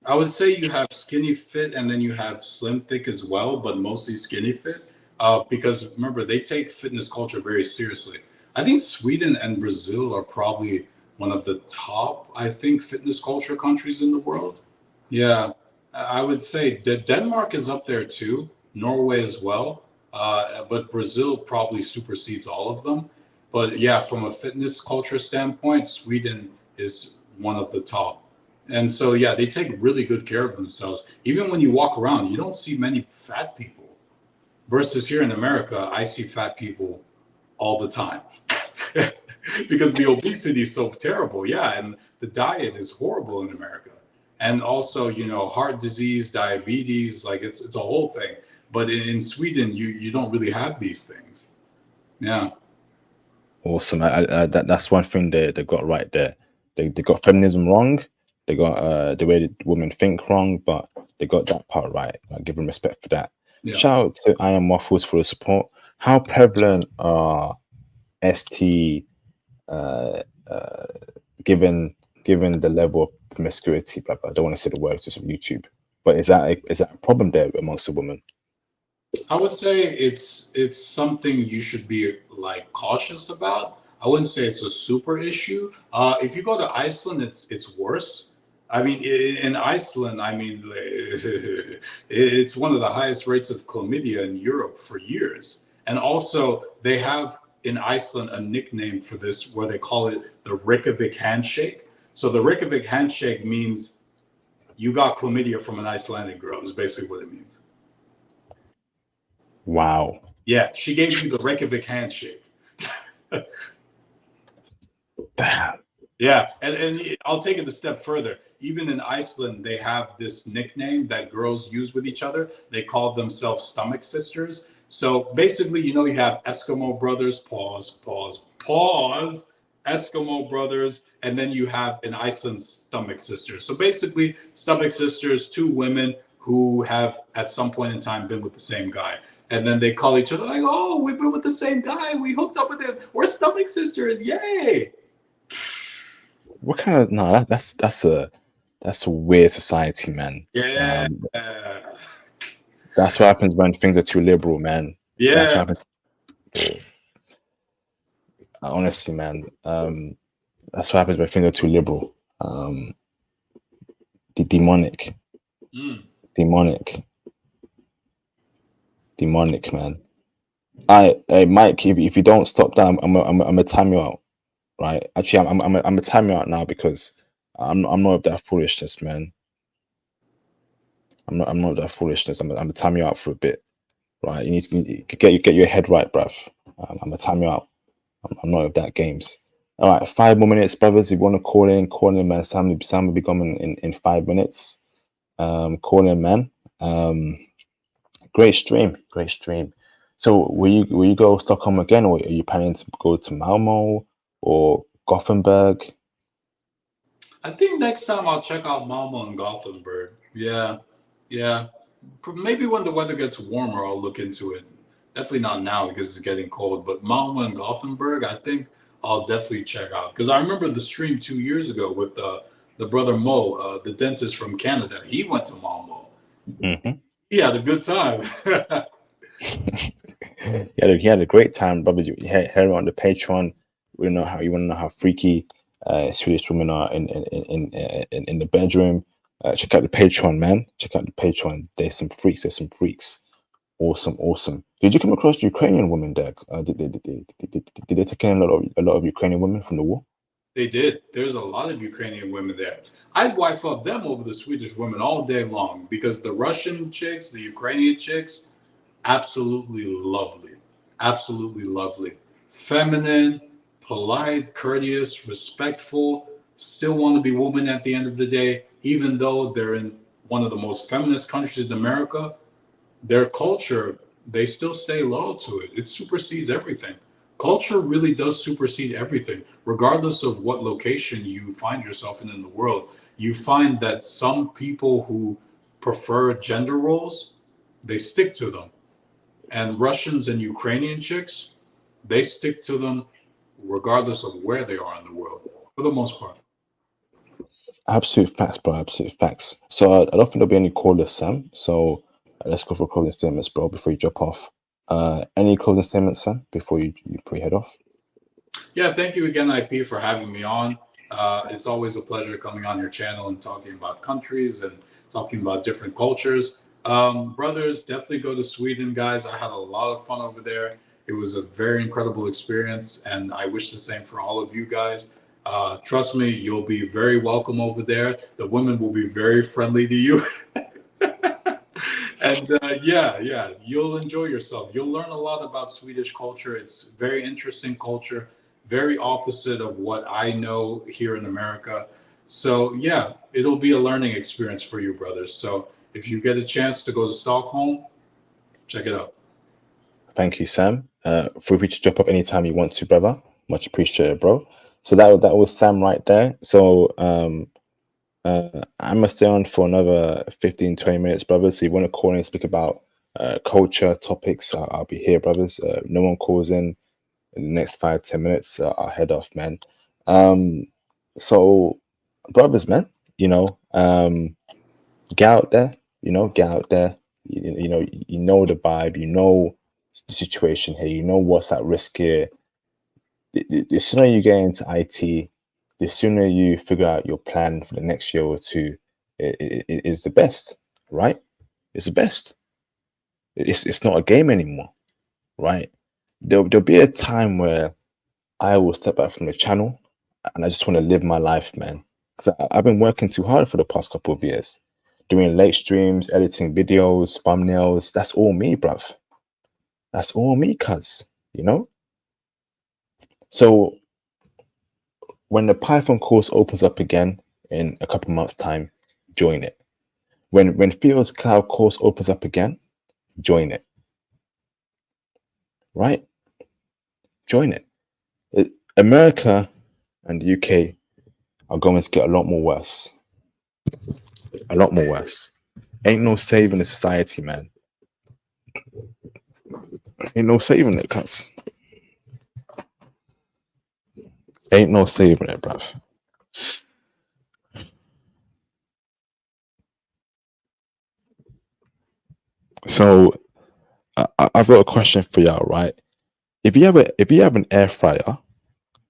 I would say you have skinny fit and then you have slim thick as well, but mostly skinny fit. Because remember, they take fitness culture very seriously. I think Sweden and Brazil are probably one of the top, I think, fitness culture countries in the world. Yeah, I would say Denmark is up there too, Norway as well. But Brazil probably supersedes all of them. But yeah, from a fitness culture standpoint, Sweden is one of the top. And so, yeah, they take really good care of themselves. Even when you walk around, you don't see many fat people. Versus here in America, I see fat people all the time because the obesity is so terrible. Yeah, and the diet is horrible in America. And also, heart disease, diabetes, like it's a whole thing. But in Sweden, you don't really have these things. Yeah. Awesome. That's one thing they got right there. They got feminism wrong. They got the way that women think wrong, but they got that part right. I give them respect for that. Yeah. Shout out to I Am Waffles for the support. How prevalent are ST given the level of promiscuity? Blah, blah. I don't want to say the words just on YouTube, but is that a problem there amongst the women? I would say it's something you should be like cautious about. I wouldn't say it's a super issue. If you go to Iceland, it's worse. I mean, in Iceland, it's one of the highest rates of chlamydia in Europe for years. And also, they have in Iceland a nickname for this where they call it the Reykjavik handshake. So the Reykjavik handshake means you got chlamydia from an Icelandic girl, is basically what it means. Wow. Yeah, she gave you the Reykjavik handshake. Damn. Yeah, and I'll take it a step further. Even in Iceland, they have this nickname that girls use with each other. They call themselves stomach sisters. So basically, you have Eskimo brothers, pause, Eskimo brothers, and then you have in Iceland stomach sisters. So basically, stomach sisters, 2 women who have at some point in time been with the same guy. And then they call each other like, oh, we've been with the same guy. We hooked up with him. We're stomach sisters. Yay. What kind of no? That's a weird society, man. Yeah. That's what happens when things are too liberal, man. That's Yeah. what happens. Honestly, man. That's what happens when things are too liberal. Demonic, Mm. demonic, man. Hey, Mike, if you don't stop that, I'm gonna time you out. Right? Actually, I'm gonna time you out now because I'm not of that foolishness, man. I'm not of that foolishness. I'm gonna time you out for a bit. Right? You need to get your head right, bruv. I'm gonna time you out. I'm not of that games. All right, 5 more minutes, brothers. If you want to call in, man. Sam will be coming in 5 minutes. Call in, man. Great stream. So will you go Stockholm again, or are you planning to go to Malmo or Gothenburg? I think next time I'll check out Malmo and Gothenburg. Yeah. Yeah. Maybe when the weather gets warmer, I'll look into it. Definitely not now because it's getting cold. But Malmo and Gothenburg, I think I'll definitely check out. Because I remember the stream 2 years ago with the brother Mo, the dentist from Canada. He went to Malmo. Mm-hmm. He had a good time. He had a great time, brother. You hear on the Patreon. We know how you want to know how freaky Swedish women are in the bedroom. Check out the Patreon, man. Check out the Patreon. There's some freaks. Awesome. Did you come across Ukrainian women, Dag? Did they take in a lot of Ukrainian women from the war? They did. There's a lot of Ukrainian women there. I'd wife up them over the Swedish women all day long because the Russian chicks, the Ukrainian chicks, absolutely lovely. Absolutely lovely. Feminine, polite, courteous, respectful, still want to be women at the end of the day, even though they're in one of the most feminist countries in America. Their culture, they still stay loyal to it. It supersedes everything. Culture really does supersede everything, regardless of what location you find yourself in the world. You find that some people who prefer gender roles, they stick to them. And Russians and Ukrainian chicks, they stick to them regardless of where they are in the world, for the most part. Absolute facts, bro. Absolute facts. So I don't think there'll be any callers, Sam. So let's go for closing statements, bro, before you drop off. Any closing statements, Sam, before you head off? Yeah, thank you again, IP, for having me on. It's always a pleasure coming on your channel and talking about countries and talking about different cultures. Brothers, definitely go to Sweden, guys. I had a lot of fun over there. It was a very incredible experience, and I wish the same for all of you guys. Trust me, you'll be very welcome over there. The women will be very friendly to you. And yeah, you'll enjoy yourself. You'll learn a lot about Swedish culture. It's very interesting culture, very opposite of what I know here in America. So yeah, it'll be a learning experience for you, brothers. So if you get a chance to go to Stockholm, check it out. Thank you, Sam. Feel free to drop up anytime you want to, brother. Much appreciated, bro. So that was Sam right there. So I'm gonna stay on for another 15-20 minutes, brothers. So you want to call in and speak about culture topics, I'll be here, brothers. No one calls in the next 5-10 minutes, I'll head off, man. So brothers, man, get out there, get out there. You know the vibe, you know the situation here, you know what's at risk here. The sooner you get into IT, the sooner you figure out your plan for the next year or two, it is the best, right? It's the best. It's not a game anymore, right? There'll be a time where I will step back from the channel and I just want to live my life, man. Because I've been working too hard for the past couple of years, doing late streams, editing videos, thumbnails. That's all me, bruv. That's all me, cuz. So when the Python course opens up again in a couple months' time, join it. When Theo's cloud course opens up again, join it. Right? Join it. America and the UK are going to get a lot more worse. A lot more worse. Ain't no saving the society, man. Ain't no saving it, cuz. Ain't no saving it, bruv. So I've got a question for y'all, right? If you have an air fryer,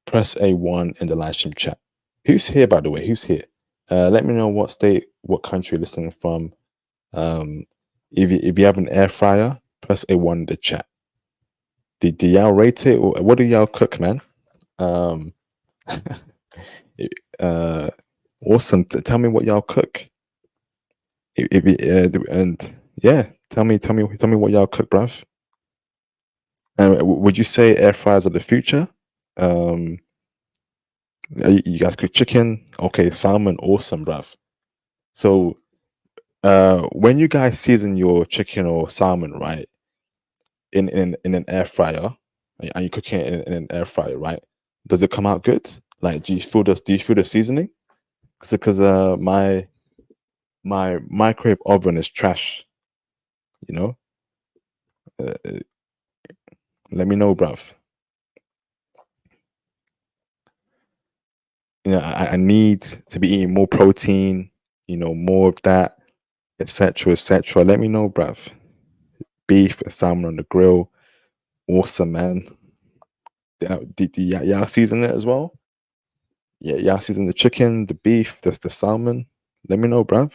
press A1 in the live stream chat. Who's here, by the way? Who's here? Let me know what state, what country you're listening from. If you have an air fryer, press A1 in the chat. Do y'all rate it? Or what do y'all cook, man? Um, uh, awesome. Tell me what y'all cook. And yeah, tell me what y'all cook, bruv. Would you say air fryers are the future? Um, you guys cook chicken? Okay, salmon, awesome, bruv. So, when you guys season your chicken or salmon, right, in an air fryer, and you cooking it in an air fryer, right? Does it come out good? Like, do you feel the seasoning? Because my microwave oven is trash. You know, uh, let me know, bruv. You know, I need to be eating more protein. You know, more of that, etc., etc. Let me know, bruv. Beef and salmon on the grill, awesome, man. Do y'all season it as well? Yeah, y'all season the chicken, the beef, the salmon. Let me know, bruv.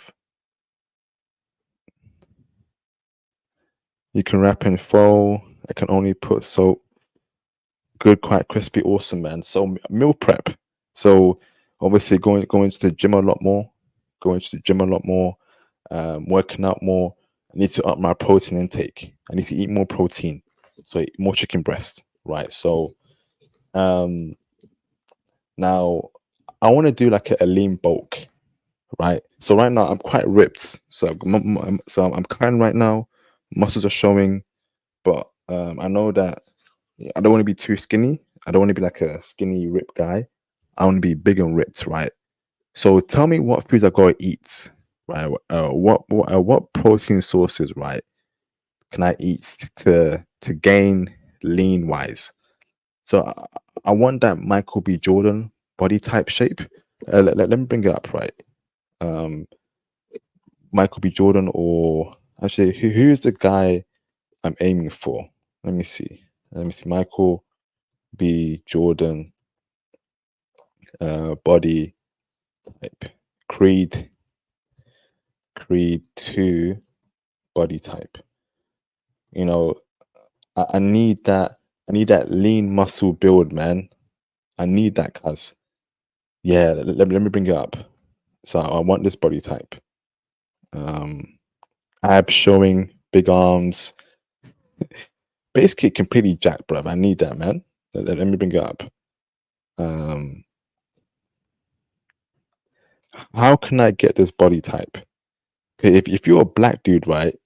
You can wrap in foil. I can only put salt. Good, quite crispy, awesome, man. So meal prep. So obviously going to the gym a lot more. Going to the gym a lot more. Working out more. I need to up my protein intake. I need to eat more protein. So eat more chicken breast, right? So um now I want to do like a lean bulk, right? So right now I'm quite ripped. So I'm kind right now. Muscles are showing, but I know that I don't want to be too skinny. I don't want to be like a skinny ripped guy. I want to be big and ripped, right? So tell me what foods I gotta eat, right? What protein sources, right, can I eat to gain lean wise? So I want that Michael B. Jordan body type shape. Let me bring it up, right? Um, Michael B. Jordan, or actually, who's the guy I'm aiming for? Let me see. Let me see. Michael B. Jordan, body type. Creed. Creed 2 body type. You know, I need that. I need that lean muscle build, man. I need that, cuz. Yeah, let me bring it up. So I want this body type. Abs showing, big arms, basically completely jacked, bruv. I need that, man. Let me bring it up. Um, how can I get this body type? Okay, if you're a black dude, right,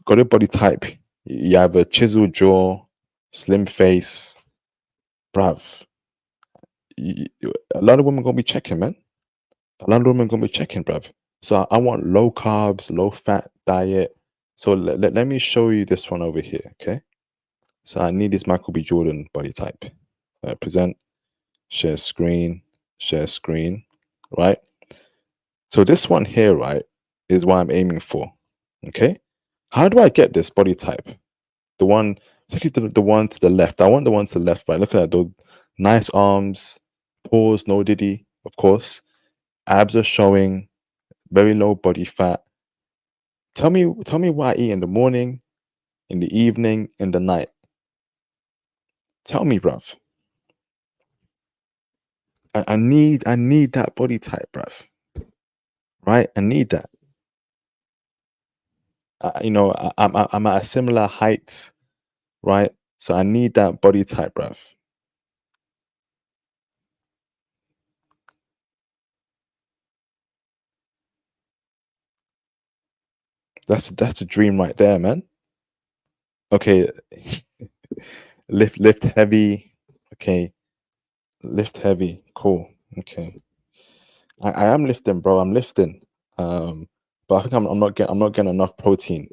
got a body type, you have a chiseled jaw, slim face, bruv. A lot of women gonna be checking, man. A lot of women gonna be checking, bruv. So I want low carbs, low fat diet. So let me show you this one over here, okay? So I need this Michael B. Jordan body type. Present, share screen, right? So this one here, right, is what I'm aiming for. Okay. How do I get this body type? The one, take it to the one to the left. I want the one to the left, right? Look at that, those nice arms, pause, no diddy, of course. Abs are showing, very low body fat. Tell me what I eat in the morning, in the evening, in the night. Tell me, bruv. I need that body type, bruv. Right? I need that. I'm at a similar height, right? So I need that body type, bruv. That's a dream right there, man. Okay, lift heavy. Okay, lift heavy. Cool. Okay, I am lifting, bro. I'm lifting. Um, but I think I'm not getting enough protein.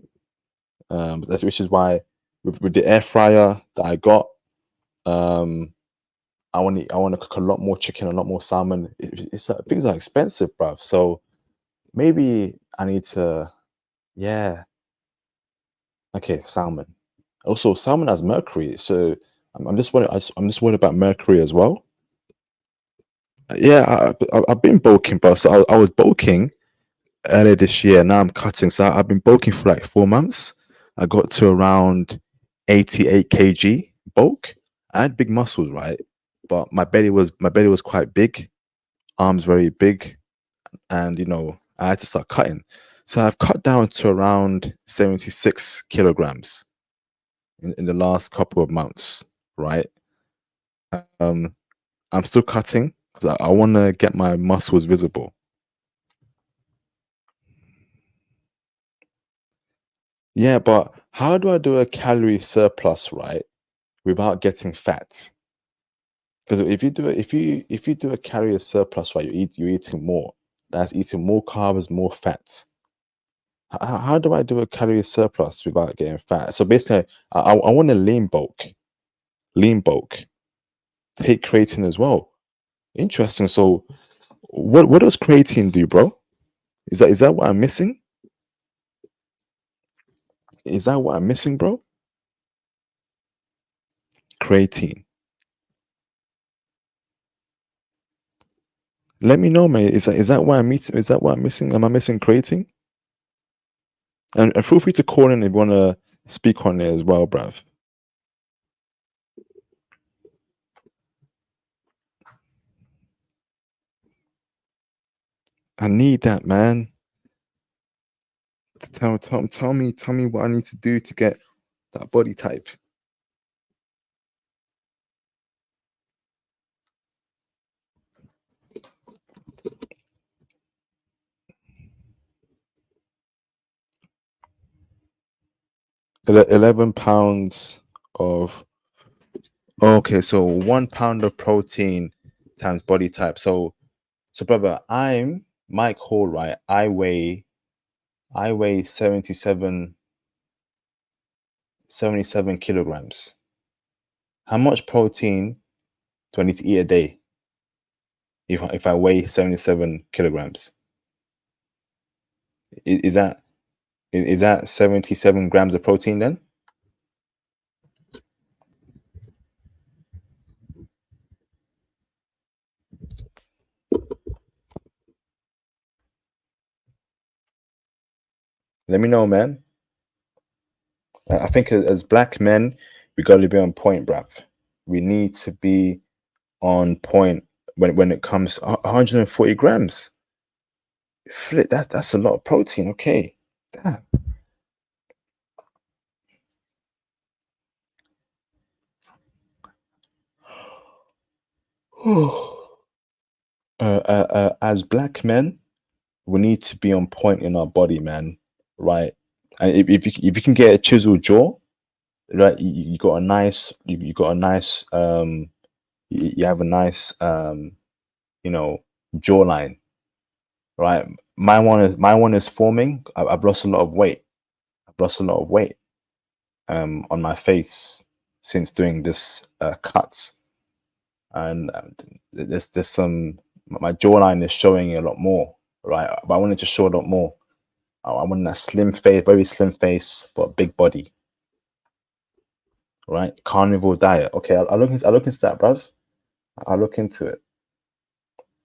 Which is why with the air fryer that I got, I want to cook a lot more chicken, a lot more salmon. Things are expensive, bruv. So maybe I need to, yeah. Okay, salmon. Also, salmon has mercury, so I'm just worried. I'm just worried about mercury as well. Yeah, I've been bulking, bro. So I was bulking earlier this year. Now I'm cutting. So I've been bulking for like 4 months. I got to around 88 kg bulk. I had big muscles, right? But my belly was quite big, arms very big, and I had to start cutting. So I've cut down to around 76 kilograms in the last couple of months, right? Um, I'm still cutting because I want to get my muscles visible. Yeah, but how do I do a calorie surplus, right, without getting fat? Because if you do a calorie surplus, right, you're eating more. That's eating more carbs, more fats. How do I do a calorie surplus without getting fat? So basically, I want to lean bulk, take creatine as well. Interesting. So what does creatine do, bro? Is that what I'm missing? Is that what I'm missing, bro? Creatine. Let me know, mate. Is that what I'm missing? Is that what I'm missing? Am I missing creatine? And feel free to call in if you want to speak on it as well, bruv. I need that, man. Tell me what I need to do to get that body type. Ele- 11 pounds of okay, so 1 pound of protein times body type. So brother, I'm Mike Hall, right? I weigh 77 kilograms. How much protein do I need to eat a day if I weigh 77 kilograms? Is that 77 grams of protein then? Let me know, man. I think as black men, we got to be on point, bruv. We need to be on point when it comes 140 grams. Flip, that's a lot of protein. Okay. Damn. As black men, we need to be on point in our body, man. Right? And if you can get a chiseled jaw, right, you got a nice you got a nice you have a nice jawline, right? My one is forming. I've lost a lot of weight. I've lost a lot of weight on my face since doing this cuts, and there's some my jawline is showing a lot more, right? But I wanted to show a lot more. I want a slim face, very slim face, but big body, right? Carnivore diet. Okay, I'll look into that, bruv. I'll look into it.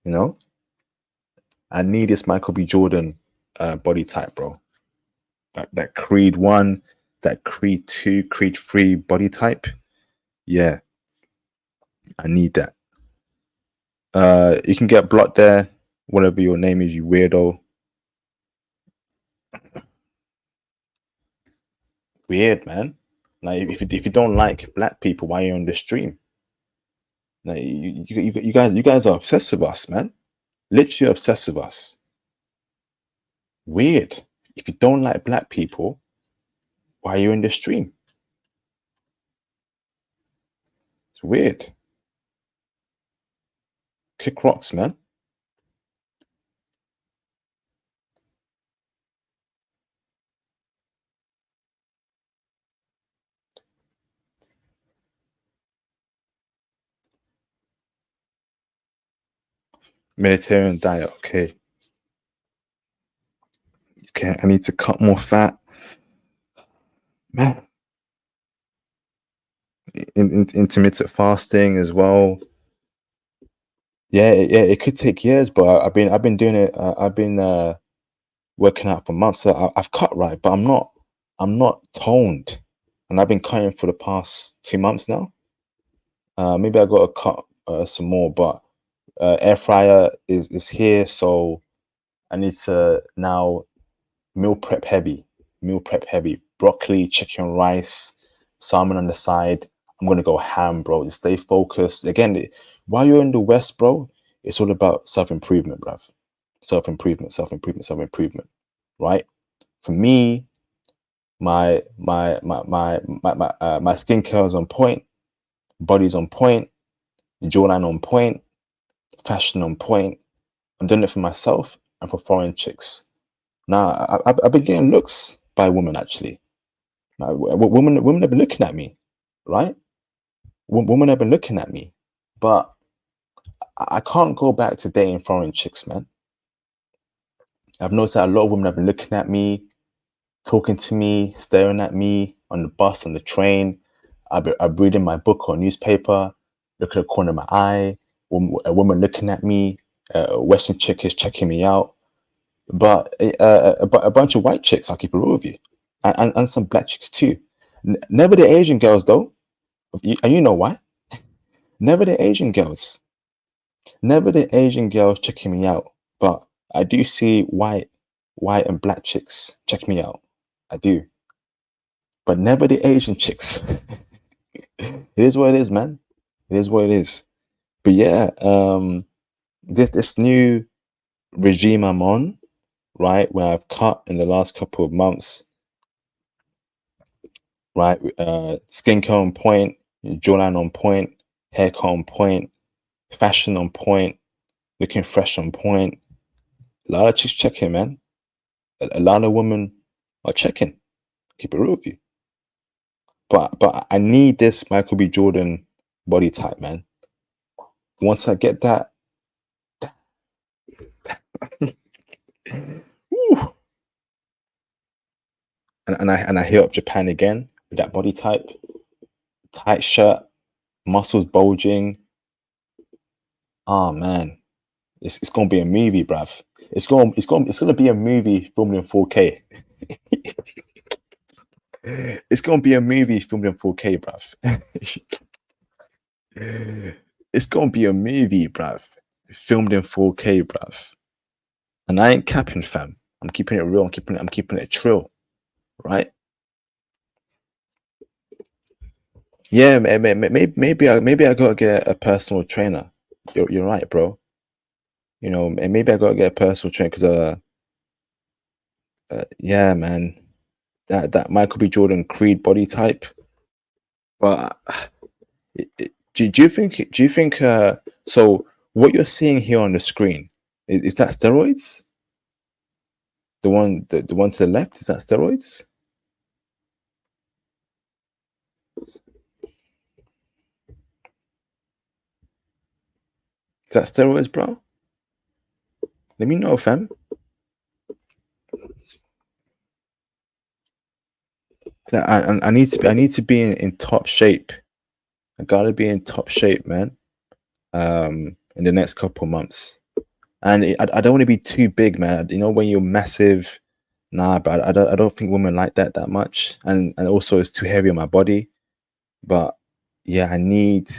You know, I need this Michael B. Jordan body type, bro. That Creed 1, that Creed 2, Creed 3 body type. Yeah, I need that. You can get blocked there, whatever your name is, you weirdo. Weird, man. Like if you don't like black people, why are you on the stream? Like you guys are obsessed with us, man. Literally obsessed with us. Weird. If you don't like black people, why are you in the stream? It's weird. Kick rocks, man. Mediterranean diet. Okay. Okay. I need to cut more fat. Man, intermittent fasting as well. Yeah, it could take years, but I've been doing it. I've been working out for months. So I've cut right, but I'm not toned, and I've been cutting for the past 2 months now. Maybe I got to cut some more, but air fryer is here, so I need to now meal prep heavy, meal prep heavy. Broccoli, chicken, rice, salmon on the side. I'm gonna go ham, bro. Just stay focused. Again, while you're in the West, bro, it's all about self-improvement, bruv. Self-improvement, self-improvement, self-improvement. Right? For me, my skincare is on point, body's on point, jawline on point, fashion on point. I'm doing it for myself and for foreign chicks. Now, I've been getting looks by women actually. Now, women have been looking at me, right? Women have been looking at me, but I can't go back to dating foreign chicks, man. I've noticed that a lot of women have been looking at me, talking to me, staring at me on the bus, on the train. I'm reading my book or newspaper, look at the corner of my eye, a woman looking at me, a Western chick is checking me out. But a bunch of white chicks, I'll keep it real with you, and some black chicks too. Never the Asian girls though, and you know why? Never the Asian girls, never the Asian girls checking me out. But I do see white and black chicks check me out. I do, but never the Asian chicks. It is what it is, man. It is what it is. But yeah, this new regime I'm on, right? Where I've cut in the last couple of months, right? Skincare on point, jawline on point, haircut on point, fashion on point, looking fresh on point. A lot of chicks checking, man. A lot of women are checking. Keep it real with you. But I need this Michael B. Jordan body type, man. Once I get that, whew, and I hit up Japan again with that body type, tight shirt, muscles bulging. Oh man, it's gonna be a movie, bruv. It's gonna be a movie filmed in 4K. It's gonna be a movie filmed in 4K, bruv. It's gonna be a movie, bruv, filmed in 4K, bruv. And I ain't capping, fam. I'm keeping it real. I'm keeping it trill, right? Yeah, maybe I gotta get a personal trainer. You're right, bro. You know, and maybe I gotta get a personal trainer because yeah, man, that Michael B. Jordan Creed body type. But do you think so? What you're seeing here on the screen is that steroids? The one to the left, is that steroids? Is that steroids, bro? Let me know, fam. I need to be in top shape. I gotta be in top shape, man. In the next couple months, and I don't want to be too big, man. You know, when you're massive, nah. But I don't think women like that much, and also it's too heavy on my body. But yeah, I need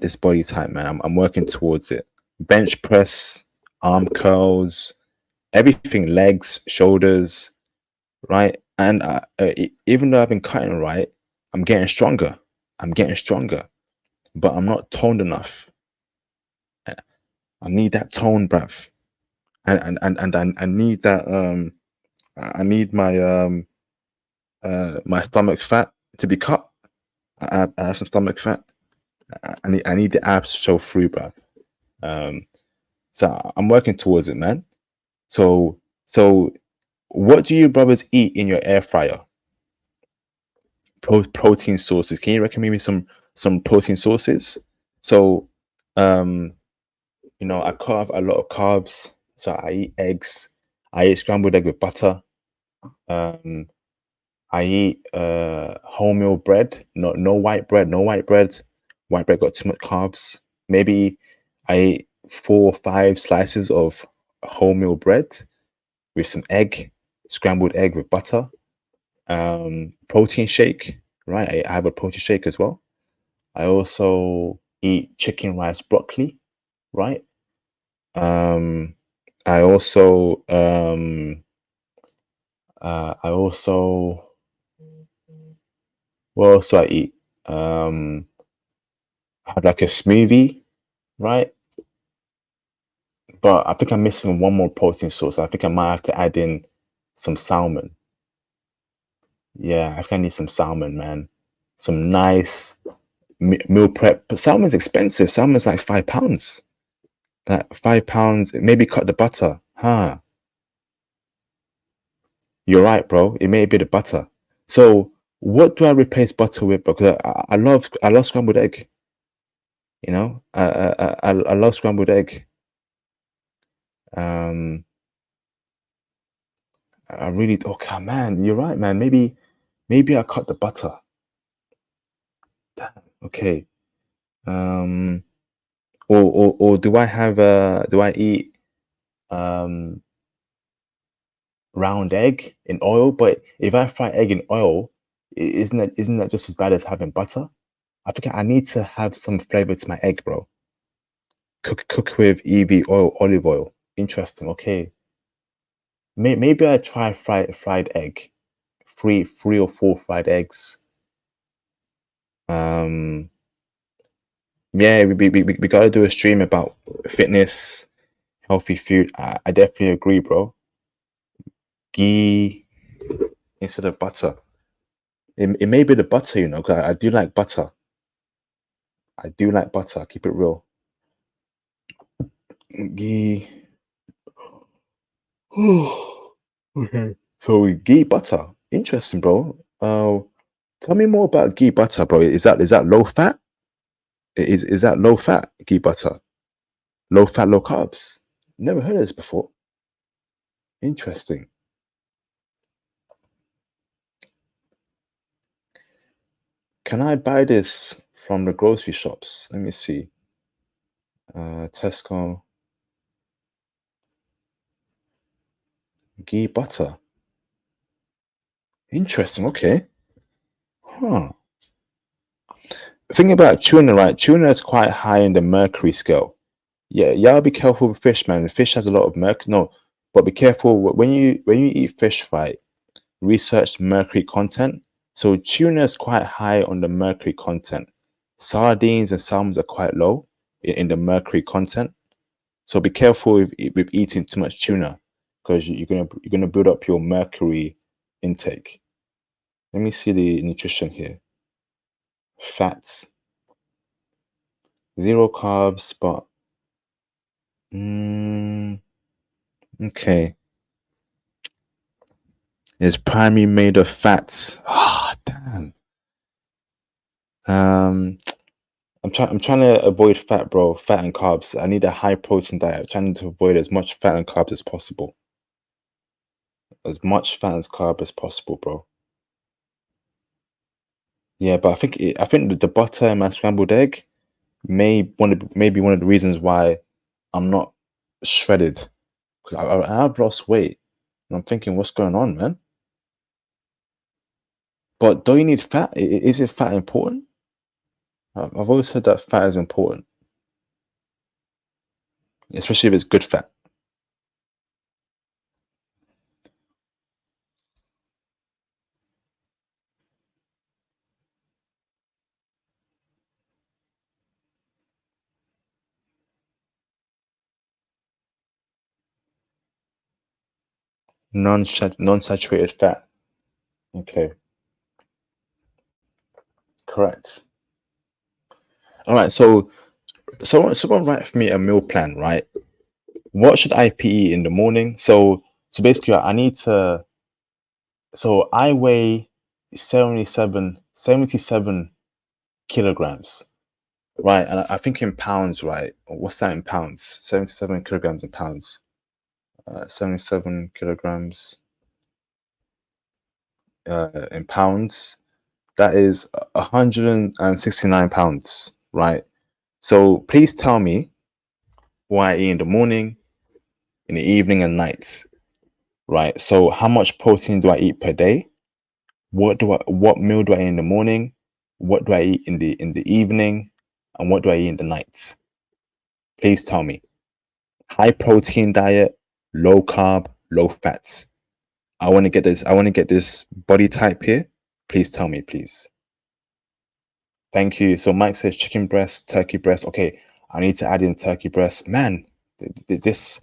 this body type, man. I'm working towards it. Bench press, arm curls, everything, legs, shoulders, right? And even though I've been cutting right, I'm getting stronger. I'm getting stronger, but I'm not toned enough. I need that tone, bruv. And I need that. I need my stomach fat to be cut. I have some stomach fat. I need the abs to show through, bruv. Um, so I'm working towards it, man. So what do you brothers eat in your air fryer? Protein sources. Can you recommend me some protein sources? So, I carve a lot of carbs. So I eat eggs. I eat scrambled egg with butter. Um, I eat wholemeal bread. No white bread. No white bread. White bread got too much carbs. Maybe I eat 4 or 5 slices of wholemeal bread with some egg, scrambled egg with butter. Protein shake. Right. I have a protein shake as well. I also eat chicken rice broccoli. Right. Um, I also I also what else do I eat? I have like a smoothie, right? But I think I'm missing one more protein source. I think I might have to add in some salmon. Yeah, I think I need some salmon, man. Some nice meal prep. But salmon's expensive. Salmon's like £5. Like £5. Maybe cut the butter. Huh. You're right, bro. It may be the butter. So what do I replace butter with? Because I love scrambled egg. I love scrambled egg. Um, I really okay, man. You're right, man. Maybe I cut the butter. Damn. Okay. Um, or do I eat um round egg in oil? But if I fry egg in oil, isn't that just as bad as having butter? I think I need to have some flavor to my egg, bro. Cook with EV oil, olive oil. Interesting. Okay. Maybe I try fried egg. Three or four fried eggs. Um, yeah, we gotta do a stream about fitness, healthy food. I definitely agree, bro. Ghee instead of butter. It may be the butter, 'cause I do like butter. I do like butter. Keep it real. Ghee. Okay. So ghee butter. Interesting, bro. Tell me more about ghee butter, bro. Is that low fat? Is that low fat ghee butter? Low fat, low carbs. Never heard of this before. Interesting. Can I buy this from the grocery shops? Let me see. Tesco ghee butter. Interesting. Okay. Huh. Thing about tuna, right? Tuna is quite high in the mercury scale. Yeah, y'all be careful with fish, man. Fish has a lot of mercury. No, but be careful when you eat fish, right? Research mercury content. So tuna is quite high on the mercury content. Sardines and salmons are quite low in the mercury content. So be careful with eating too much tuna because you're gonna build up your mercury intake. Let me see the nutrition here. Fats, zero carbs, but okay. It's primarily made of fats. Ah, damn. Um, I'm trying to avoid fat, bro. Fat and carbs. I need a high protein diet. I'm trying to avoid as much fat and carbs as possible. As much fat and carb as possible, bro. Yeah, but I think the butter in my scrambled egg maybe one of the reasons why I'm not shredded because I've lost weight and I'm thinking, what's going on, man? But do you need fat? Is it fat important? I've always heard that fat is important, especially if it's good fat. Non-saturated fat. Okay, correct. All right, so someone write for me a meal plan, right? What should I eat in the morning? So basically, I need to. So I weigh 77 kilograms. right? And I think in pounds, right? What's that in pounds? 77 kilograms in pounds. 77 kilograms in pounds. That is 169 pounds, right? So please tell me what I eat in the morning, in the evening, and nights, right? So how much protein do I eat per day? What meal do I eat in the morning? What do I eat in the evening? And what do I eat in the nights? Please tell me. High protein diet, low carb, low fats. I want to get this body type here. Please tell me, please. Thank you. So Mike says chicken breast, turkey breast. Okay, I need to add in turkey breast. Man, this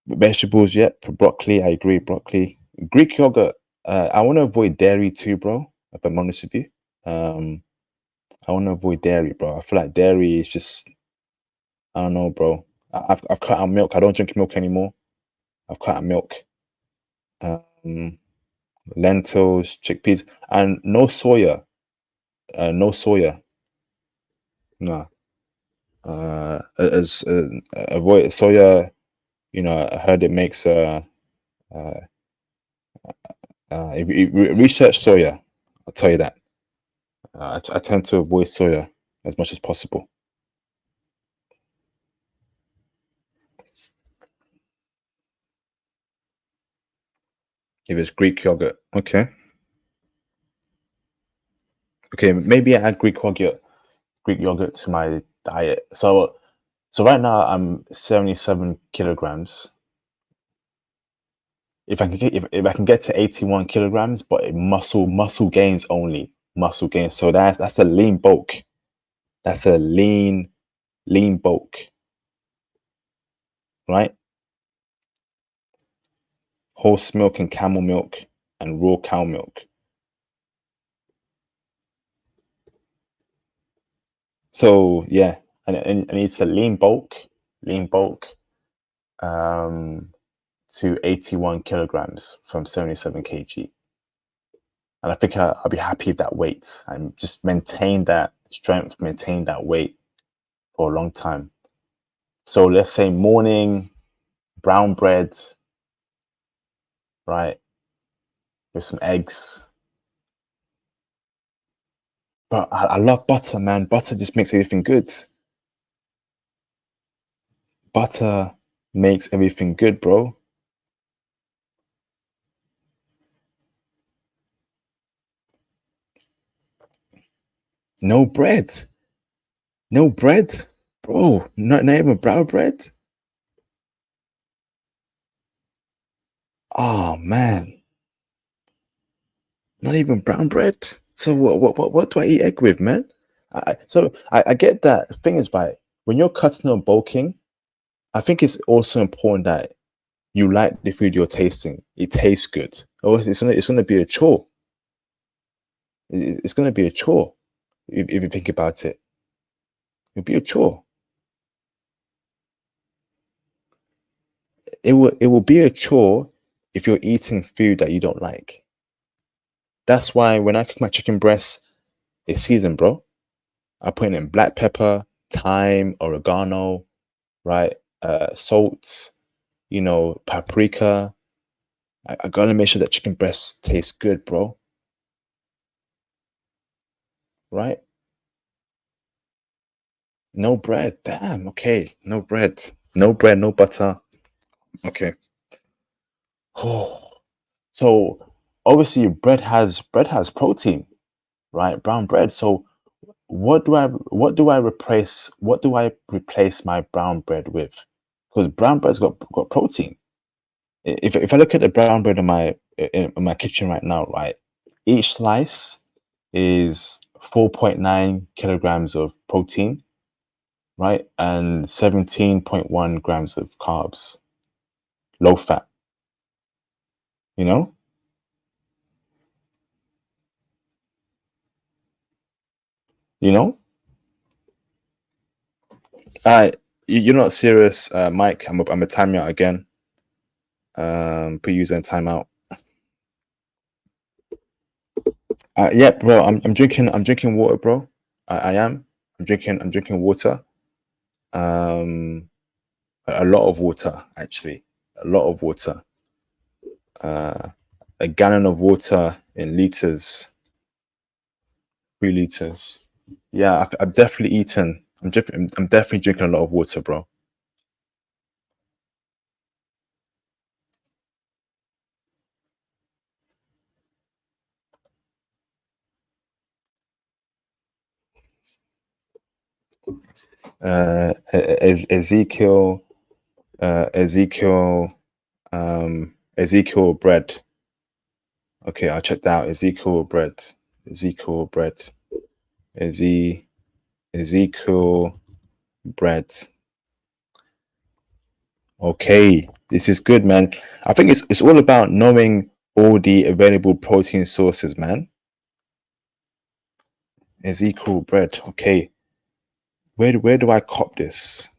vegetables, yep. Broccoli, I agree. Broccoli, Greek yogurt. I want to avoid dairy too, bro. If I'm honest with you, I want to avoid dairy, bro. I feel like dairy is just, I don't know, bro. I've cut out milk. I don't drink milk anymore. I've cut out milk. Um, Lentils, chickpeas, and no soya. No soya. No. As avoid soya. You know, I heard it makes uh, if you research soya, I'll tell you that. I tend to avoid soya as much as possible. If it's Greek yogurt, okay, okay, maybe I add Greek yogurt to my diet. So right now I'm 77 kilograms. If I can get if I can get to 81 kilograms, but muscle gains only, muscle gains. So that's a lean bulk. That's a lean bulk, right? Horse milk and camel milk and raw cow milk. So yeah, and it's a lean bulk, um, to 81 kilograms from 77 kg. And I think I'll be happy with that weight and just maintain that strength, maintain that weight for a long time. So let's say morning brown bread, right, with some eggs. But I love butter, man. Butter just makes everything good. Butter makes everything good, bro. No bread. No bread, bro. Not even brown bread. Oh man, not even brown bread. So what do I eat egg with, man? I get that. The thing is, right, when you're cutting or bulking, I think it's also important that you like the food you're tasting. It tastes good. Or it's gonna be a chore. It's gonna be a chore if you think about it. It'll be a chore. It will be a chore if you're eating food that you don't like. That's why when I cook my chicken breast, it's seasoned, bro. I put in black pepper, thyme, oregano, right? Salt, paprika. I gotta make sure that chicken breast tastes good, bro. Right? No bread. Damn. Okay. No bread. No bread. No butter. Okay. Oh. So obviously bread has protein, right? Brown bread. So what do I replace my brown bread with? Because brown bread's got protein. If I look at the brown bread in my kitchen right now, right, each slice is 4.9 kilograms of protein, right, and 17.1 grams of carbs, low fat. You know, you know. You're not serious, Mike. I'm gonna time you out again. Put user in timeout. Yeah, bro. I'm drinking water, bro. I am. I'm drinking water. Um, a lot of water actually. A lot of water. A gallon of water in liters, 3 liters. Yeah, I've definitely eaten. I'm definitely drinking a lot of water, bro. Ezekiel, Ezekiel bread. Okay, I'll check that out. Ezekiel bread. Ezekiel bread. Eze Ezekiel bread. Okay, this is good, man. I think it's all about knowing all the available protein sources, man. Ezekiel bread. Okay, where do I cop this?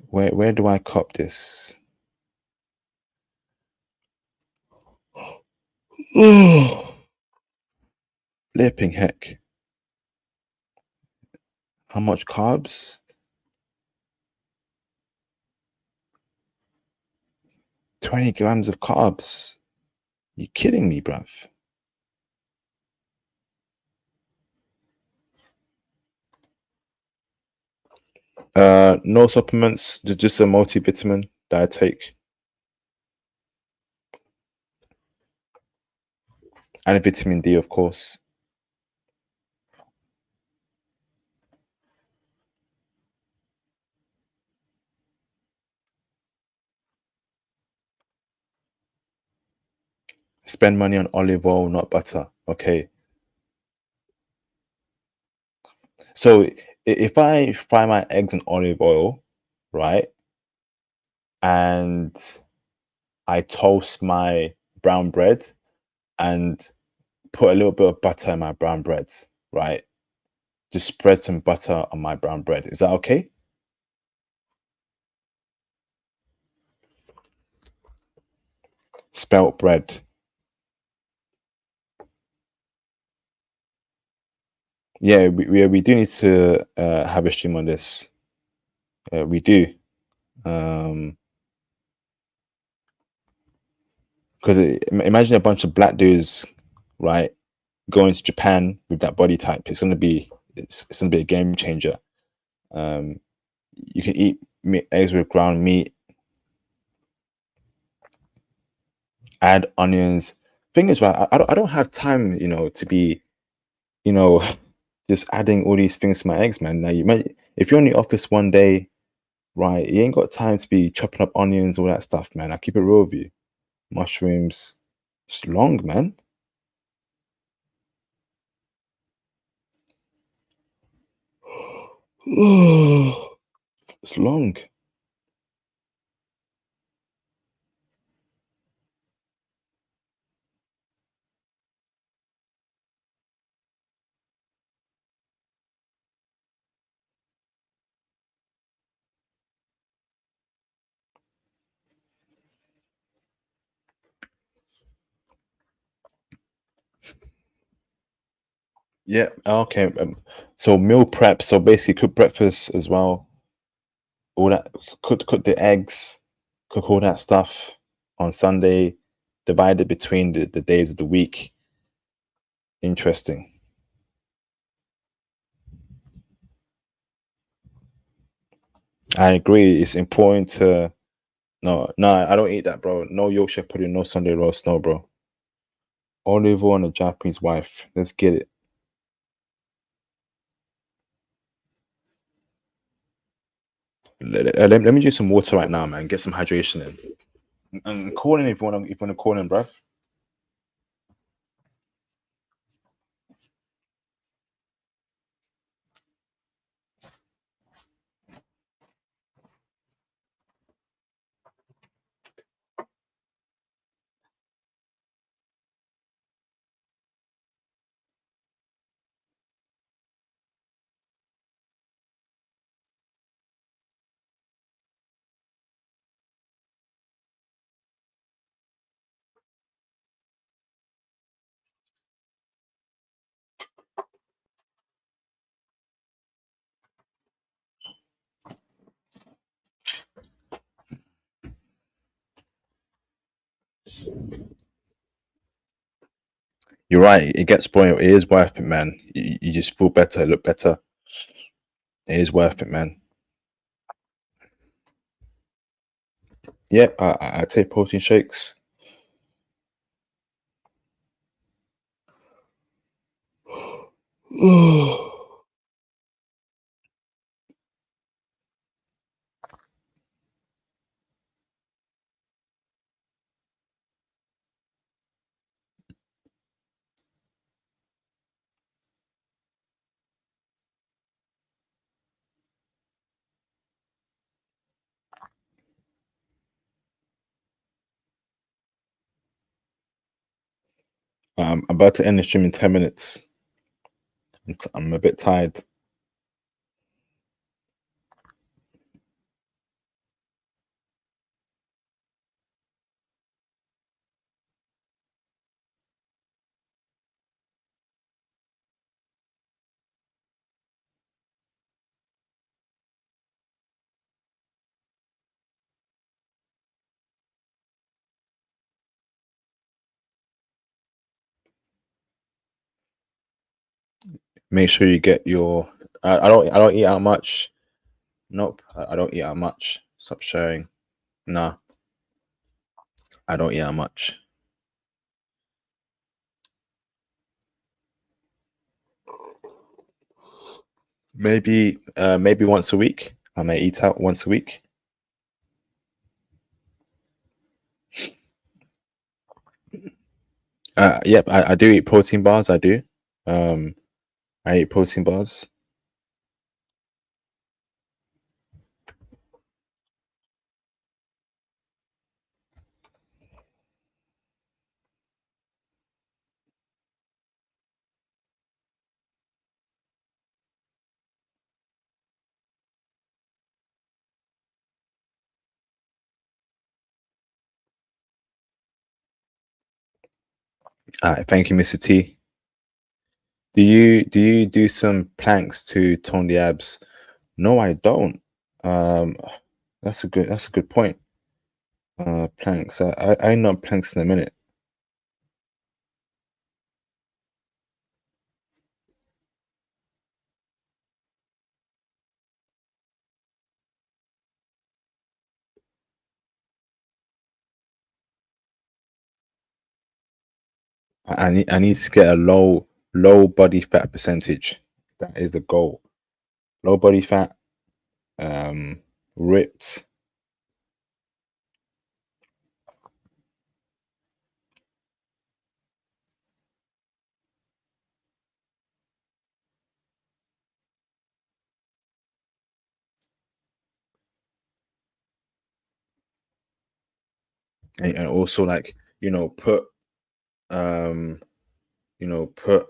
Where do I cop this? Oh, flipping heck! How much carbs? 20 grams of carbs. You kidding me, bruv? No supplements, just a multivitamin that I take, and a vitamin D, of course. Spend money on olive oil, not butter. Okay. So if I fry my eggs in olive oil, right, and I toast my brown bread and put a little bit of butter in my brown bread, right? Just spread some butter on my brown bread. Is that okay? Spelt bread. Yeah, we do need to have a stream on this. We do. Because imagine a bunch of black dudes, right, going to Japan with that body type. It's gonna be a game changer. Um, you can eat eggs with ground meat, add onions. Thing is, right, I don't have time, to be, you know, just adding all these things to my eggs, man. Now you might, if you're in the office one day, right, you ain't got time to be chopping up onions, all that stuff, man. I keep it real with you. Mushrooms, it's long, man. It's long. Yeah. Okay. So meal prep. So basically, cook breakfast as well. All that. Cook the eggs. Cook all that stuff on Sunday. Divide it between the days of the week. Interesting. I agree. It's important to. No, no, I don't eat that, bro. No Yorkshire pudding, no Sunday roast, no, bro. Olive oil and a Japanese wife. Let's get it. Let me drink some water right now, man. Get some hydration in. And call in if you want to call in, bruv. You're right. It gets spoiled. It is worth it, man. You just feel better, look better. It is worth it, man. Yeah, I take protein shakes. I'm about to end the stream in 10 minutes. I'm a bit tired. Make sure you get your. I don't eat out much. Nope. I don't eat out much. Stop sharing. Nah, I don't eat out much. Maybe once a week. I may eat out once a week. Yep, I do eat protein bars. I do. Um, I eat protein bars. Thank you, Mr. T. Do you do some planks to tone the abs? No, I don't. Um, that's a good point. Planks. I know planks in a minute. I need to get a low body fat percentage. That is the goal. Low body fat, ripped. And also like put um put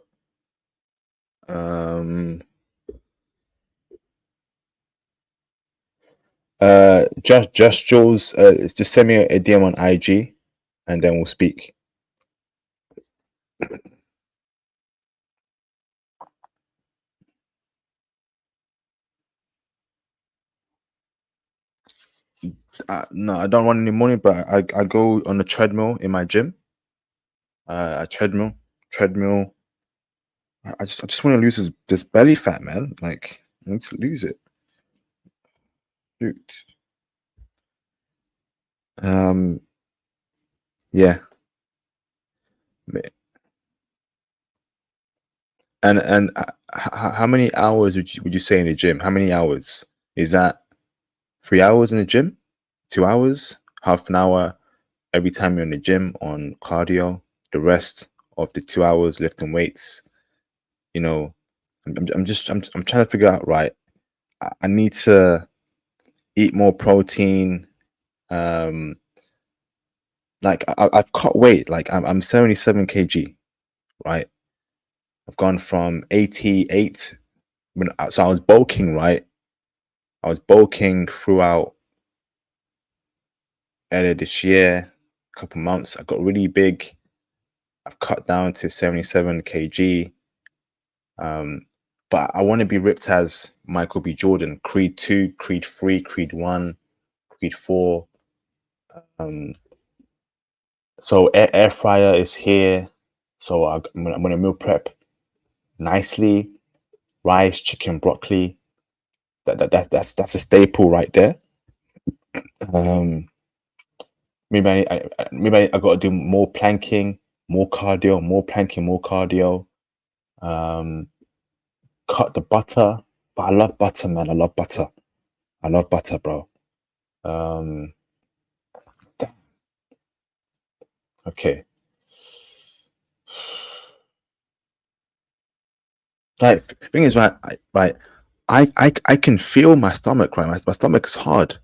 um just Jules, just send me a DM on IG and then we'll speak. No, I don't run in the morning, but I go on the treadmill in my gym. A treadmill. I just want to lose this belly fat, man. Like I need to lose it. Shoot. Yeah. And how many hours would you say in the gym? How many hours is that? 3 hours in the gym? 2 hours? Half an hour every time you're in the gym on cardio. The rest of the 2 hours lifting weights. You know, I'm trying to figure out, right. I need to eat more protein. Um, like I've cut weight. Like I'm 77 kg, right? I've gone from 88 so I was bulking, right? I was bulking throughout earlier this year, a couple months. I got really big. I've cut down to 77 kg. But I want to be ripped as Michael B. Jordan, Creed 2, Creed 3, Creed 1, Creed 4. So air fryer is here. So I'm gonna meal prep nicely. Rice, chicken, broccoli. That's a staple right there. Um, maybe I got to do more planking, more cardio, more planking, more cardio. Um, cut the butter, but I love butter, man. I love butter. I love butter, bro. Um, okay. Like thing is, right, I can feel my stomach, right? My stomach is hard.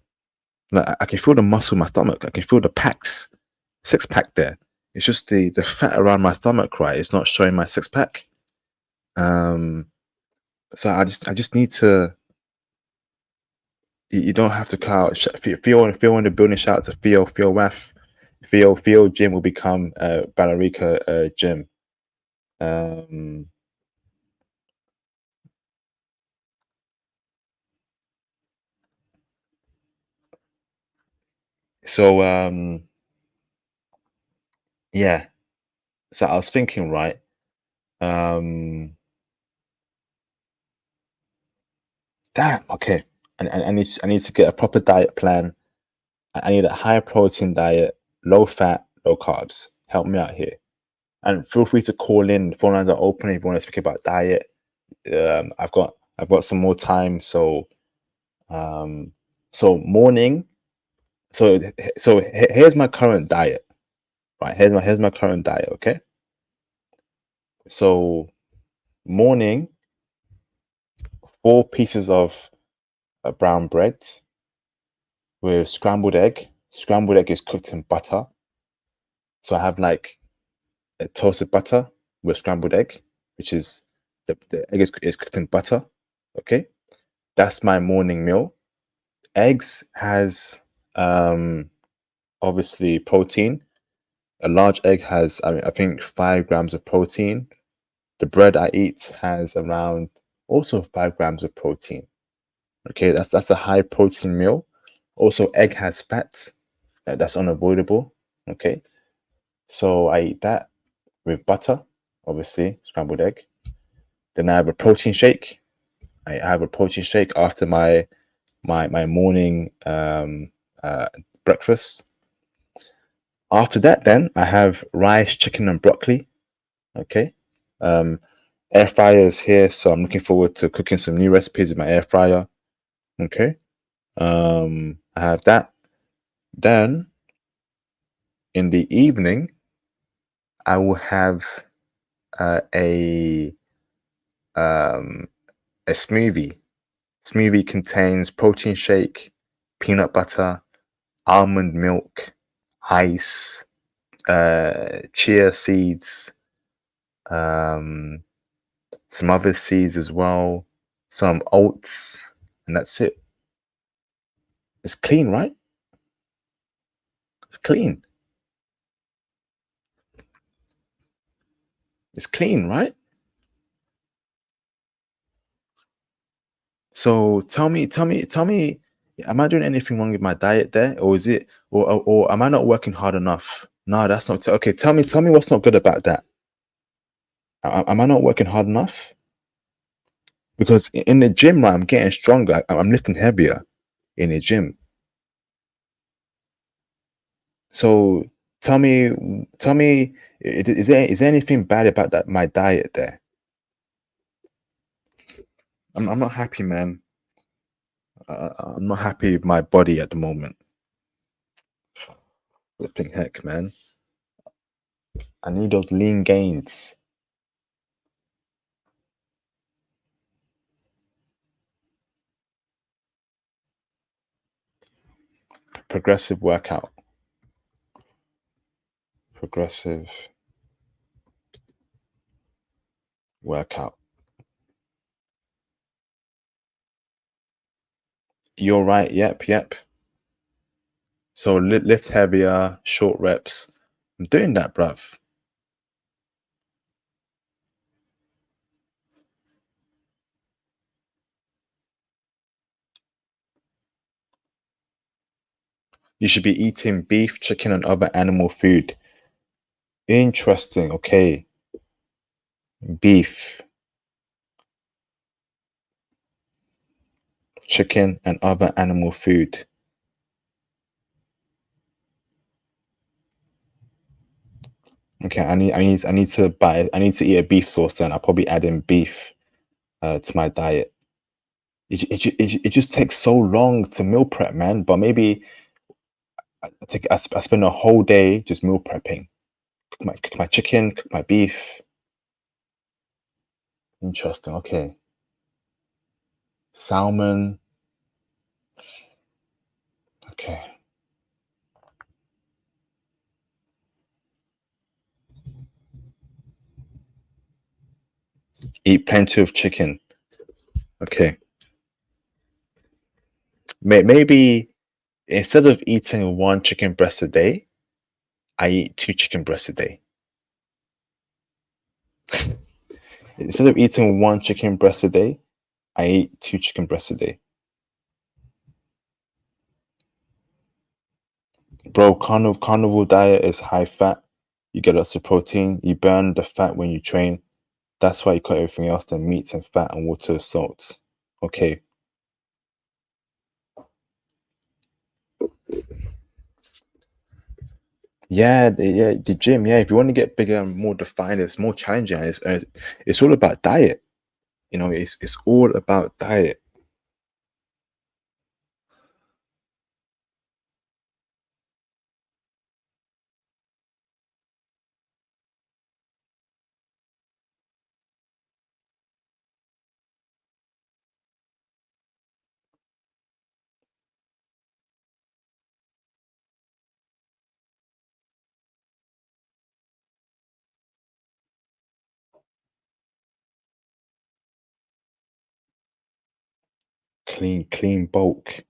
Like I can feel the muscle in my stomach. I can feel the packs, six pack there. It's just the fat around my stomach, right? It's not showing my six pack. Um, so I just need to. You don't have to call out. If you want to building, shout out to Theo Raff. Theo Gym will become Ballerica Gym. Um, so yeah. So I was thinking, right? Um, damn. Okay. And I need to get a proper diet plan. I need a high protein diet, low fat, low carbs. Help me out here. And feel free to call in. The phone lines are open if you want to speak about diet. I've got some more time. Um, so morning. Here's my current diet. Right. Here's my current diet. Okay. So morning, 4 pieces of brown bread with scrambled egg. Scrambled egg is cooked in butter. So I have like a toasted butter with scrambled egg, which is the egg is cooked in butter. Okay. That's my morning meal. Eggs has obviously protein. A large egg has I think 5 grams of protein. The bread I eat has around also 5 grams of protein. Okay, that's a high protein meal. Also, egg has fats. That's unavoidable. Okay, so I eat that with butter, obviously scrambled egg. Then I have a protein shake. I have a protein shake after my morning uh, breakfast. After that, then I have rice, chicken, and broccoli. Okay. Um, Air fryer is here, so I'm looking forward to cooking some new recipes in my air fryer. Okay. I have that. Then in the evening, I will have uh, a um, a smoothie. Smoothie contains protein shake, peanut butter, almond milk, ice, chia seeds, um, some other seeds as well, some oats, and that's it. It's clean, right? It's clean. It's clean, right? So tell me, am I doing anything wrong with my diet there, or is it, or am I not working hard enough? No, that's not okay. Tell me what's not good about that. Am I not working hard enough? Because in the gym, right, I'm getting stronger. I'm lifting heavier in the gym. So tell me, is there anything bad about that my diet there? I'm not happy, man. I'm not happy with my body at the moment. Flipping heck, man. I need those lean gains. Progressive workout. Progressive workout. You're right. Yep. So lift heavier, short reps. I'm doing that, bruv. You should be eating beef, chicken, and other animal food. Interesting. Okay. Beef, chicken, and other animal food. Okay, I need to eat a beef sauce, and I'll probably add in beef to my diet. It just takes so long to meal prep, man. But maybe I spend a whole day just meal prepping. Cook my chicken, cook my beef. Interesting. Okay. Salmon. Okay. Eat plenty of chicken. Okay. Maybe instead of eating one chicken breast a day, I eat two chicken breasts a day. Instead of eating one chicken breast a day, I eat two chicken breasts a day. Bro, carnivore diet is high fat. You get lots of protein. You burn the fat when you train. That's why you cut everything else, the meats and fat and water salts. Okay. Yeah, the gym. Yeah, if you want to get bigger and more defined, it's more challenging. It's all about diet. It's all about diet. Clean bulk.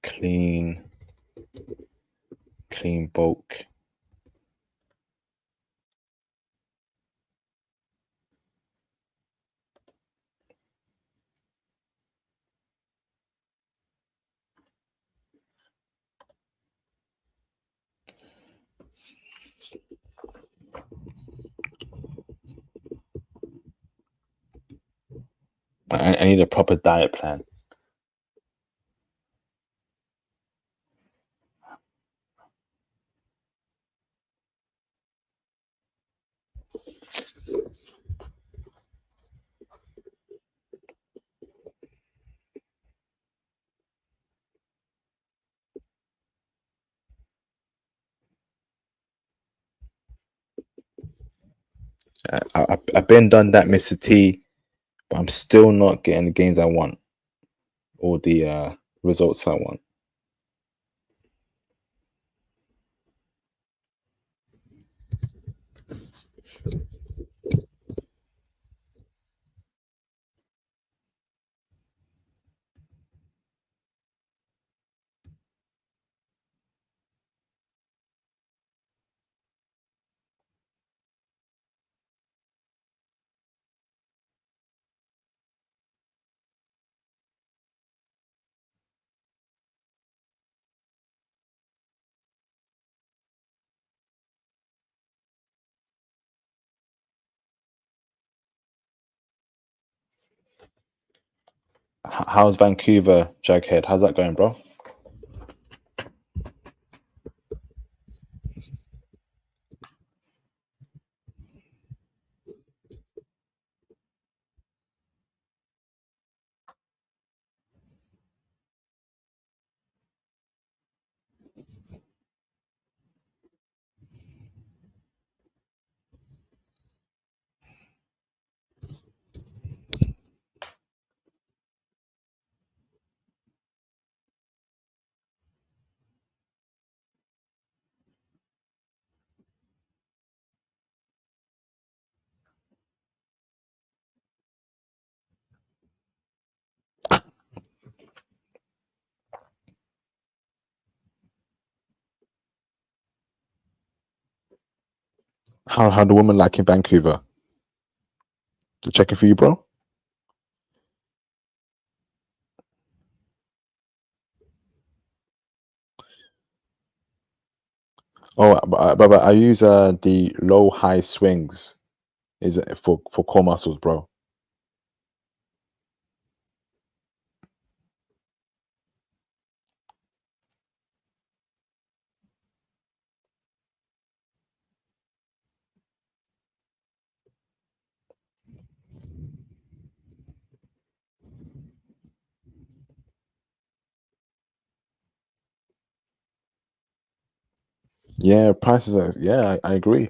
Clean, clean bulk. I need a proper diet plan. I've been done that, Mr. T, but I'm still not getting the gains I want or the results I want. How's Vancouver, Jughead? How's that going, bro? How the woman like in Vancouver? Checking for you, bro. Oh, but I use the low high swings is for core muscles, bro. Yeah, prices are, yeah, I agree.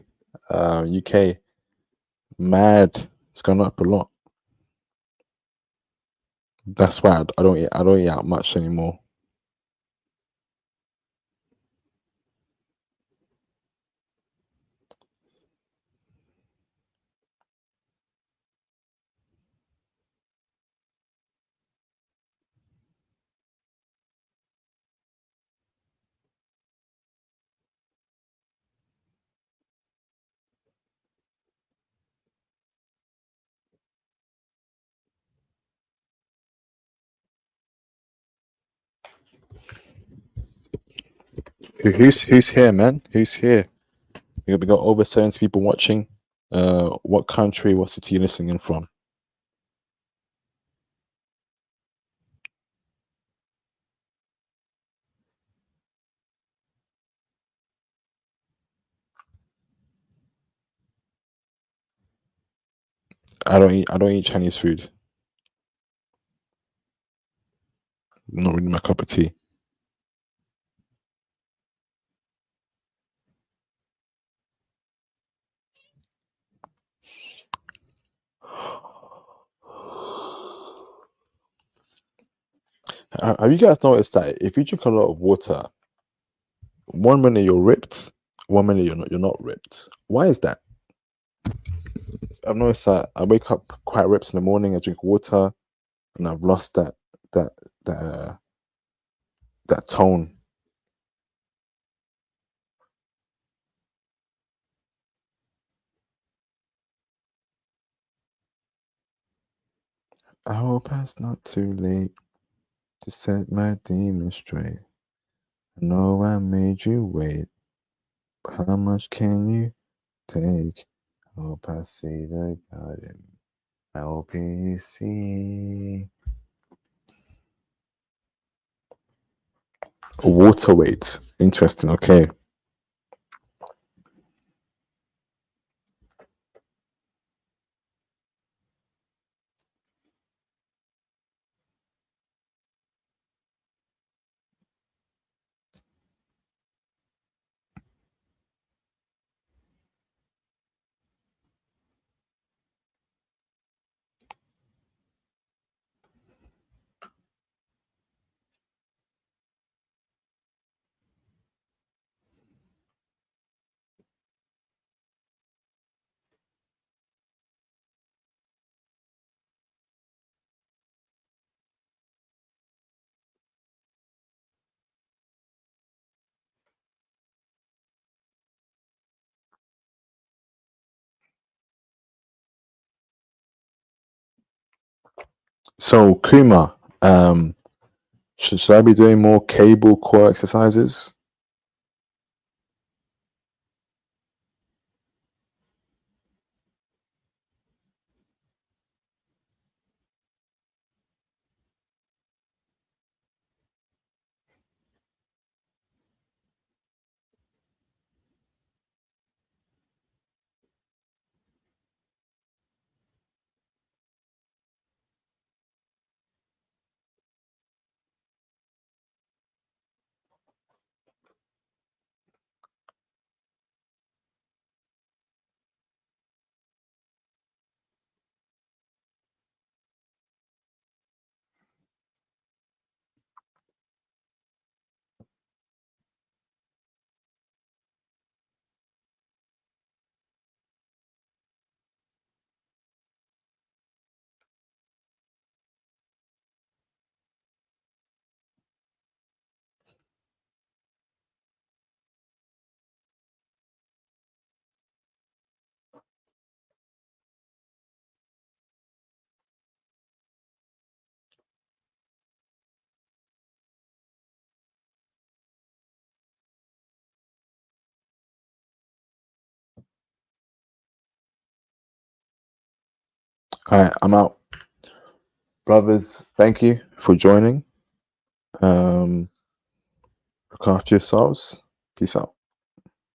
UK mad, it's gone up a lot. That's why I don't eat out much anymore. Who's here, man? Who's here? We got over 70 people watching. What country, what city you listening in from? I don't eat Chinese food. Not really my cup of tea. Have you guys noticed that if you drink a lot of water, 1 minute you're ripped, 1 minute you're not ripped? Why is that? I've noticed that I wake up quite ripped in the morning, I drink water, and I've lost that that uh, that tone. I hope it's not too late to set my demons straight. I know I made you wait, but how much can you take? I hope I see the God in me. I hope you see. Water weight. Interesting. Okay. So Kuma, should I be doing more cable core exercises? All right, I'm out. Brothers, thank you for joining. Look after yourselves. Peace out.